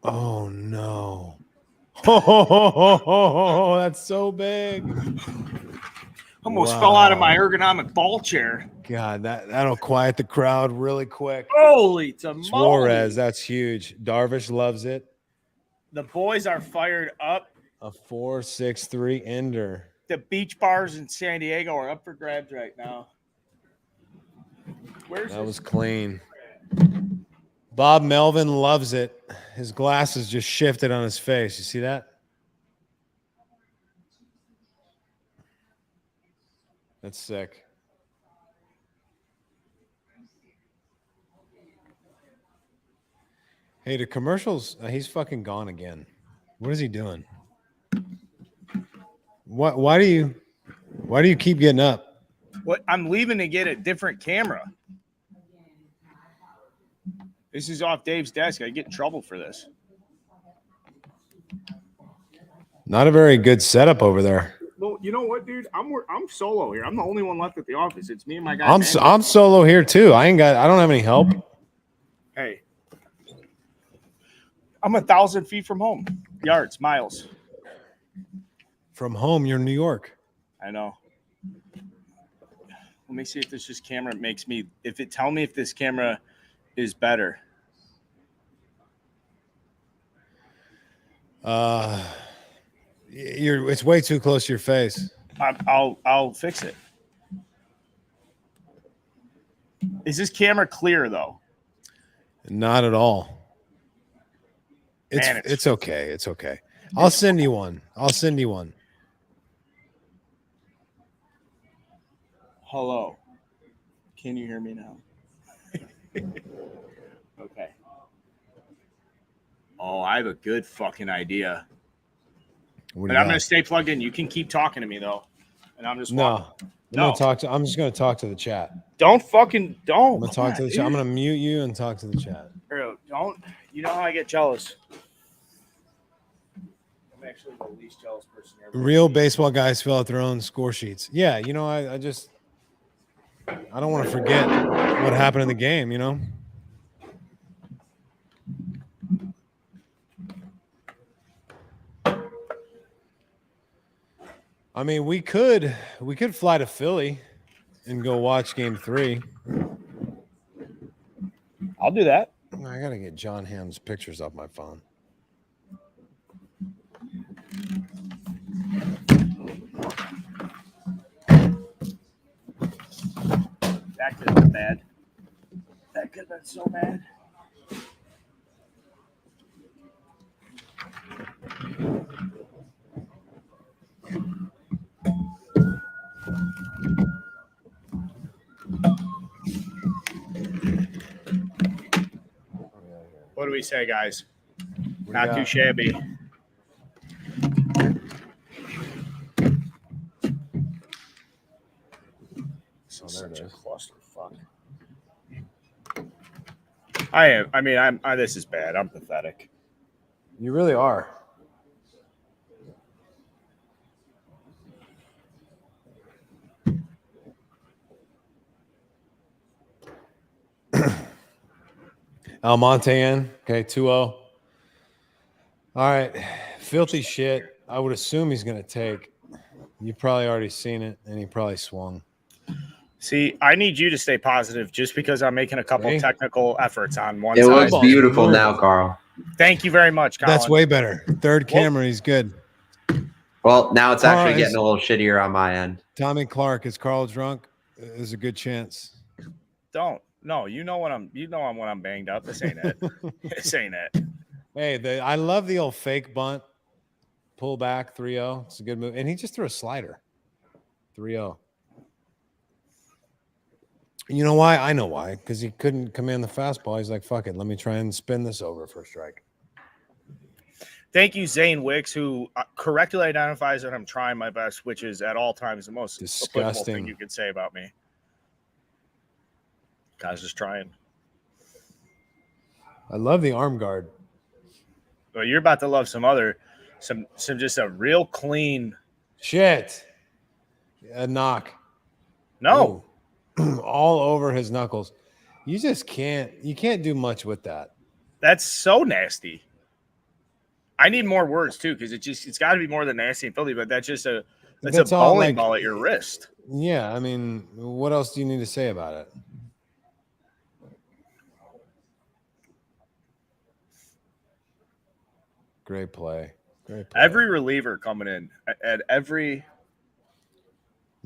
Oh no. Oh, that's so big. Almost fell out of my Wow. ergonomic ball chair. God, that'll quiet the crowd really quick. Holy tamale. Suarez, that's huge. Darvish loves it. The boys are fired up. A 4.63 ender. The beach bars in San Diego are up for grabs right now. That was clean. Bob Melvin loves it. His glasses just shifted on his face. You see that? That's sick. Hey, the commercials, he's fucking gone again. What is he doing? Why do you keep getting up? What? I'm leaving to get a different camera. This is off Dave's desk. I get in trouble for this. Not a very good setup over there. Well, you know what, dude? I'm solo here. I'm the only one left at the office. It's me and my guy. I'm solo here too. I don't have any help. Hey, I'm 1,000 feet from home. Yards, miles. From home, you're in New York. I know. Let me see if this camera makes me. Tell me if this camera is better. It's way too close to your face. I'll fix it. Is this camera clear though? Not at all. It's okay. It's okay. I'll send you one. Hello. Can you hear me now? Okay. Oh, I have a good fucking idea. What do But you I'm got? going to stay plugged in. You can keep talking to me though. And I'm just No. No. I'm just gonna talk to the chat. Don't. I'm gonna talk to the chat. I'm gonna mute you and talk to the chat. Bro, don't. You know how I get jealous. I'm actually the least jealous person ever. Real baseball guys fill out their own score sheets. Yeah, you know, I don't want to forget what happened in the game, you know. I mean, we could fly to Philly and go watch Game 3. I'll do that. I gotta get John Hamm's pictures off my phone. That could have been bad. That could have been so bad. What do we say, guys? Not too shabby. Such a clusterfuck. I am. I mean, this is bad. I'm pathetic. You really are. Almonte in. Okay, 2-0. All right. Filthy shit. I would assume he's going to take. You've probably already seen it, and he probably swung. See, I need you to stay positive just because I'm making a couple technical efforts on one It side. looks beautiful now, Carl. Thank you very much, Colin. That's way better. Third camera, he's good. Well, now it's actually Carl, getting a little shittier on my end. Tommy Clark, is Carl drunk? There's a good chance. Don't. No, you know when I'm banged up. This ain't it. This ain't it. Hey, I love the old fake bunt. Pull back 3-0. It's a good move. And he just threw a slider. 3-0. You know why? I know why. Because he couldn't command the fastball. He's like, fuck it. Let me try and spin this over for a strike. Thank you, Zane Wicks, who correctly identifies that I'm trying my best, which is at all times the most applicable thing you could say about me. Guys, just trying. I love the arm guard. Well, you're about to love some just a real clean shit. A knock. No. Ooh. All over his knuckles. You can't do much with that. That's so nasty. I need more words too, because it's got to be more than nasty and filthy. But that's a That's a all, bowling like- ball at your wrist. Yeah, I mean, what else do you need to say about it? Great play. Great play. Every reliever coming in at every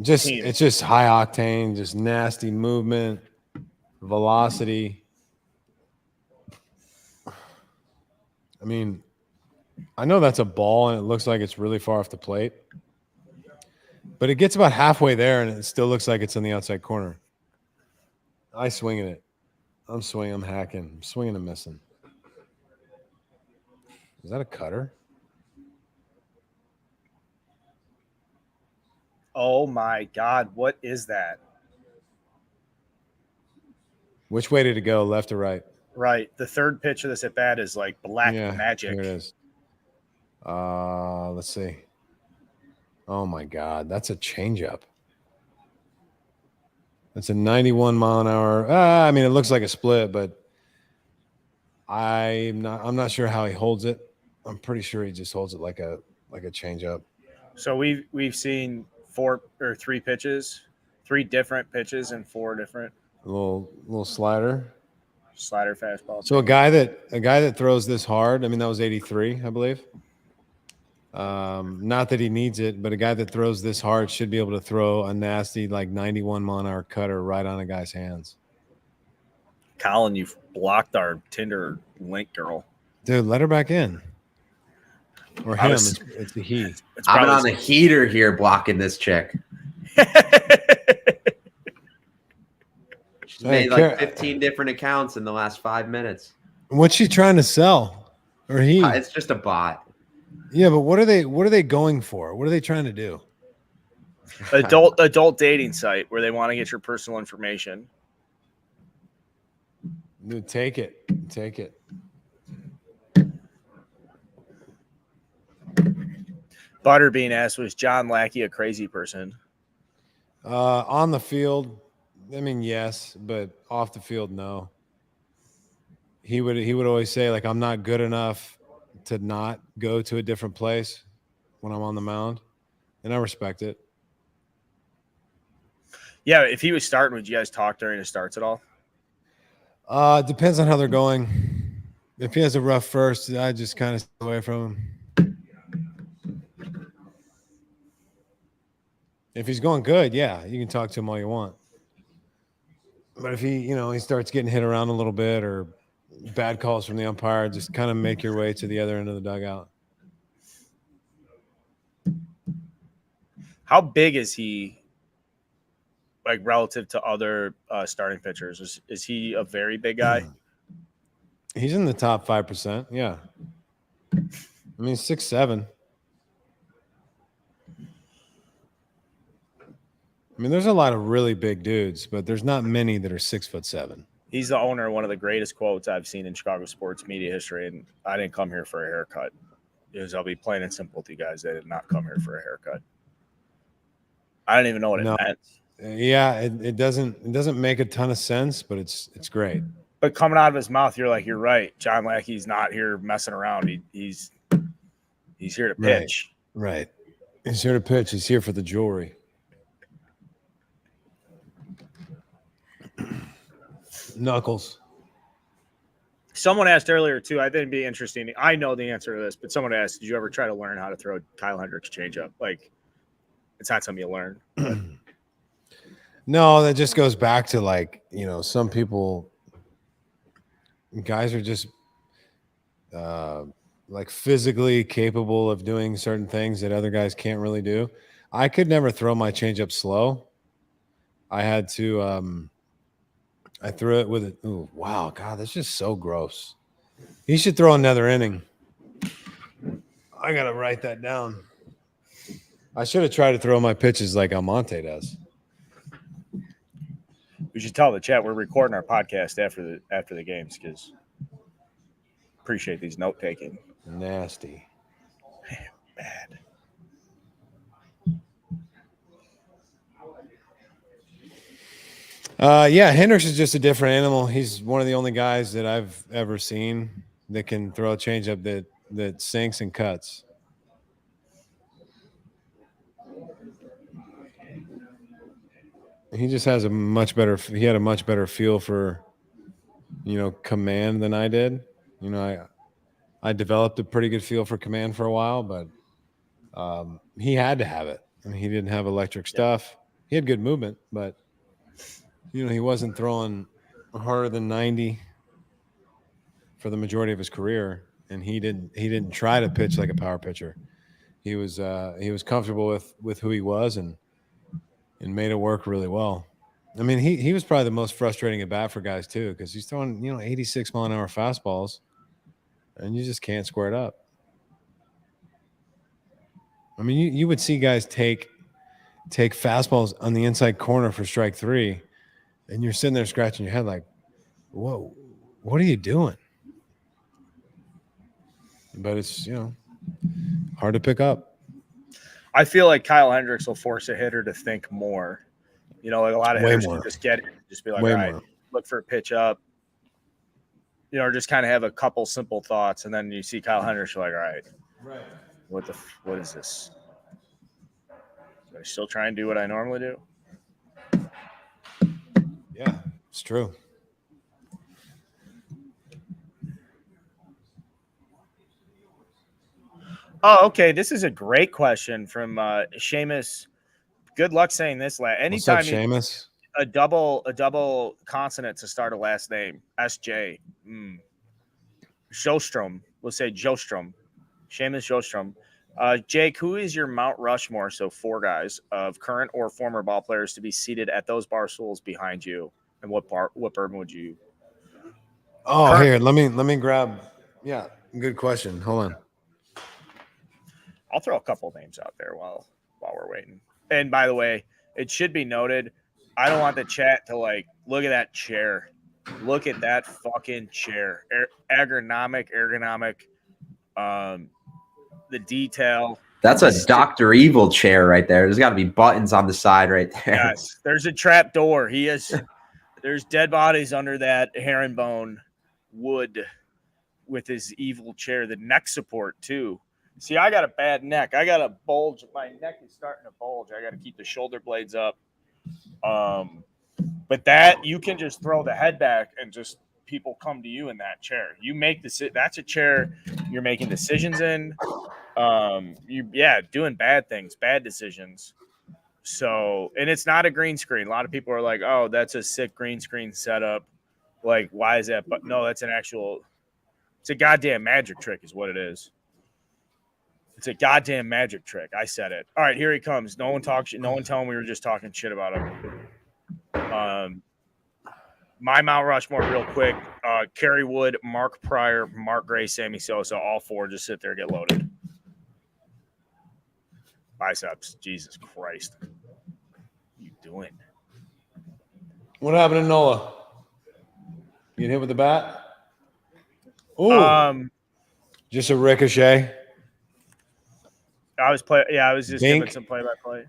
team. It's just high octane, just nasty movement, velocity. I mean, I know that's a ball and it looks like it's really far off the plate, but it gets about halfway there and it still looks like it's in the outside corner. I swing at it. I'm swinging. I'm hacking. I'm swinging and missing. Is that a cutter? Oh my God, what is that? Which way did it go? Left or right? Right, the third pitch of this at bat is like black magic. Here it is. Let's see. Oh my God, that's a changeup. That's a 91 mile an hour. I mean, it looks like a split, but I'm not sure how he holds it. I'm pretty sure he just holds it like a changeup. So we've seen 4 or 3 pitches, 3 different pitches and 4 different A little slider. slider fastball. So a guy that throws this hard. I mean, that was 83, I believe. Not that he needs it, but a guy that throws this hard should be able to throw a nasty, like 91 mile an hour cutter right on a guy's hands. Colin, you've blocked our Tinder link girl. Dude, let her back in. Or him. It's a he. I'm on a heater here blocking this chick. She's made like 15 different accounts in the last 5 minutes. What's she trying to sell? Or he? It's just a bot. Yeah, but what are they going for? What are they trying to do? Adult dating site where they want to get your personal information. Dude, take it. Take it. Butterbean asked, was John Lackey a crazy person? On the field, I mean, yes, but off the field, no. He would always say, like, I'm not good enough to not go to a different place when I'm on the mound, and I respect it. Yeah, if he was starting, would you guys talk during his starts at all? Depends on how they're going. If he has a rough first, I just kind of stay away from him. If he's going good, yeah, you can talk to him all you want. But if he starts getting hit around a little bit or bad calls from the umpire, just kind of make your way to the other end of the dugout. How big is he, like, relative to other starting pitchers? Is he a very big guy? He's in the top 5%. Yeah. I mean, 6'7". I mean, there's a lot of really big dudes, but there's not many that are 6'7". He's the owner of one of the greatest quotes I've seen in Chicago sports media history, and I didn't come here for a haircut. I'll be plain and simple with you guys. I did not come here for a haircut. I don't even know what it meant. Yeah, it doesn't make a ton of sense, but it's great. But coming out of his mouth, you're like, you're right. John Lackey's not here messing around. He's here to pitch. Right. He's here to pitch. He's here for the jewelry. Knuckles. Someone asked earlier, too, I think it'd be interesting. I know the answer to this, but someone asked, did you ever try to learn how to throw Kyle Hendricks changeup? Like, it's not something you learn. No, that just goes back to, like, some people, guys are just like physically capable of doing certain things that other guys can't really do. I could never throw my changeup slow. I had to I threw it with it. Oh, wow. God, that's just so gross. He should throw another inning. I got to write that down. I should have tried to throw my pitches like Almonte does. We should tell the chat we're recording our podcast after the games because appreciate these note taking. Nasty. Bad. Yeah, Hendricks is just a different animal. He's one of the only guys that I've ever seen that can throw a changeup that that sinks and cuts. He just has a much better. He had a much better feel for, command than I did. I developed a pretty good feel for command for a while, but he had to have it. I mean, he didn't have electric stuff. He had good movement, but he wasn't throwing harder than 90 for the majority of his career, and he didn't try to pitch like a power pitcher. He was comfortable with who he was and made it work really well. I mean, he was probably the most frustrating at bat for guys too, because he's throwing 86 mile an hour fastballs, and you just can't square it up. I mean, you would see guys take fastballs on the inside corner for strike 3, and you're sitting there scratching your head like, whoa, what are you doing? But it's, hard to pick up. I feel like Kyle Hendricks will force a hitter to think more. Like a lot of hitters can just get it, just be like, all right, look for a pitch up, or just kind of have a couple simple thoughts. And then you see Kyle Hendricks, you're like, all right, what is this? Do I still try and do what I normally do? Yeah, it's true. Oh, okay. This is a great question from Seamus. Good luck saying this. Anytime What's up, Seamus? A double consonant to start a last name. SJ. Jostrom. We'll say Jostrom. Seamus Jostrom. Jake, who is your Mount Rushmore? So 4 guys of current or former ball players to be seated at those bar stools behind you, and what bourbon would you? Oh, here, let me grab. Yeah, good question. Hold on. I'll throw a couple names out there while we're waiting. And by the way, it should be noted, I don't want the chat to look at that chair. Look at that fucking chair. Ergonomic. The detail. That's a Dr. Evil chair right there. There's got to be buttons on the side right there. Yes, there's a trap door. There's dead bodies under that herringbone wood with his evil chair. The neck support too. See, I got a bad neck. I got a bulge. My neck is starting to bulge. I got to keep the shoulder blades up. But that you can just throw the head back and just people come to you in that chair. You make that's a chair you're making decisions in. Doing bad things, bad decisions. So, and it's not a green screen. A lot of people are like, "Oh, that's a sick green screen setup." Like, why is that? But no, it's a goddamn magic trick, is what it is. It's a goddamn magic trick. I said it. All right, here he comes. No one talks. No one tell him we were just talking shit about him. My Mount Rushmore, real quick. Kerry Wood, Mark Pryor, Mark Gray, Sammy Sosa. All 4 just sit there, get loaded. Biceps. Jesus Christ. What are you doing? What happened to Nola? You get hit with the bat? Ooh. Just a ricochet. I was just giving some play-by-play.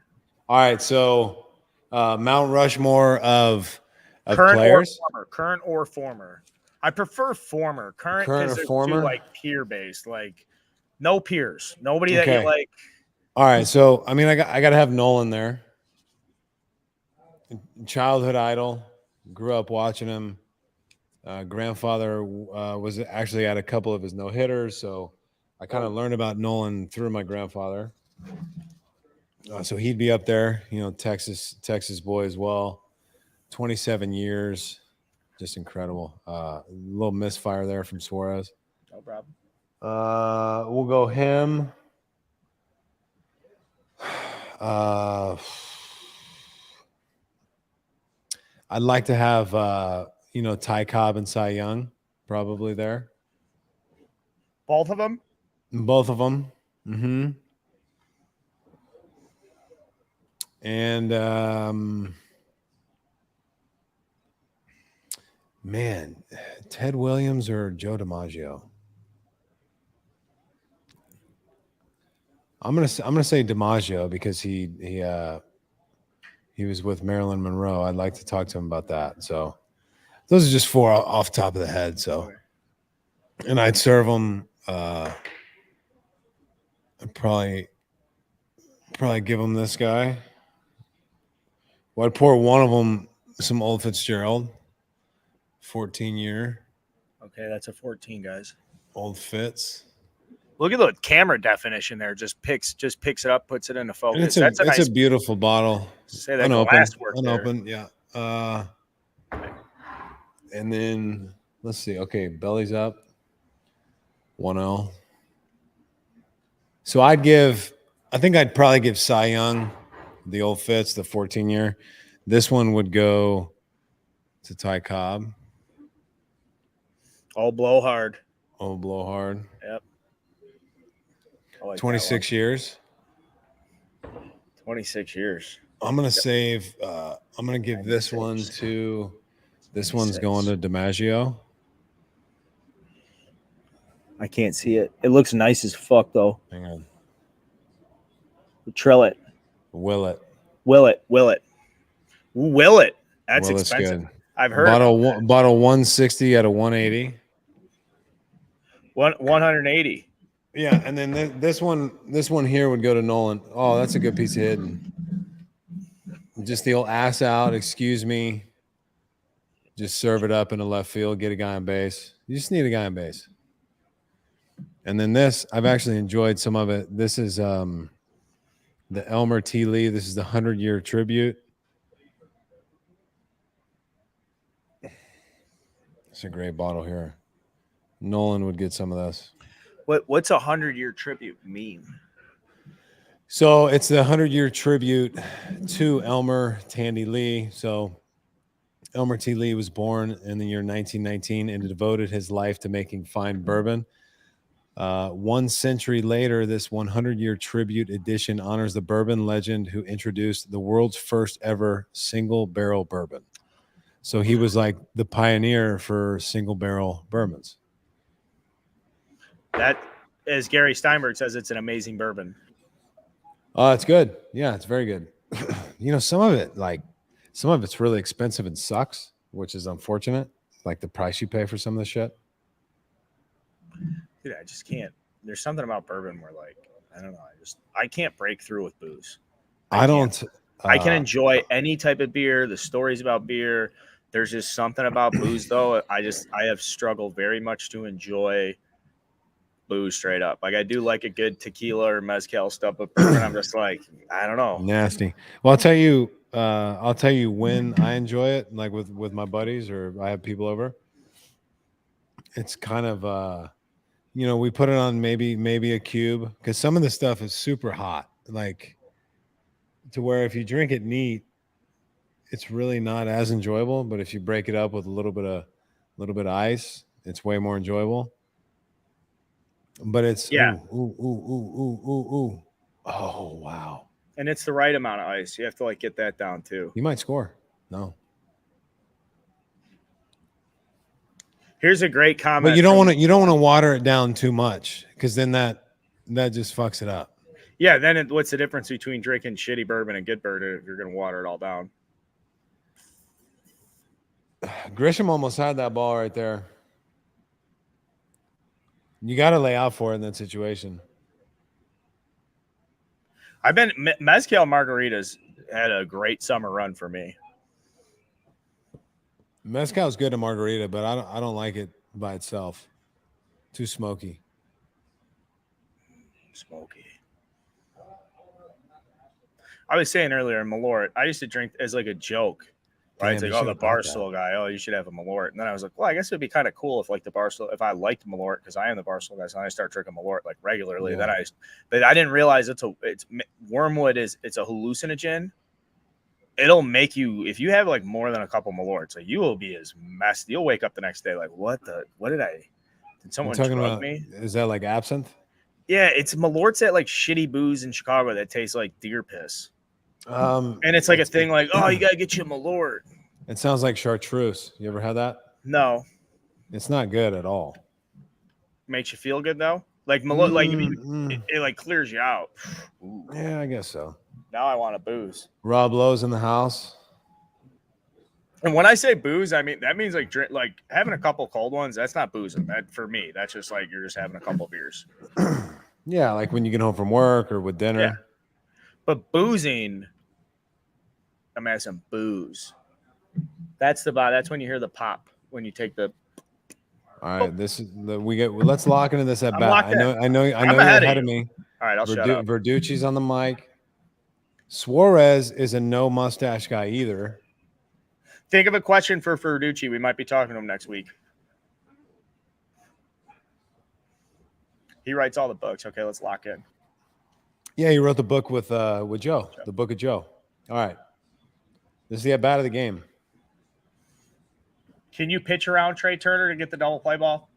All right, so Mount Rushmore of current players? Current or former. I prefer former. Current because they're too peer-based. No peers. Nobody that you like. All right, so I mean, I got to have Nolan there. Childhood idol. Grew up watching him. Grandfather was actually at a couple of his no-hitters, so I kind of learned about Nolan through my grandfather. So he'd be up there, Texas boy as well. 27 years, just incredible. A little misfire there from Suarez. No problem. We'll go him. I'd like to have Ty Cobb and Cy Young probably there. Both of them. Mm-hmm. And man, Ted Williams or Joe DiMaggio? I'm gonna say DiMaggio because he was with Marilyn Monroe. I'd like to talk to him about that. So those are just 4 off the top of the head. So, and I'd serve them I'd probably give them this guy. Well, I'd pour one of them some Old Fitzgerald, 14-year Okay, that's a 14, guys. Old Fitz. Look at the camera definition there. Just picks it up, puts it into And focus. it's That's a beautiful bottle. say that Unopened. glass work there. Unopened, yeah. And then let's see. Okay, belly's up. 1L. So I think I'd probably give Cy Young the Old Fitz, the 14-year. This one would go to Ty Cobb. All blowhard. Old Blowhard. Yep. I like 26 years. 26 years. I'm gonna save. I'm gonna give this one to. This one's going to DiMaggio. I can't see it. It looks nice as fuck though. Hang on. Trill it. Will it? Will it? That's Will it's expensive. good. I've heard Bottle 160 out of 180. 180. Yeah, and then this one here would go to Nolan. Oh, that's a good piece of hidden. Just the old ass out. Excuse me. Just serve it up in the left field. Get a guy on base. You just need a guy on base. And then this, I've actually enjoyed some of it. This is the Elmer T. Lee. This is the 100-year tribute. It's a great bottle here. Nolan would get some of this. What's a 100-year tribute mean? So it's the 100-year tribute to Elmer Tandy Lee. So Elmer T. Lee was born in the year 1919 and devoted his life to making fine bourbon. 1 century later, this 100-year tribute edition honors the bourbon legend who introduced the world's first ever single barrel bourbon. So he was like the pioneer for single barrel bourbons. That, as Gary Steinberg says, it's an amazing bourbon. It's good. Yeah, it's very good. Some of it's really expensive and sucks, which is unfortunate. Like the price you pay for some of the shit. Dude, I just can't. There's something about bourbon where, like, I don't know. I can't break through with booze. I don't. I can enjoy any type of beer. The stories about beer. There's just something about booze, though. I have struggled very much to enjoy booze straight up. Like I do like a good tequila or mezcal stuff, but bourbon, I'm just like, I don't know. Nasty. Well, I'll tell you when I enjoy it, like with my buddies or I have people over. It's kind of we put it on maybe a cube because some of the stuff is super hot, like to where if you drink it neat, it's really not as enjoyable. But if you break it up with a little bit of ice, it's way more enjoyable. But it's ooh. Oh wow. And it's the right amount of ice. You have to like get that down too. You might score. No. Here's a great comment. But you don't want to water it down too much because then that just fucks it up. Yeah, then what's the difference between drinking shitty bourbon and good bourbon if you're going to water it all down? Grisham almost had that ball right there. You got to lay out for it in that situation. Mezcal margaritas had a great summer run for me. Mezcal's good to margarita, but I don't like it by itself. Too smoky. I was saying earlier, Malort, I used to drink as like a joke. Right? It's like, the Barstool guy. Oh, you should have a Malort. And then I was like, well, I guess it would be kind of cool if like if I liked Malort, because I am the Barstool guy, so I start drinking Malort like regularly. Yeah. But I didn't realize it's wormwood it's a hallucinogen. It'll make you, if you have like more than a couple Malorts, like you will be as messed. You'll wake up the next day like, did someone drug me? Is that like absinthe? Yeah, it's Malort's at like shitty booze in Chicago that tastes like deer piss. And it's like a thing like, oh, you gotta get you a Malort. It sounds like chartreuse. You ever had that? No. It's not good at all. Makes you feel good though? Like Malort, it like clears you out. Ooh. Yeah, I guess so. Now I want a booze. Rob Lowe's in the house. And when I say booze, I mean that means like having a couple cold ones. That's not boozing. That for me, that's just like you're just having a couple beers. Yeah, like when you get home from work or with dinner. Yeah. But boozing, I'm having some booze. That's when you hear the pop when you take the. All right, this is let's lock into this at I'm bat. locked I know in. you're I'm ahead ahead of of me. All right, I'll shut up. Verducci's on the mic. Suarez is a no mustache guy either. Think of a question for Verducci. We might be talking to him next week. He writes all the books. Okay, let's lock in. Yeah, he wrote the book with Joe, the book of Joe. All right. This is the at bat of the game. Can you pitch around Trey Turner to get the double play ball?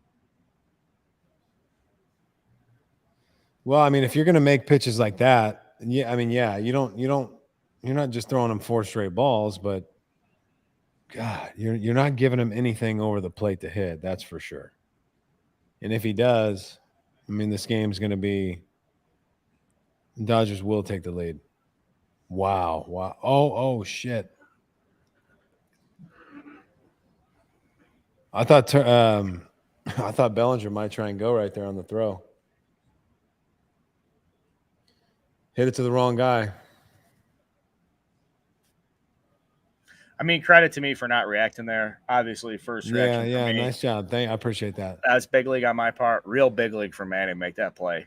Well, I mean, if you're going to make pitches like that, yeah, I mean, yeah, you're not just throwing him 4 straight balls, but God, you're not giving him anything over the plate to hit. That's for sure. And if he does, I mean, this game's going to be Dodgers will take the lead. Wow. Oh shit. I thought Bellinger might try and go right there on the throw. Hit it to the wrong guy. I mean, credit to me for not reacting there. Obviously, first reaction. Yeah, for me. nice job. I appreciate that. That's big league on my part. Real big league for Manny to make that play.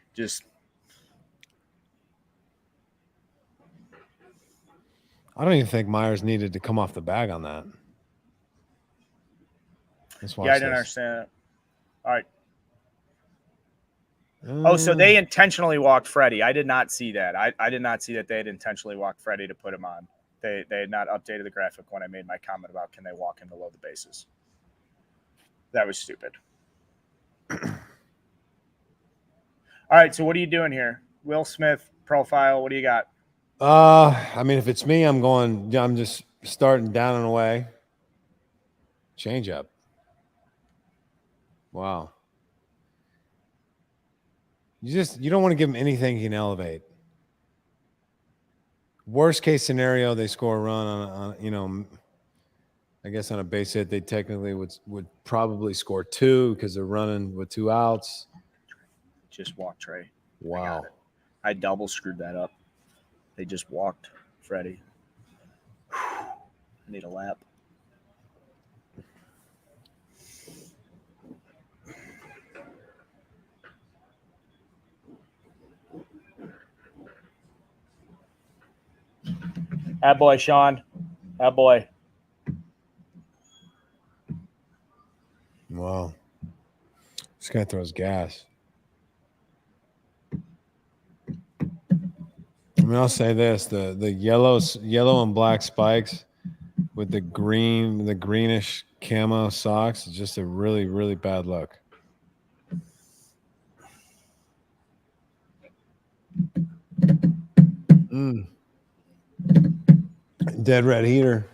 I don't even think Myers needed to come off the bag on that. Yeah, I didn't understand it. All right. So they intentionally walked Freddie. I did not see that. I did not see that they had intentionally walked Freddie to put him on. They had not updated the graphic when I made my comment about can they walk him below the bases. That was stupid. All right, so what are you doing here? Will Smith profile, what do you got? I mean, if it's me, I'm just starting down and away. Change up. Wow. You don't want to give him anything he can elevate. Worst case scenario, they score a run on I guess on a base hit, they technically would probably score 2 because they're running with 2 outs. Just walk Trey. Wow. I double screwed that up. They just walked Freddie. I need a lap. That boy, Sean. That boy. Wow. This guy throws gas. I mean, I'll say this: the yellow and black spikes with the greenish camo socks is just a really, really bad look. Dead red heater.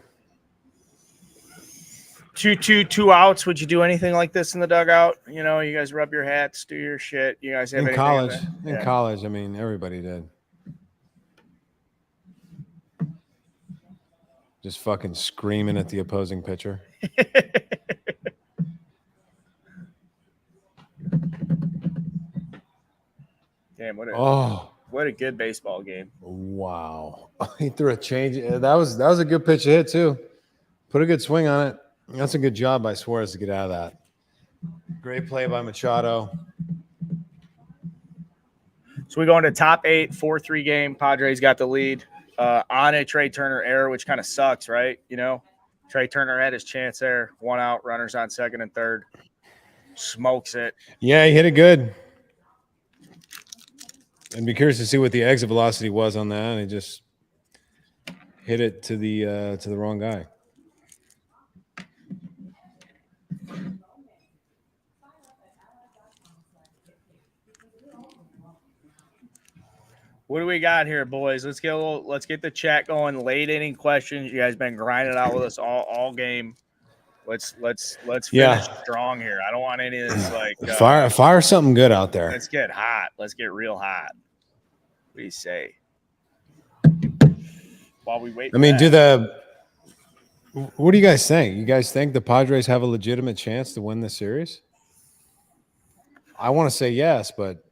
2 outs. Would you do anything like this in the dugout? You know, you guys rub your hats, do your shit. You guys have In anything college? in College, I mean, everybody did. Just fucking screaming at the opposing pitcher. Damn, what a good baseball game. Wow. He threw a change. That was a good pitch to hit too. Put a good swing on it. That's a good job by Suarez to get out of that. Great play by Machado. So we go into top 8, 4-3 game. Padres got the lead on a Trey Turner error, which kind of sucks, right? You know, Trey Turner had his chance there. 1 out, runners on second and third. Smokes it. Yeah, he hit it good. I'd be curious to see what the exit velocity was on that. And he just hit it to the wrong guy. What do we got here, boys? Let's get the chat going. Late inning questions. You guys been grinding out with us all game. Let's finish strong here. I don't want any of this like fire something good out there. Let's get hot. Let's get real hot. What do you say? While we wait. I mean, what do you guys think? You guys think the Padres have a legitimate chance to win this series? I want to say yes, but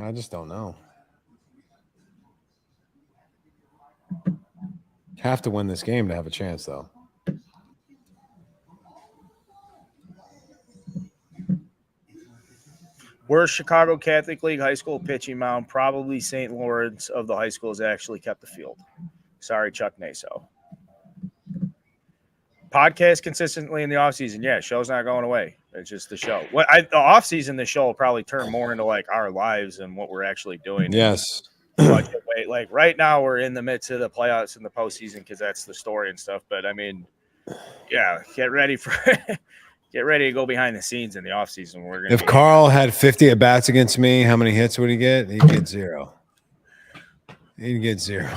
I just don't know. Have to win this game to have a chance, though. Worst Chicago Catholic League high school pitching mound, probably St. Lawrence of the high schools actually kept the field. Sorry, Chuck Naso. Podcast consistently in the offseason. Yeah, show's not going away. It's just the show. The offseason, the show will probably turn more into like our lives and what we're actually doing. Yes. Budget weight. Like right now, we're in the midst of the playoffs and the postseason because that's the story and stuff. But I mean, yeah, get ready to go behind the scenes in the offseason. We're gonna. If Carl had 50 at bats against me, how many hits would he get? He'd get 0. He'd get 0.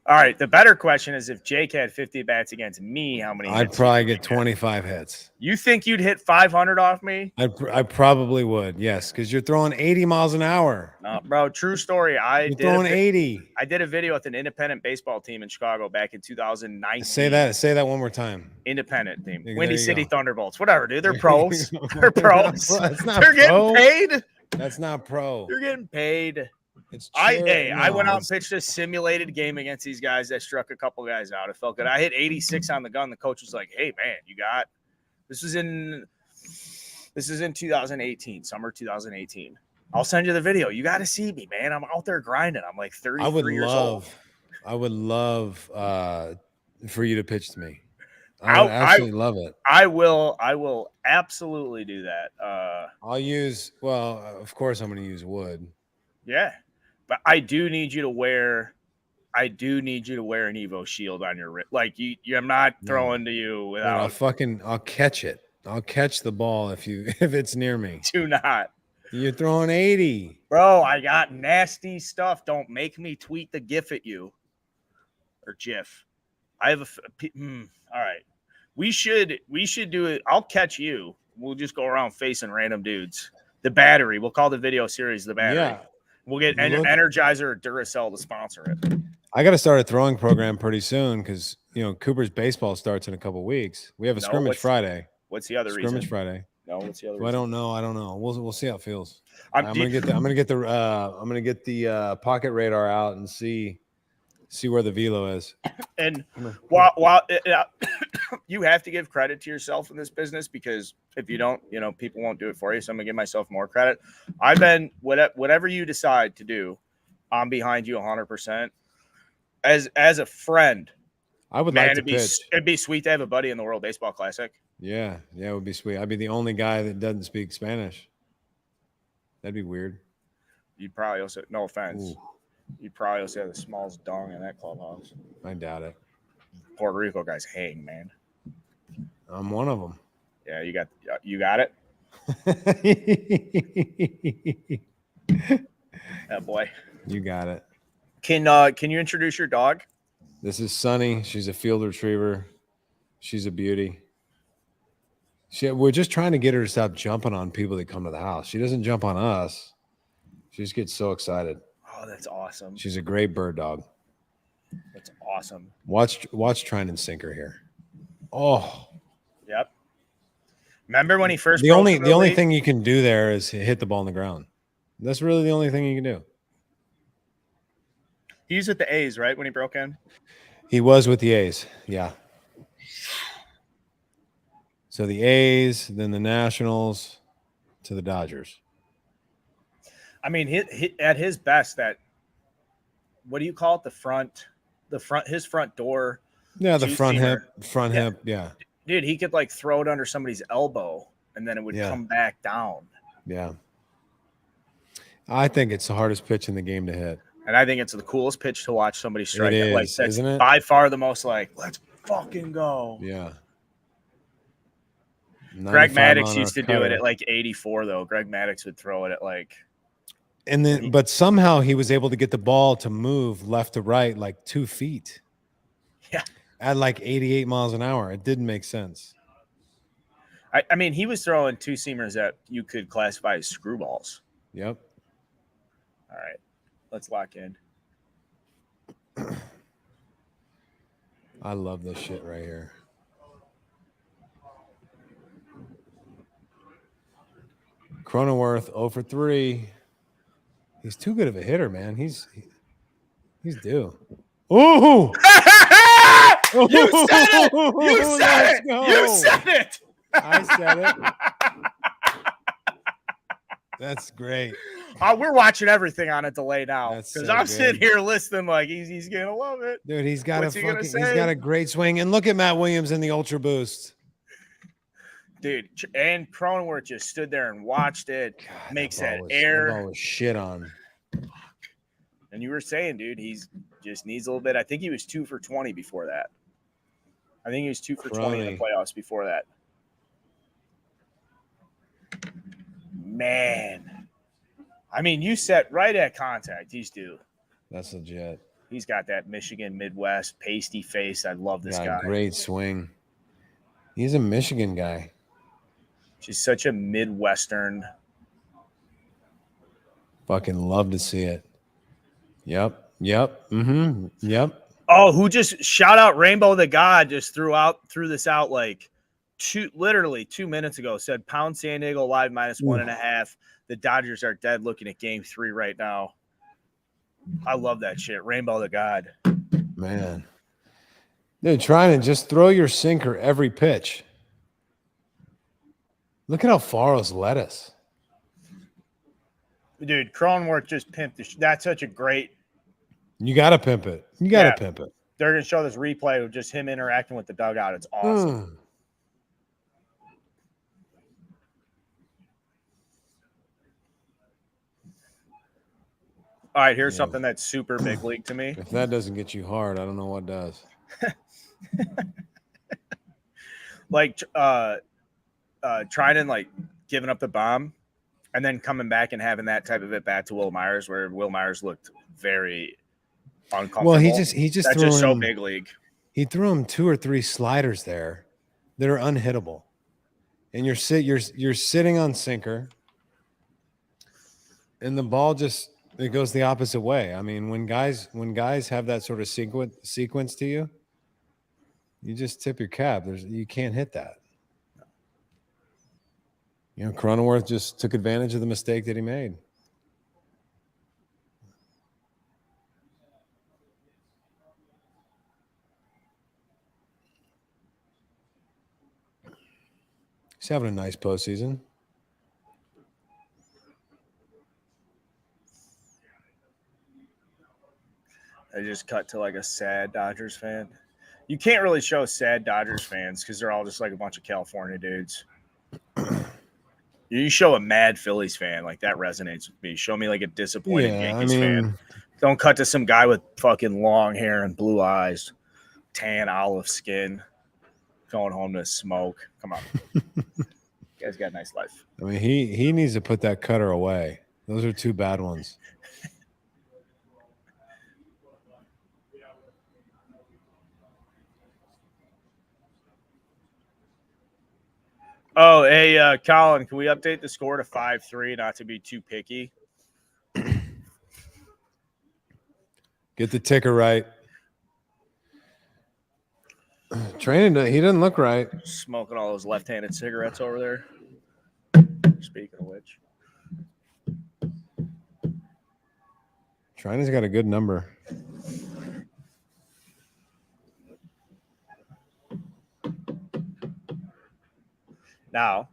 All right. The better question is if Jake had 50 bats against me, how many? I'd probably get 25 hits. You think you'd hit 500 off me? I probably would, yes, because you're throwing 80 miles an hour. No, bro. True story. You're throwing 80. I did a video with an independent baseball team in Chicago back in 2019. Say that one more time. Independent team. There Windy you City go. Thunderbolts. Whatever, dude. They're pros. They're pros. That's not They're pro. getting paid. That's not pro. They're getting paid. It's I went out and pitched a simulated game against these guys that struck a couple guys out. It felt good. I hit 86 on the gun. The coach was like, "Hey man, this is in 2018, summer 2018. I'll send you the video. You got to see me, man. I'm out there grinding. I'm like 33 years old. I would love for you to pitch to me. I would absolutely love it. I will absolutely do that. I'll use. Well, of course, I'm going to use wood. Yeah. But I do need you to wear an Evo shield on your wrist. Like I'm not throwing to you without. I'll catch it. I'll catch the ball if it's near me. Do not. You're throwing 80. Bro, I got nasty stuff. Don't make me tweet the GIF at you or GIF. I have all right. We should do it. I'll catch you. We'll just go around facing random dudes. The Battery. We'll call the video series The Battery. Yeah. We'll get Energizer or Duracell to sponsor it. I got to start a throwing program pretty soon because, Cooper's baseball starts in a couple weeks. We have a scrimmage Friday. What's the other scrimmage reason? Friday. No, what's the other reason? I don't know. We'll see how it feels. I'm gonna get the pocket radar out and see where the velo is. And while you have to give credit to yourself in this business because if you don't, people won't do it for you. So I'm gonna give myself more credit. I've been whatever you decide to do, I'm behind you 100%. As a friend, I would like to pitch. It'd be sweet to have a buddy in the World Baseball Classic. Yeah, it would be sweet. I'd be the only guy that doesn't speak Spanish. That'd be weird. You'd probably also, no offense, Ooh. you'd probably also have the smallest dong in that clubhouse. I doubt it. Puerto Rico guys hang, man. I'm one of them. Yeah, you got it. Oh boy, you got it. Can you introduce your dog? This is Sunny. She's a field retriever. She's a beauty. We're just trying to get her to stop jumping on people that come to the house. She doesn't jump on us. She just gets so excited. Oh, that's awesome. She's a great bird dog. That's awesome. Watch trying and sink her here. Oh. Yep. Remember when he first the only thing you can do there is hit the ball on the ground. That's really the only thing you can do. He was with the A's, right, when he broke in? He was with the A's, yeah. So the A's, then the Nationals, to the Dodgers. I mean, at his best, what do you call it? His front door. Yeah, the front hip, yeah. Dude, he could throw it under somebody's elbow and then it would come back down. Yeah. I think it's the hardest pitch in the game to hit. And I think it's the coolest pitch to watch somebody strike. It is, isn't it? By far the most let's fucking go. Yeah. Greg Maddux used to do it at 84, though. Greg Maddux would throw it at And then, but somehow he was able to get the ball to move left to right 2 feet. Yeah. At 88 miles an hour. It didn't make sense. I mean, he was throwing two-seamers that you could classify as screwballs. Yep. All right. Let's lock in. I love this shit right here. Cronenworth 0 for 3. He's too good of a hitter, man. He's due. Oh, You said it. You said let's it. go. You said it. I said it. That's great. We're watching everything on a delay now That's because so I'm sitting good. here listening like he's gonna love it. Dude, he's got What's he gonna he's say? got a great swing. And look at Matt Williams in the Ultra Boost. Dude, and Cronenworth just stood there and watched it. God, Makes that that ball air. was shit on. And you were saying, dude, he's just needs a little bit. I think he was 2 for 20 before that. I think he was 2 for 20 in the playoffs before that. Man. I mean, you set right at contact. He's due. That's legit. He's got that Michigan Midwest pasty face. I love this guy. Great swing. He's a Michigan guy. She's such a Midwestern. Fucking love to see it. Yep. Mm-hmm. Yep. Oh, who just shout out Rainbow the God just threw this out like literally 2 minutes ago. Said pound San Diego live -1.5. The Dodgers are dead looking at game 3 right now. I love that shit. Rainbow the God. Man. Dude, trying to just throw your sinker every pitch. Look at how far those led us. Dude, Cronenworth just pimped that's such a great. You got to pimp it. You got to pimp it. They're going to show this replay of just him interacting with the dugout. It's awesome. All right, here's something that's super big league to me. If that doesn't get you hard, I don't know what does. Like trying and like giving up the bomb and then coming back and having that type of at bat to Will Myers, where Will Myers looked very uncomfortable. Well, he just that's threw just so him, big league. He threw him 2 or 3 sliders there that are unhittable, and you're sitting on sinker, and the ball just it goes the opposite way. I mean, when guys have that sort of sequence to you, you just tip your cap. You can't hit that. You know, Cronenworth just took advantage of the mistake that he made. He's having a nice postseason. I just cut to like a sad Dodgers fan. You can't really show sad Dodgers fans because they're all just like a bunch of California dudes. You show a mad Phillies fan, like that resonates with me. Show me like a disappointed Yankees fan. Don't cut to some guy with fucking long hair and blue eyes, tan olive skin, going home to smoke. Come on. You guys got a nice life. I mean, he needs to put that cutter away. Those are 2 bad ones. Oh, hey, Colin, can we update the score to 5-3, not to be too picky? Get the ticker right. Training, he doesn't look right. Smoking all those left-handed cigarettes over there. Speaking of which. Training's got a good number. Now,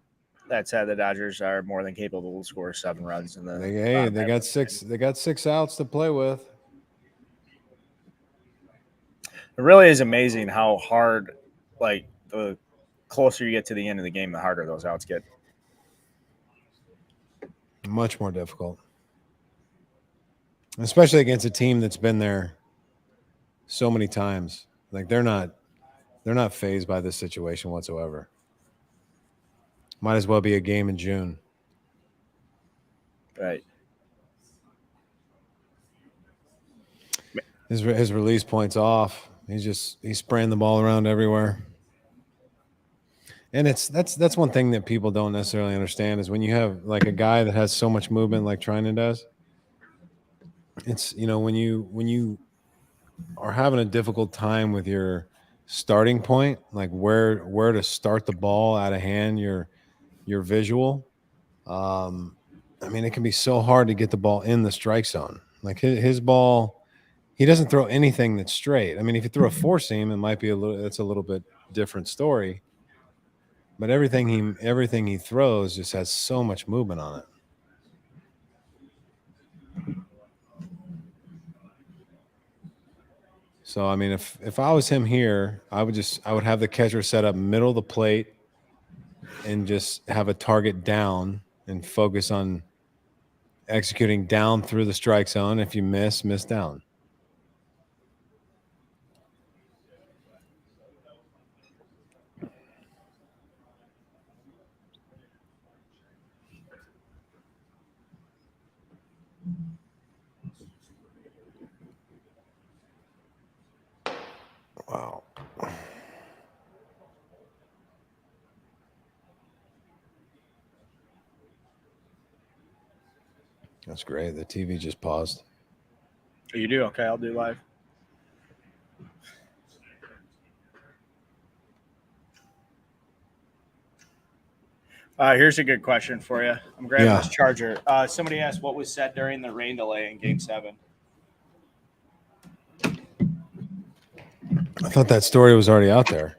that said, the Dodgers are more than capable to score 7 runs in the. They got 6. They got 6 outs to play with. It really is amazing how hard, like the closer you get to the end of the game, the harder those outs get. Much more difficult, especially against a team that's been there so many times. Like they're not fazed by this situation whatsoever. Might as well be a game in June. Right. His release point's off. He's spraying the ball around everywhere. And that's one thing that people don't necessarily understand is when you have like a guy that has so much movement like Trinan does. It's when you are having a difficult time with your starting point, like where to start the ball out of hand, your visual, I mean, it can be so hard to get the ball in the strike zone. Like his ball, he doesn't throw anything that's straight. I mean, if you throw a four seam, it might be that's a little bit different story. But everything he throws just has so much movement on it. So I mean, if I was him here, I would have the catcher set up middle of the plate and just have a target down and focus on executing down through the strike zone. If you miss down. Wow. That's great. The TV just paused. You do? Okay, I'll do live. Here's a good question for you. I'm grabbing this charger. Somebody asked what was said during the rain delay in Game 7. I thought that story was already out there.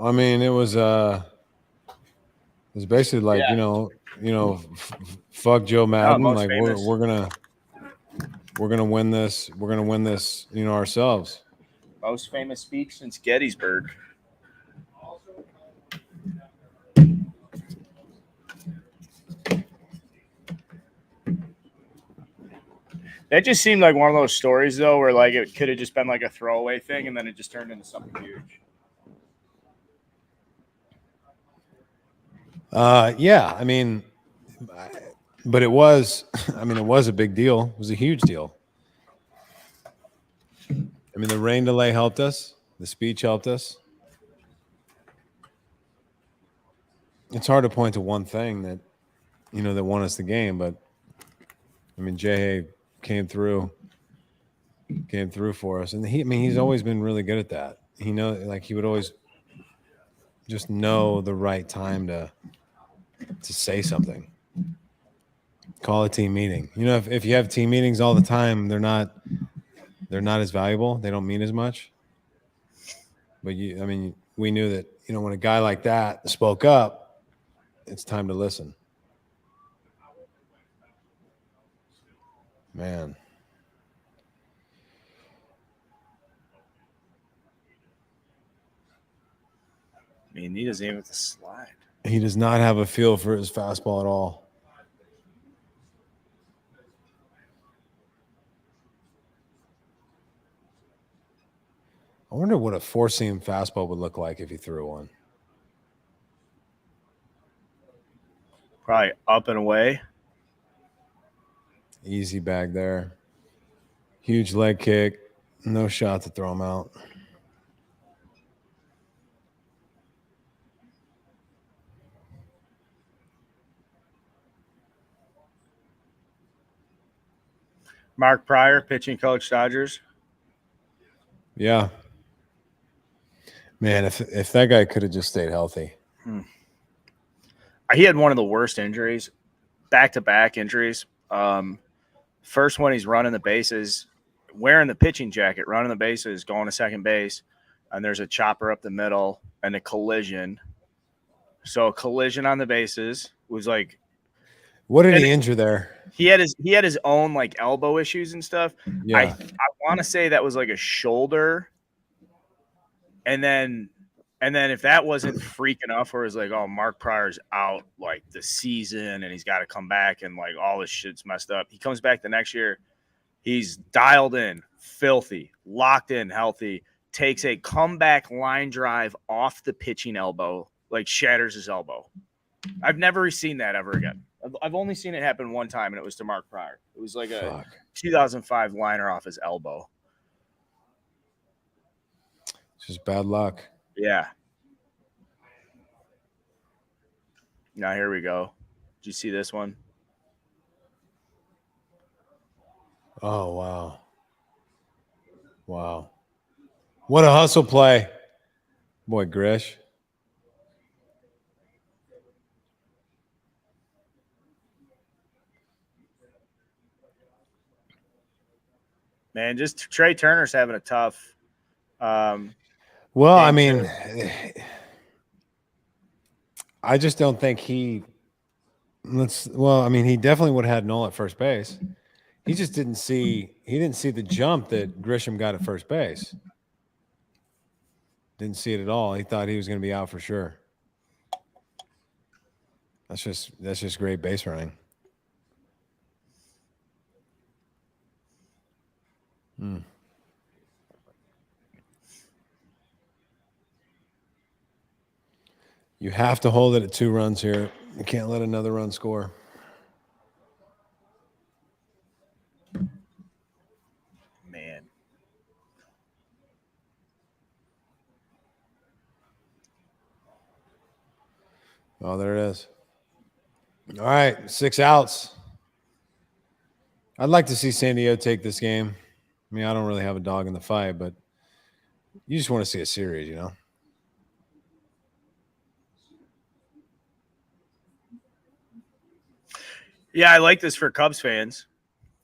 I mean, it was basically like, fuck Joe Madden. Like we're gonna win this. We're gonna win this, ourselves. Most famous speech since Gettysburg. That just seemed like one of those stories, though, where like it could have just been like a throwaway thing, and then it just turned into something huge. Yeah, I mean, but it was a big deal. It was a huge deal. I mean, the rain delay helped us. The speech helped us. It's hard to point to one thing that, that won us the game, but I mean, Jay came through for us, and he's always been really good at that. He would always just know the right time to say something. Call a team meeting. If you have team meetings all the time, they're not as valuable. They don't mean as much. But we knew that, when a guy like that spoke up, it's time to listen. Man. I mean, he doesn't even have to slide. He does not have a feel for his fastball at all. I wonder what a four-seam fastball would look like if he threw one. Probably up and away. Easy bag there. Huge leg kick. No shot to throw him out. Mark Pryor, pitching coach, Dodgers. Yeah. Man, if that guy could have just stayed healthy. He had one of the worst injuries, back-to-back injuries. First one, he's running the bases, wearing the pitching jacket, running the bases, going to second base, and there's a chopper up the middle and a collision. So a collision on the bases was like. What did he injure there? He had his own like elbow issues and stuff. Yeah. I want to say that was like a shoulder. And then if that wasn't freak enough, where it's like, oh, Mark Pryor's out like the season and he's got to come back and like all this shit's messed up. He comes back the next year. He's dialed in, filthy, locked in, healthy, takes a comeback line drive off the pitching elbow, like shatters his elbow. I've never seen that ever again. I've only seen it happen one time, and it was to Mark Pryor. It was like a 2005 liner off his elbow. It's just bad luck. Yeah. Now here we go. Did you see this one? Oh, wow. Wow. What a hustle play. Boy, Grish. man. Just Trey Turner's having a tough. Well, I game mean, too. I just don't think he. Well, I mean, he definitely would have had Noel at first base. He just didn't see. He didn't see the jump that Grisham got at first base. Didn't see it at all. He thought he was going to be out for sure. That's just great base running. You have to hold it at 2 runs here. You can't let another run score. Man. Oh, there it is. All right, 6 outs. I'd like to see San Diego take this game. I mean, I don't really have a dog in the fight, but you just want to see a series, you know? Yeah, I like this for Cubs fans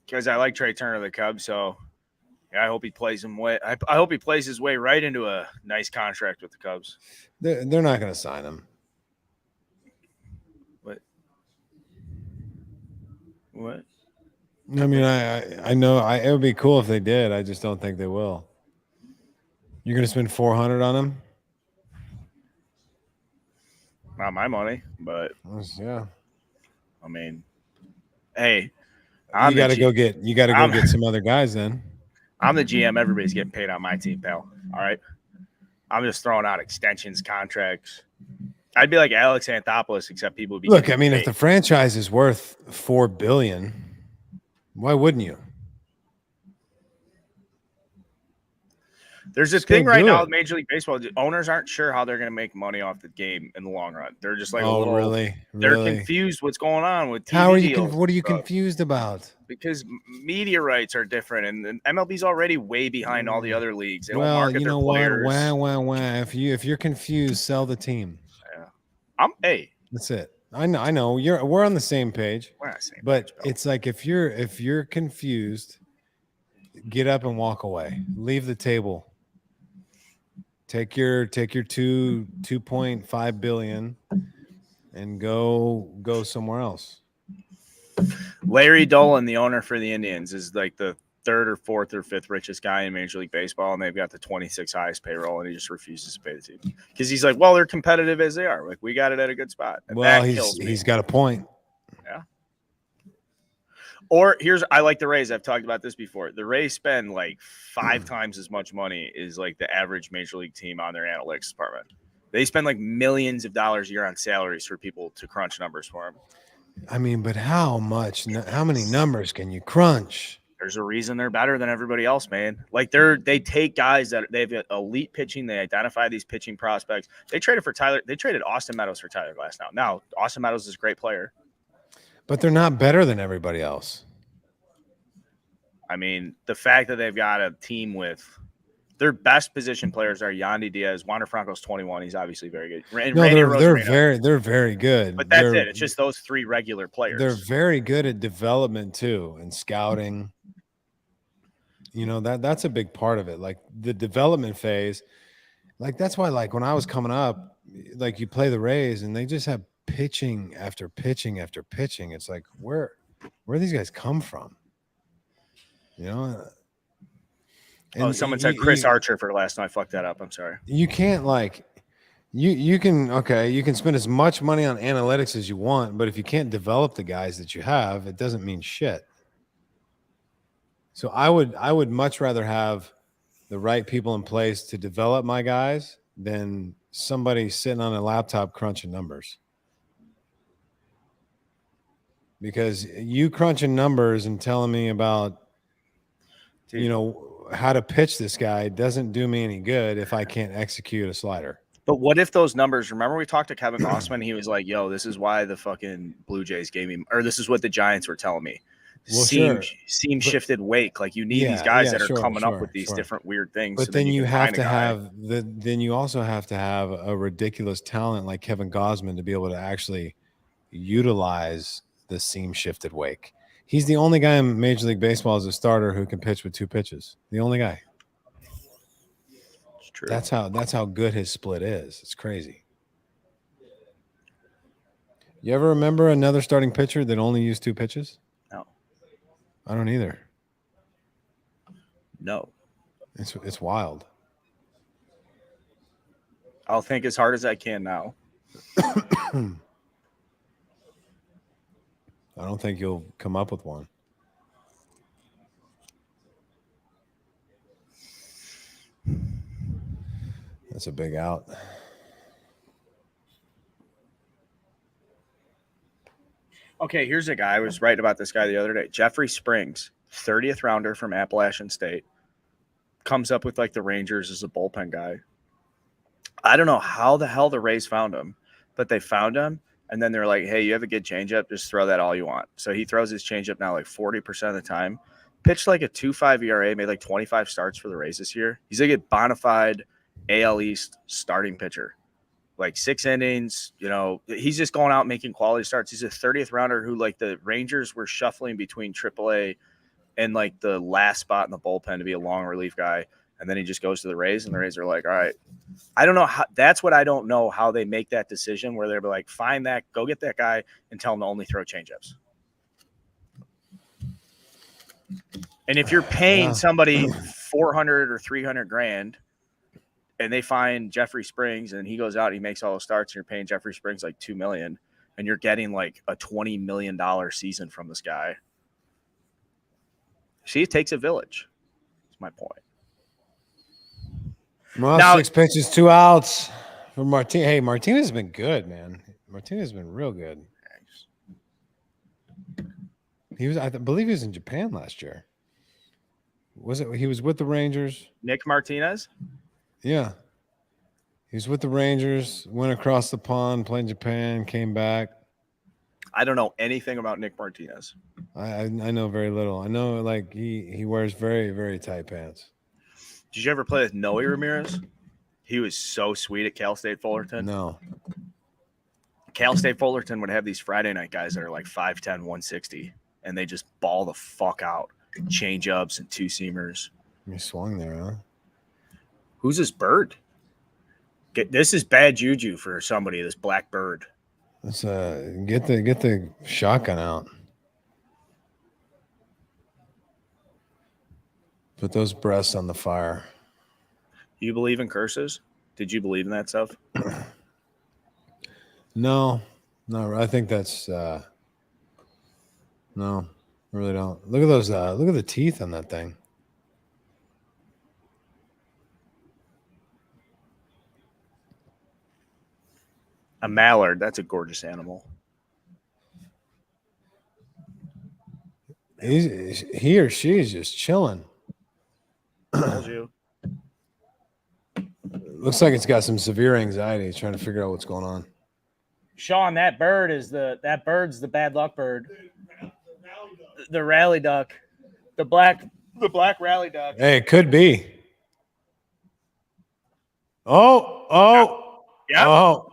because I like Trey Turner of the Cubs. So yeah, I hope he plays I hope he plays his way right into a nice contract with the Cubs. They're not going to sign him. What? I mean, I know it would be cool if they did. I just don't think they will. You're going to spend $400 on him? Not my money, but Yeah. I mean, hey, You got to go get some other guys then. I'm the GM. Everybody's getting paid on my team, pal. All right. I'm just throwing out extensions, contracts. I'd be like Alex Anthopoulos, except people would be. Look, I mean, if the franchise is worth $4 billion, why wouldn't you? There's a thing right now with Major League Baseball. The owners aren't sure how they're going to make money off the game in the long run. They're just like, really? They're confused what's going on with TV How are you? deals What are you confused about? Because media rights are different, and MLB's already way behind all the other leagues. They don't market their players. What? If you're confused, sell the team. Yeah, that's it. I know. We're on the same page. We're on the same but page, it's like if you're confused, get up and walk away. Leave the table. Take your 2.5 billion and go somewhere else. Larry Dolan, the owner for the Indians, is like the 3rd or 4th or 5th richest guy in Major League Baseball, and they've got the 26th highest payroll, and he just refuses to pay the team because he's like, well, they're competitive as they are. Like, we got it at a good spot. And well, he's got a point. Yeah. Or I like the Rays. I've talked about this before. The Rays spend like 5 times as much money as like the average Major League team on their analytics department. They spend like millions of dollars a year on salaries for people to crunch numbers for them. I mean, but how many numbers can you crunch? There's a reason they're better than everybody else, man. Like they take guys that they've got elite pitching. They identify these pitching prospects. They traded Austin Meadows for Tyler Glass now. Now, Austin Meadows is a great player. But they're not better than everybody else. I mean, the fact that they've got a team with their best position players are Yandy Diaz. Wander Franco's 21. He's obviously very good. They're very good. But that's it. It's just those 3 regular players. They're very good at development too and scouting. You know, that's a big part of it. Like the development phase. Like that's why, like when I was coming up, like you play the Rays and they just have pitching after pitching after pitching. It's like where these guys come from? You know. Someone said Chris Archer for last night. I fucked that up. I'm sorry. You can't you can spend as much money on analytics as you want, but if you can't develop the guys that you have, it doesn't mean shit. So I would much rather have the right people in place to develop my guys than somebody sitting on a laptop crunching numbers. Because you crunching numbers and telling me about, how to pitch this guy doesn't do me any good if I can't execute a slider. But what if those numbers, remember we talked to Kevin Gossman, he was like, yo, this is why the fucking Blue Jays gave me, or this is what the Giants were telling me. Seam shifted wake. Like you need these guys that are coming up with these different weird things. But then you have to have then you also have to have a ridiculous talent like Kevin Gossman to be able to actually utilize the seam shifted wake. He's the only guy in Major League Baseball as a starter who can pitch with 2 pitches. The only guy. It's true. That's how good his split is. It's crazy. You ever remember another starting pitcher that only used 2 pitches? No. I don't either. No. It's wild. I'll think as hard as I can now. I don't think you'll come up with one. That's a big out. Okay, here's a guy. I was writing about this guy the other day. Jeffrey Springs, 30th rounder from Appalachian State. Comes up with like the Rangers as a bullpen guy. I don't know how the hell the Rays found him, but they found him. And then they're like, hey, you have a good changeup. Just throw that all you want. So he throws his changeup now like 40% of the time. Pitched like a 2.5 ERA, made like 25 starts for the Rays this year. He's like a bona fide AL East starting pitcher. Like 6 innings, you know, he's just going out making quality starts. He's a 30th rounder who like the Rangers were shuffling between AAA and like the last spot in the bullpen to be a long relief guy. And then he just goes to the Rays and the Rays are like, all right, I don't know how, that's what I don't know how they make that decision where they're like, find that, go get that guy and tell him to only throw changeups. And if you're paying somebody 400 or 300 grand and they find Jeffrey Springs and he goes out and he makes all those starts and you're paying Jeffrey Springs like $2 million and you're getting like a $20 million season from this guy. See, it takes a village. That's my point. Well, Now- 6 pitches, 2 outs for Martin. Hey, Martinez has been good, man. Martinez has been real good. I believe he was in Japan last year. Was it? He was with the Rangers. Nick Martinez? Yeah. He was with the Rangers, went across the pond, played in Japan, came back. I don't know anything about Nick Martinez. I know very little. I know like he wears very, very tight pants. Did you ever play with Noe Ramirez? He was so sweet at Cal State Fullerton. No. Cal State Fullerton would have these Friday night guys that are like 5'10", 160, and they just ball the fuck out. Change ups and 2-seamers. He swung there, huh? Who's this bird? This is bad juju for somebody, this black bird. Let's get the shotgun out. Put those breasts on the fire. You believe in curses? Did you believe in that stuff? No, I think that's no, I really don't. Look at those. Look at the teeth on that thing. A mallard. That's a gorgeous animal. He or she is just chilling. Told you. Looks like it's got some severe anxiety. It's trying to figure out what's going on. Sean, that bird's the bad luck bird. The rally duck. The black rally duck. Hey, it could be. Oh. Yep. Oh.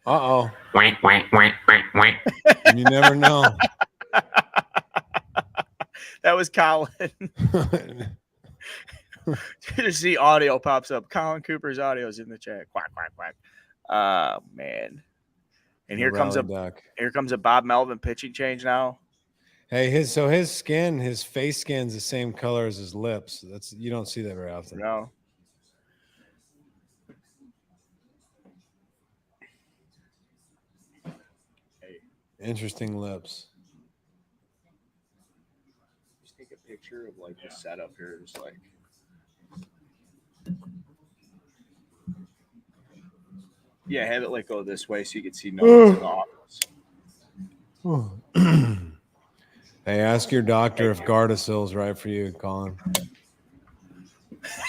Uh-oh. Wank, wank, wank, wank, wank. You never know. That was Colin. You see audio pops up. Colin Cooper's audio is in the chat. Quack, quack, quack. Oh, man. And here comes a Bob Melvin pitching change now. Hey, his face skin's the same color as his lips. You don't see that very often. No. Interesting lips. Just take a picture of like the setup here. Just like. Yeah, have it like go this way so you can see no one's in the office. Hey, ask your doctor if Gardasil's right for you, Colin.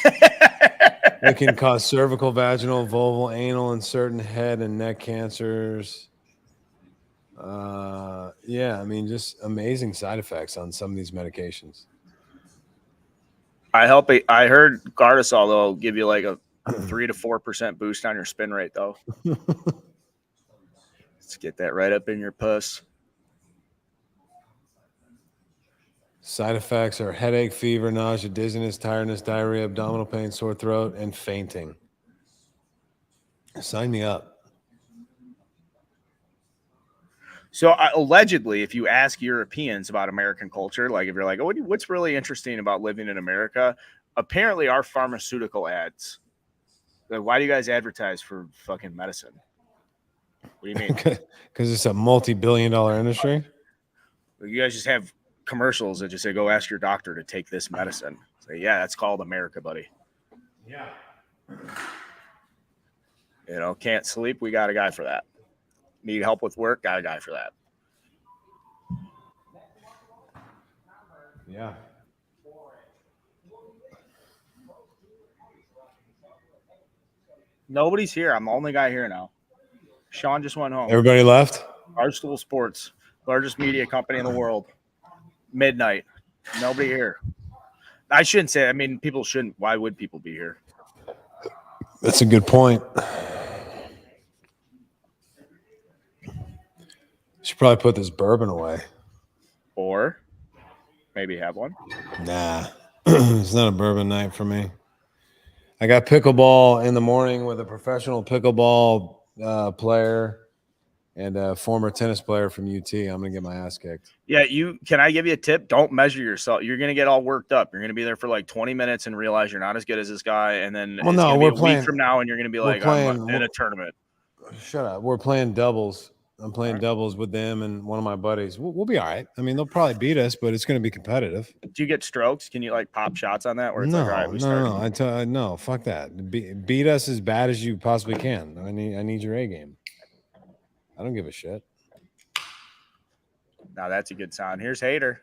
It can cause cervical, vaginal, vulval, anal, and certain head and neck cancers. Yeah, I mean, just amazing side effects on some of these medications. I heard Gardasil though give you like a 3 to 4% boost on your spin rate though. Let's get that right up in your puss. Side effects are headache, fever, nausea, dizziness, tiredness, diarrhea, abdominal pain, sore throat, and fainting. Sign me up. So allegedly, if you ask Europeans about American culture, like if you're like, oh, what's really interesting about living in America? Apparently, our pharmaceutical ads. Like, why do you guys advertise for fucking medicine? What do you mean? Because it's a multi-billion-dollar industry. You guys just have commercials that just say, "Go ask your doctor to take this medicine." Say, yeah, that's called America, buddy. Yeah. You know, can't sleep? We got a guy for that. Need help with work? Got a guy for that. Yeah. Nobody's here. I'm the only guy here now. Sean just went home. Everybody left? Barstool Sports, largest media company in the world. Midnight. Nobody here. I shouldn't say. I mean, people shouldn't. Why would people be here? That's a good point. Should probably put this bourbon away. Or maybe have one. Nah, it's not a bourbon night for me. I got pickleball in the morning with a professional pickleball player and a former tennis player from UT. I'm gonna get my ass kicked. Yeah, can I give you a tip? Don't measure yourself. You're gonna get all worked up. You're gonna be there for like 20 minutes and realize you're not as good as this guy. And then Well, no, we're playing, week from now, and you're gonna be like, I'm in a tournament. Shut up. We're playing doubles. I'm playing doubles with them and one of my buddies. We'll be all right. I mean, they'll probably beat us, but it's going to be competitive. Do you get strokes? Can you like pop shots on that? Where it's no, like, all right, no. No, fuck that. Beat us as bad as you possibly can. I need your A game. I don't give a shit. Now that's a good sound. Here's Hater.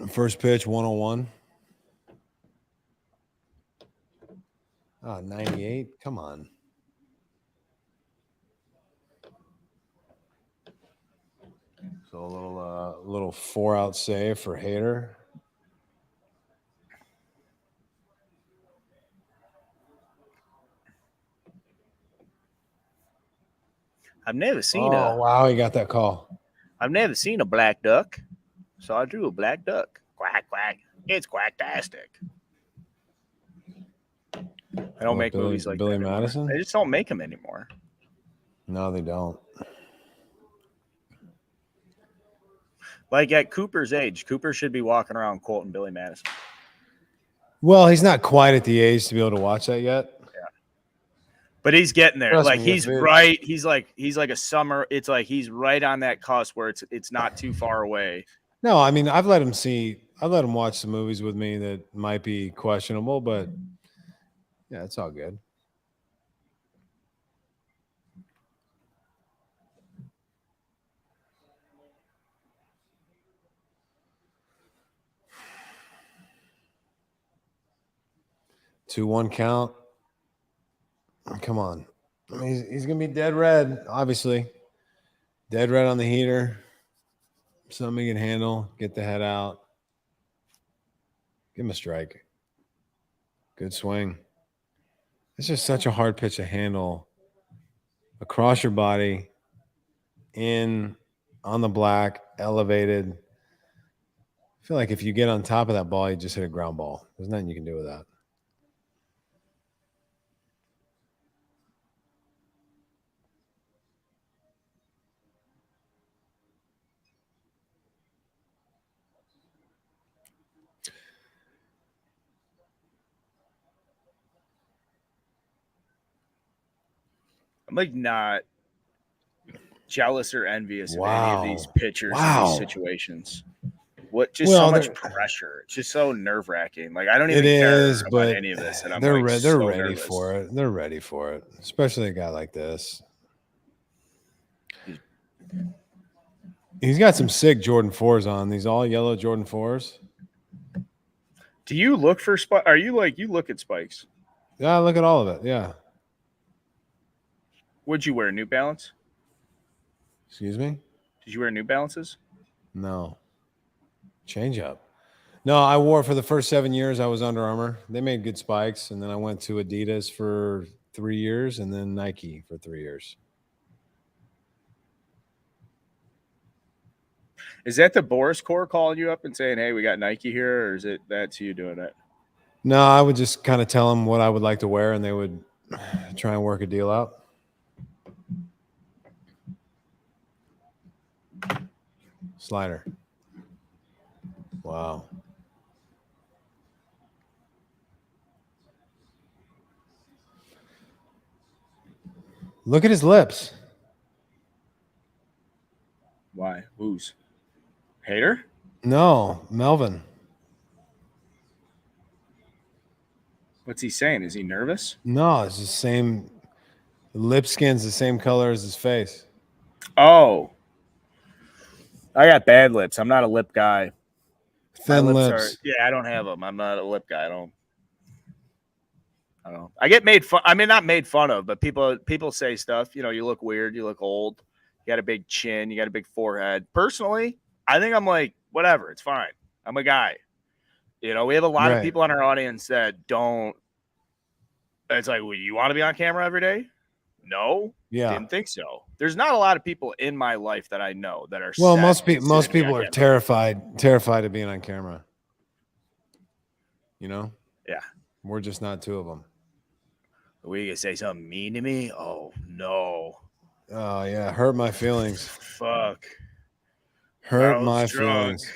First pitch, 101. 98. Come on. So a little 4-out save for Hater. I've never seen wow, he got that call. I've never seen a black duck, so I drew a black duck. Quack quack. It's quacktastic. I don't make movies like Billy that Madison. Anymore. They just don't make them anymore. No, they don't. Like at Cooper's age, Cooper should be walking around quoting Billy Madison. Well, he's not quite at the age to be able to watch that yet. Yeah, but he's getting there. Trust like me, he's right. He's like a summer. It's like he's right on that cusp where it's not too far away. No, I mean I've let him watch some movies with me that might be questionable, but yeah, it's all good. Two, 1 count. Come on. I mean, he's going to be dead red, obviously. Dead red on the heater. Something he can handle. Get the head out. Give him a strike. Good swing. It's just such a hard pitch to handle across your body, in, on the black, elevated. I feel like if you get on top of that ball, you just hit a ground ball. There's nothing you can do with that. I'm like not jealous or envious of any of these pitchers in these situations. So much pressure. It's just so nerve wracking. Like I don't even care about any of this. And I'm they're so ready nervous. for it. They're ready for it, especially a guy like this. He's got some sick Jordan 4s on. These all yellow Jordan 4s. Do you look for spikes? Are you like you look at spikes? Yeah, I look at all of it. Yeah. Would you wear New Balance? Excuse me? Did you wear New Balances? No. Change up. No, I wore for the first 7 years. I was Under Armour. They made good spikes, and then I went to Adidas for 3 years, and then Nike for 3 years. Is that the Boris Corps calling you up and saying, "Hey, we got Nike here," or is it that's you doing it? No, I would just kind of tell them what I would like to wear, and they would try and work a deal out. Slider. Wow. Look at his lips. Why? Who's? Hater? No, Melvin. What's he saying? Is he nervous? No, it's the same. The lip skin's the same color as his face. Oh. I got bad lips. I'm not a lip guy. Thin My lips. I don't have them. I'm not a lip guy. I don't. I get made fun. I mean, not made fun of, but people say stuff. You know, you look weird. You look old. You got a big chin. You got a big forehead. Personally, I think I'm like, whatever. It's fine. I'm a guy. You know, we have a lot of Right. people on our audience that don't. It's like, well, you want to be on camera every day? No. Yeah. Didn't think so. There's not a lot of people in my life that I know that are. Well, set most to people be on are camera. terrified of being on camera. You know? Yeah. We're just not two of them. We could say something mean to me. Oh no. Oh yeah, hurt my feelings. Fuck. Hurt I was my drunk. feelings.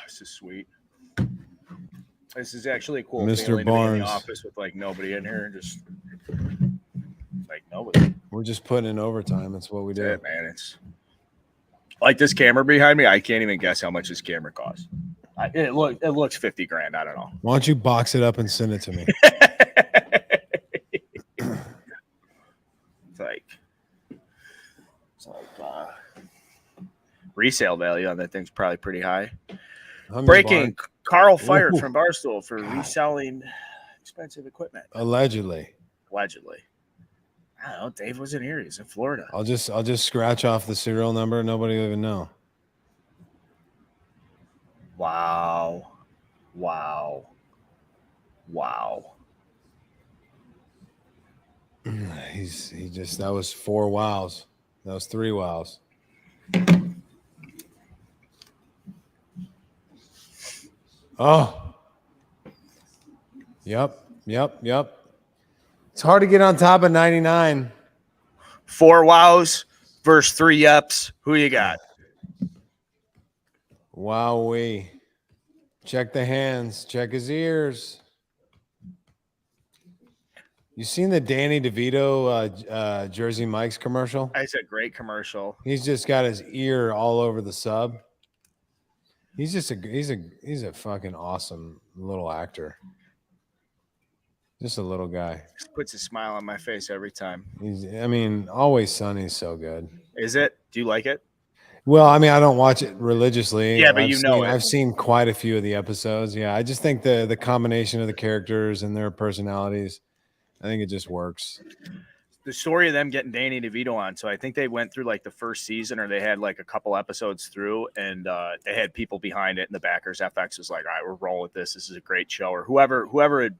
This is sweet. This is actually a cool Mr. feeling to be in the Barnes. office with like nobody in here, just like nobody. We're just putting in overtime. That's what we do. That's it, man. It's like this camera behind me. I can't even guess how much this camera costs. It looks 50 grand. I don't know. Why don't you box it up and send it to me? It's like resale value on that thing's probably pretty high. Barnes. Breaking: Carl fired Ooh. from Barstool for God. reselling expensive equipment. Allegedly. Allegedly. I don't know. Dave wasn't here. He's in Florida. I'll just scratch off the serial number. Nobody will even know. Wow. That was 4 wows. That was 3 wows. Oh. Yep. It's hard to get on top of 99. 4 wows versus 3 yups. Who you got? Wowee. Check the hands. Check his ears. You seen the Danny DeVito Jersey Mike's commercial? It's a great commercial. He's just got his ear all over the sub. He's a fucking awesome little actor. Just a little guy. Just puts a smile on my face every time. Always Sunny's so good. Is it? Do you like it? Well, I don't watch it religiously. Yeah, but I've seen quite a few of the episodes. Yeah, I just think the combination of the characters and their personalities, I think it just works. The story of them getting Danny DeVito on. So I think they went through like the first season, or they had like a couple episodes through, and they had people behind it, and the backers. FX was like, all right, we're rolling with this. This is a great show, or whoever had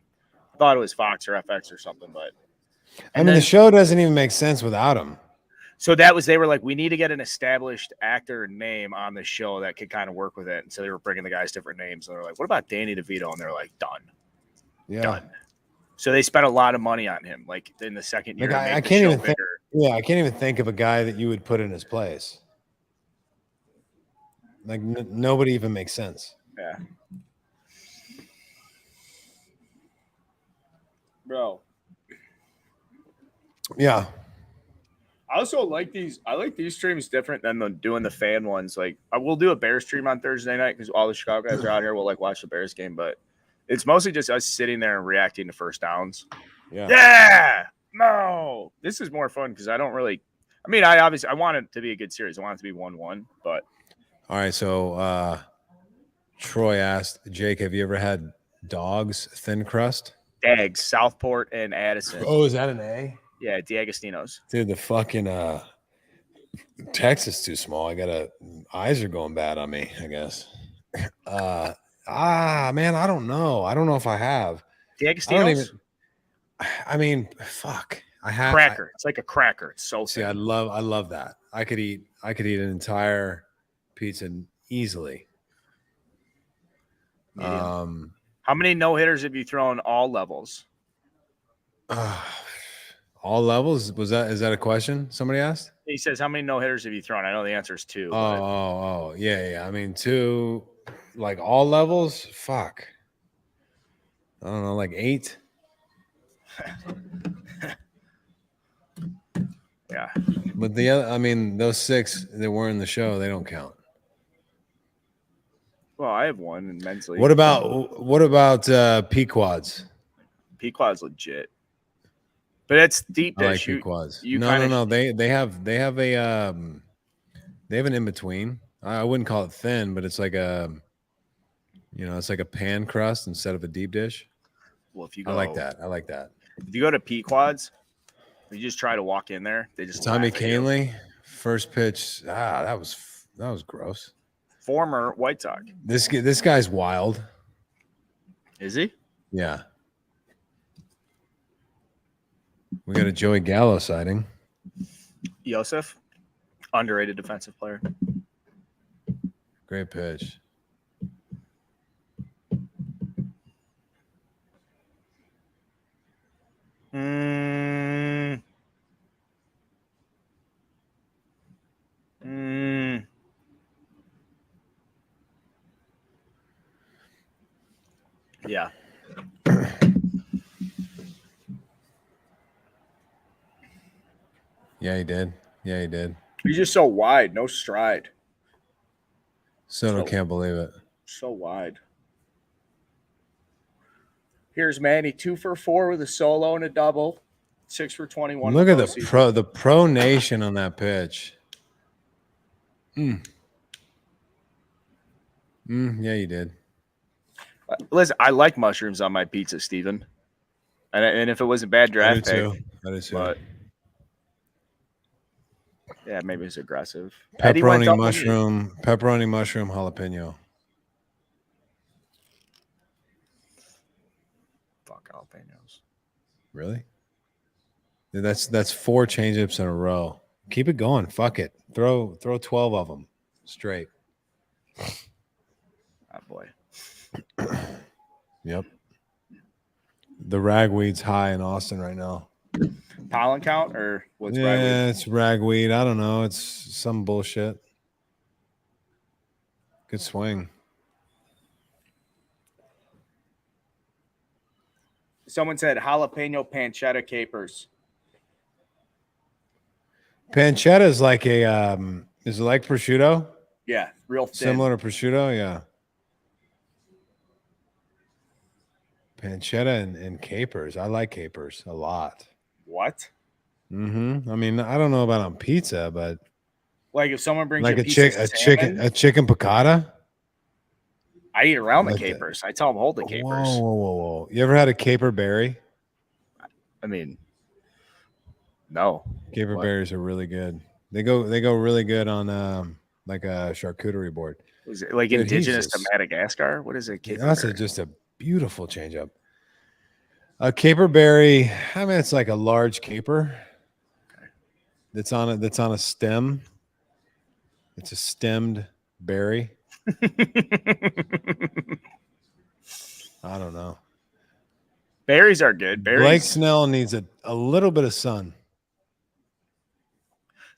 thought it was Fox or FX or something. But the show doesn't even make sense without him. So they were like, we need to get an established actor name on the show that could kind of work with it. And so they were bringing the guys different names. And they're like, what about Danny DeVito? And they're like, done. Yeah. Done. So they spent a lot of money on him, like in the second year. I can't even think. Yeah, I can't even think of a guy that you would put in his place. Like nobody even makes sense. Yeah. Bro. Yeah. I also like these. I like these streams different than doing the fan ones. Like, we'll do a Bears stream on Thursday night because all the Chicago guys are out here. We'll like watch the Bears game, but it's mostly just us sitting there and reacting to first downs. Yeah. No, this is more fun because I don't really. I want it to be a good series. I want it to be 1-1, but. All right. So Troy asked, Jake, have you ever had Dog's thin crust? Dags, Southport, and Addison. Oh, is that an A? Yeah, D'Agostino's. Dude, the fucking text is too small. Eyes are going bad on me, I guess. Man, I don't know. I don't know if I have. D'Agostino's? Fuck. Cracker. It's like a cracker. It's so See, thin. I love that. I could eat an entire pizza easily. Medium. How many no hitters have you thrown all levels? All levels? Is that a question somebody asked? He says, how many no hitters have you thrown? I know the answer is 2. Yeah. I mean, 2, like all levels. Fuck. I don't know, like 8. Yeah. But the other, I mean, those 6 that were in the show, they don't count. Well, I have one in men's league. What about Pequods? Pequod's legit, but it's deep I like dish. Pequods. You No. They have an in between. I wouldn't call it thin, but it's like it's like a pan crust instead of a deep dish. Well, if you go, I like that. If you go to Pequod's, you just try to walk in there. They just Tommy laugh at you. Kahnle, first pitch. That was gross. Former White Sox. This guy's wild. Is he? Yeah. We got a Joey Gallo sighting. Yosef, underrated defensive player. Great pitch. Yeah. Yeah, he did. He's just so wide, no stride. Soto can't believe it. So wide. Here's Manny, 2 for 4 with a solo and a double, 6 for 21. Look at the pro nation on that pitch. Yeah, you did. Listen, I like mushrooms on my pizza, Steven. And if it was a bad draft pick, I do too. But yeah, maybe it's aggressive. Pepperoni mushroom, jalapeno. Fuck jalapenos. Really? Dude, that's 4 changeups in a row. Keep it going. Fuck it. Throw 12 of them straight. Oh boy. Yep. The ragweed's high in Austin right now. Pollen count or what's ragweed? Yeah, it's ragweed. I don't know. It's some bullshit. Good swing. Someone said jalapeno pancetta capers. Pancetta is like is it like prosciutto? Yeah, real thin. Similar to prosciutto, yeah. Pancetta and capers. I like capers a lot. What? Mm-hmm. I mean, I don't know about on pizza, but like if someone brings like a chicken piccata. I eat around the capers. I tell them hold the capers. Whoa. You ever had a caper berry? I mean, no. Caper berries are really good. They go really good on like a charcuterie board. Is it like indigenous to Madagascar? What is it? That's just a beautiful changeup. A caper berry. I mean, it's like a large caper. That's on a stem. It's a stemmed berry. I don't know. Berries are good. Blake Snell needs a little bit of sun.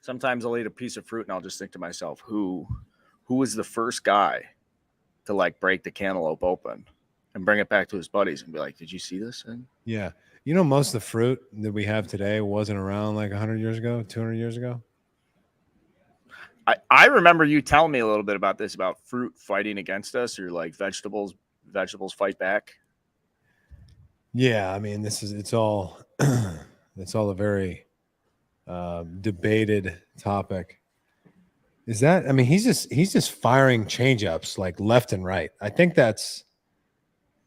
Sometimes I'll eat a piece of fruit and I'll just think to myself, who was the first guy to like break the cantaloupe open and bring it back to his buddies and be like, did you see this thing? Yeah. You know, most of the fruit that we have today wasn't around like 100 years ago, 200 years ago. I remember you telling me a little bit about this, about fruit fighting against us, or like vegetables fight back. Yeah, I mean, it's all a very debated topic. Is that? I mean, he's just firing changeups like left and right. I think that's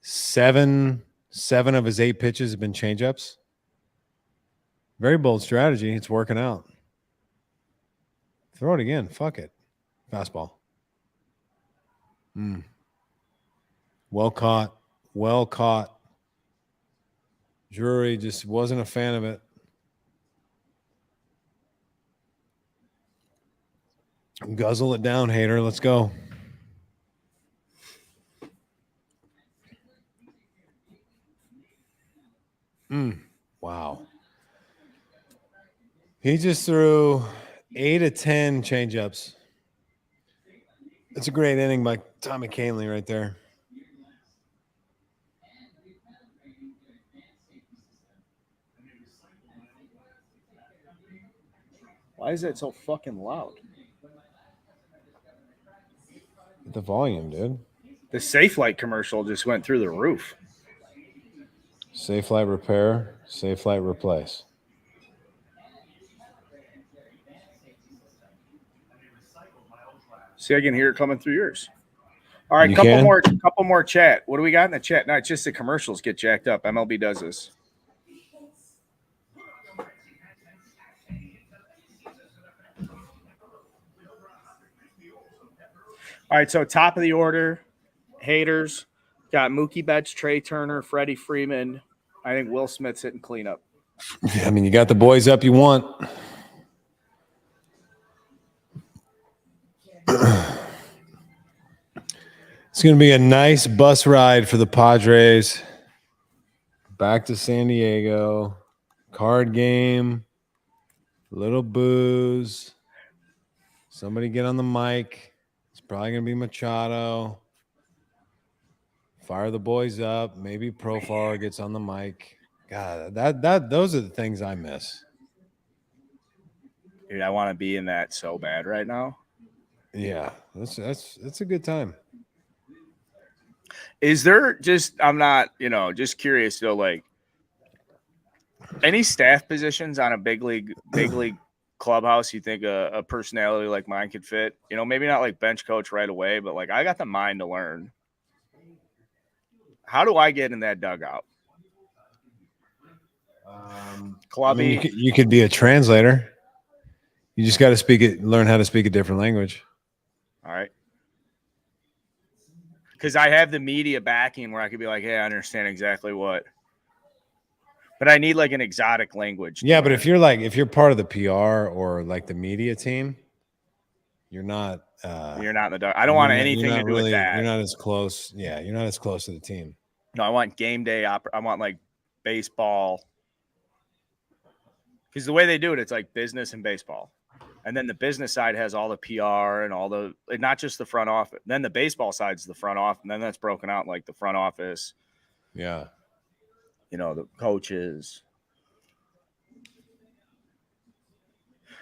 seven of his 8 pitches have been changeups. Very bold strategy. It's working out. Throw it again. Fuck it. Fastball. Well caught. Drury just wasn't a fan of it. Guzzle it down, hater. Let's go. Wow. He just threw 8 of 10 changeups. That's a great inning by Tommy Kahnle right there. Why is it so fucking loud? The volume, dude. The Safe Light commercial just went through the roof. Safe Light repair, Safe Light replace. See, I can hear it coming through yours. All right, You couple can? more chat. What do we got in the chat? No, it's just the commercials get jacked up. MLB does this. All right, so top of the order, haters got Mookie Betts, Trey Turner, Freddie Freeman. I think Will Smith's hitting cleanup. I mean, you got the boys up you want. It's going to be a nice bus ride for the Padres. Back to San Diego. Card game. Little booze. Somebody get on the mic. It's probably going to be Machado. Fire the boys up. Maybe Profar gets on the mic. God, those are the things I miss. Dude, I want to be in that so bad right now. Yeah, that's a good time. Is there just, I'm not, just curious though, like any staff positions on a big league clubhouse you think a personality like mine could fit? Maybe not like bench coach right away, but like I got the mind to learn. How do I get in that dugout? Clubby. I mean, you could be a translator. You just got to learn how to speak a different language. All right. Because I have the media backing where I could be like, hey, I understand exactly what. But I need like an exotic language. Yeah, but if you're part of the PR or like the media team, you're not in the dugout. I don't want anything to do with that. You're not as close. Yeah, you're not as close to the team. No, I want game day. I want like baseball. Because the way they do it, it's like business and baseball. And then the business side has all the PR and all the, not just the front office. Then the baseball side's the front office. And then that's broken out like the front office. Yeah. The coaches.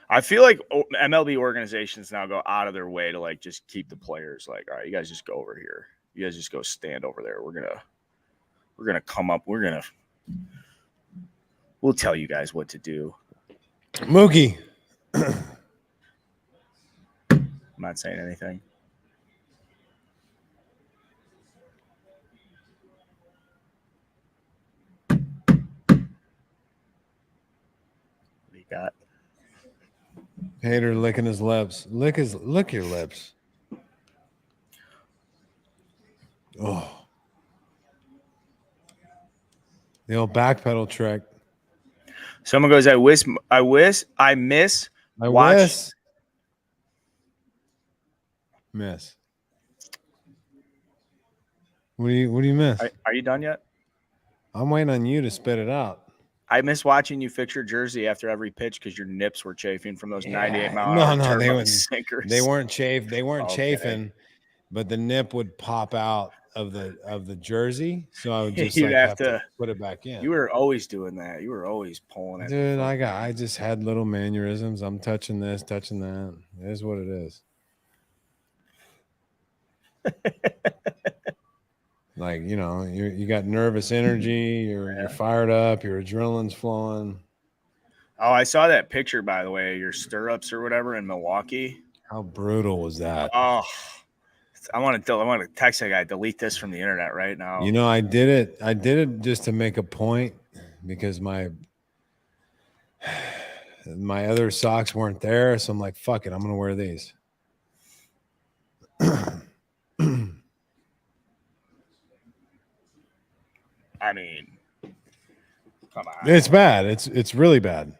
I feel like MLB organizations now go out of their way to like just keep the players like, all right, you guys just go over here. You guys just go stand over there. We're gonna come up. We'll tell you guys what to do. Mookie. I'm not saying anything. What do you got? Hater licking his lips. Lick your lips. Oh. The old backpedal trick. Someone goes, I miss. Miss. What do you miss? Are you done yet? I'm waiting on you to spit it out. I miss watching you fix your jersey after every pitch because your nips were chafing from those 98-mile-an-hour sinkers. They weren't chafing, but the nip would pop out of the jersey, so I would just have to put it back in. You were always doing that. You were always pulling it. Dude, I just had little mannerisms. I'm touching this, touching that. It is what it is. Like, you got nervous energy, you're fired up, your adrenaline's flowing. Oh, I saw that picture, by the way, your stirrups or whatever in Milwaukee. How brutal was that? Oh, I want to text that guy, delete this from the internet right now. I did it just to make a point because my other socks weren't there, so I'm like, fuck it, I'm gonna wear these. I mean, come on. It's bad. It's really bad.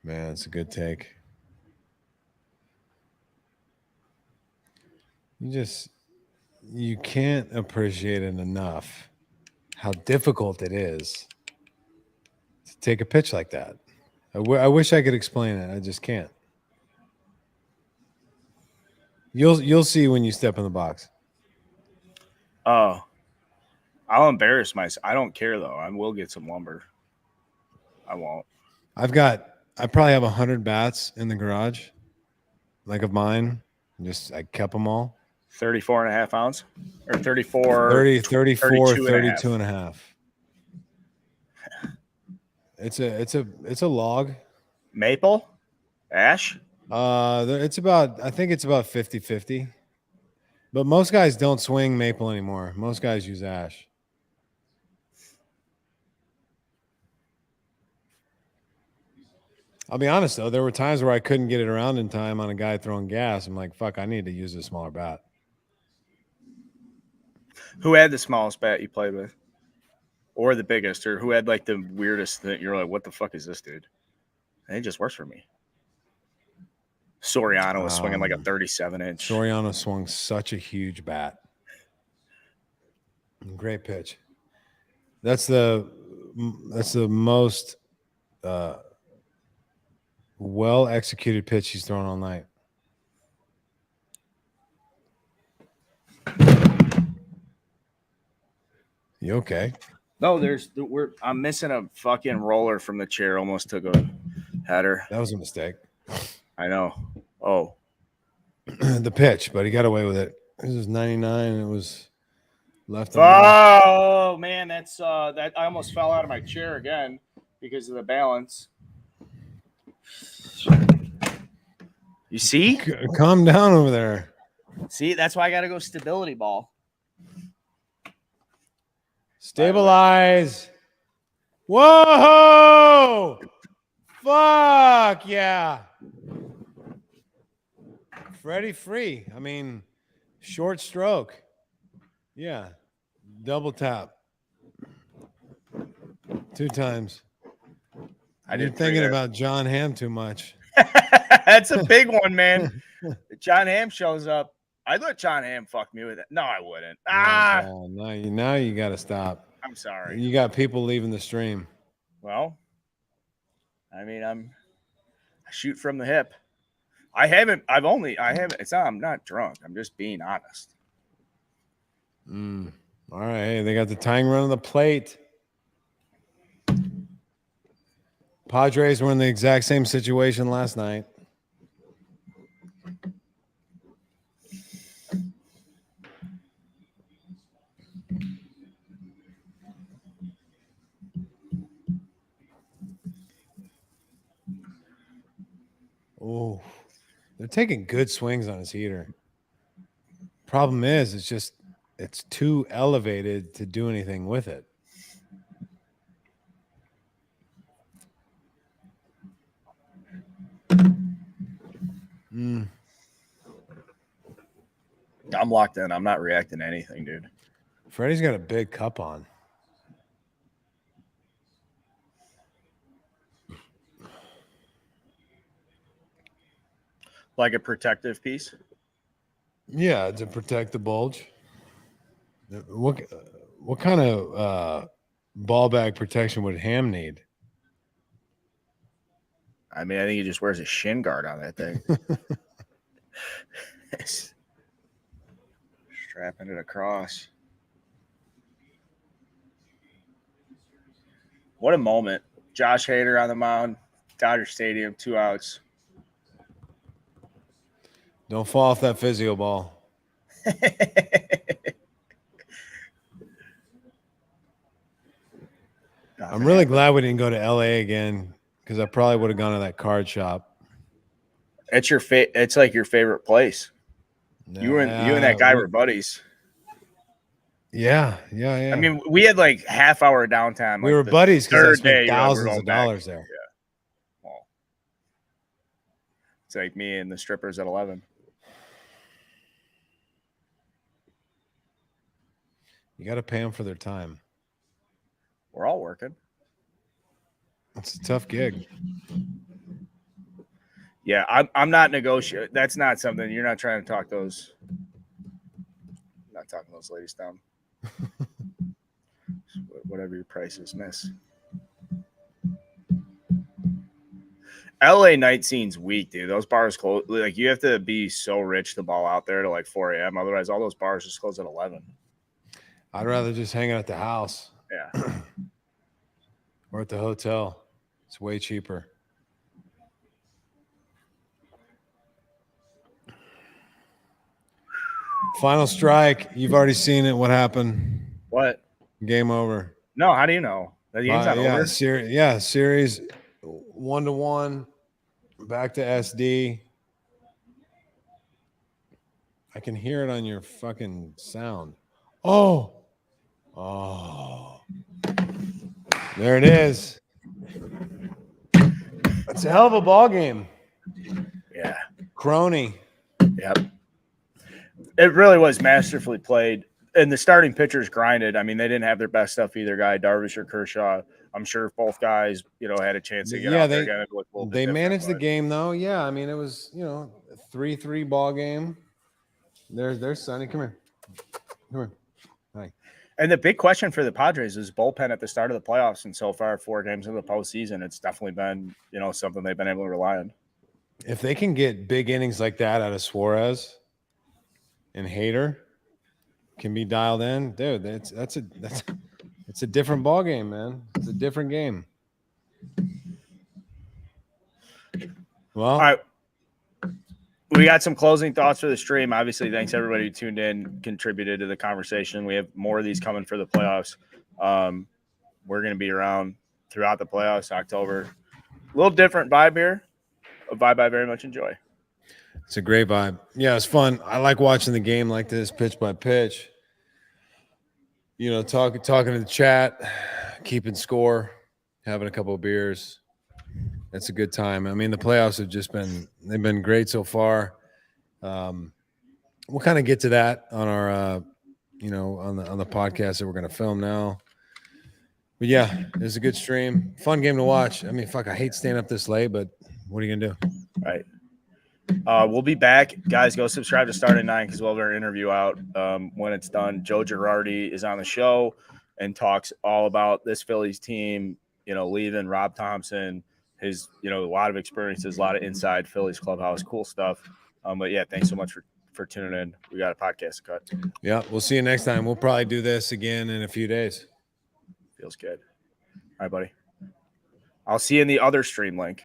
Man, it's a good take. You can't appreciate it enough how difficult it is to take a pitch like that. I wish I could explain it. I just can't. You'll see when you step in the box. Oh, I'll embarrass myself. I don't care though. I will get some lumber. I won't. I probably have 100 bats in the garage, like of mine. I kept them all. 34.5 ounce or 34, 30, 34, 32 and a half. 32 and a half. It's a log. Maple? Ash? I think it's about 50-50. But most guys don't swing maple anymore. Most guys use ash. I'll be honest though, there were times where I couldn't get it around in time on a guy throwing gas. I'm like, fuck, I need to use a smaller bat. Who had the smallest bat you played with? Or the biggest? Or who had like the weirdest thing? You're like, what the fuck is this, dude? And it just works for me. Soriano was swinging like a 37-inch. Soriano swung such a huge bat. Great pitch. That's the most well executed pitch he's thrown all night. You okay? No, I'm missing a fucking roller from the chair. Almost took a header. That was a mistake. I know. Oh, The pitch, but he got away with it. This is 99 and it was left. Oh man, that's that I almost fell out of my chair again because of the balance. You see? Calm down over there. See, that's why I gotta go stability ball. Stabilize. Whoa! Fuck yeah. Freddie free. I mean, short stroke. Yeah. Double tap. 2 times. You're thinking about John Hamm too much. That's a big one, man. John Hamm shows up. I'd let John Hamm fuck me with it. No, I wouldn't. Now you got to stop. I'm sorry. You got people leaving the stream. Well, I mean, I shoot from the hip. I'm not drunk. I'm just being honest. All right. Hey, they got the tying run on the plate. Padres were in the exact same situation last night. Oh, they're taking good swings on his heater. Problem is, it's too elevated to do anything with it. I'm locked in. I'm not reacting to anything, dude. Freddie's got a big cup on. Like a protective piece? Yeah, to protect the bulge. What kind of ball bag protection would Ham need? I mean, I think he just wears a shin guard on that thing. Strapping it across. What a moment. Josh Hader on the mound, Dodger Stadium, 2 outs. Don't fall off that physio ball. I'm really glad we didn't go to LA again because I probably would have gone to that card shop. It's it's like your favorite place. You and that guy were buddies. Yeah. I mean, we had like half-hour downtime. We were buddies because I spent thousands of dollars there. Yeah. Well, it's like me and the strippers at 11. You got to pay them for their time. We're all working. It's a tough gig. Yeah, I'm not negotiating. That's not something you're not trying to talk those. Not talking those ladies down. Whatever your price is, miss. LA night scene's weak, dude. Those bars close. Like you have to be so rich to ball out there to like 4 a.m. Otherwise, all those bars just close at 11. I'd rather just hang out at the house. Yeah. Or at the hotel. It's way cheaper. Final strike. You've already seen it. What happened? What? Game over. No, how do you know? The game's not over. Series 1-1. Back to SD. I can hear it on your fucking sound. Oh. There it is. That's a hell of a ball game. Yeah. Crony. Yep. It really was masterfully played. And the starting pitchers grinded. I mean, they didn't have their best stuff either guy, Darvish or Kershaw. I'm sure if both guys, had a chance to get out there again. They managed the game though. Yeah, I mean, it was, a 3-3 ball game. There's Sonny. Come here. Hi. And the big question for the Padres is bullpen at the start of the playoffs. And so far, 4 games in the postseason, it's definitely been, something they've been able to rely on. If they can get big innings like that out of Suarez and Hader can be dialed in, dude, it's a different ball game, man. It's a different game. Well, all right. We got some closing thoughts for the stream. Obviously, thanks everybody who tuned in, contributed to the conversation. We have more of these coming for the playoffs. We're going to be around throughout the playoffs, October. A little different vibe here. A vibe I very much enjoy. It's a great vibe. Yeah, it's fun. I like watching the game like this, pitch by pitch. Talking to the chat, keeping score, having a couple of beers. It's a good time. I mean, the playoffs have they've been great so far. We'll kind of get to that on our, on the podcast that we're going to film now. But yeah, it was a good stream. Fun game to watch. I mean, I hate staying up this late, but what are you going to do? Right. We'll be back. Guys, go subscribe to Start at 9 because we'll have our interview out when it's done. Joe Girardi is on the show and talks all about this Phillies team, leaving Rob Thompson, his, a lot of experiences, a lot of inside Phillies clubhouse, cool stuff. But yeah, thanks so much for tuning in. We got a podcast to cut. Yeah, we'll see you next time. We'll probably do this again in a few days. Feels good. All right, buddy. I'll see you in the other stream link.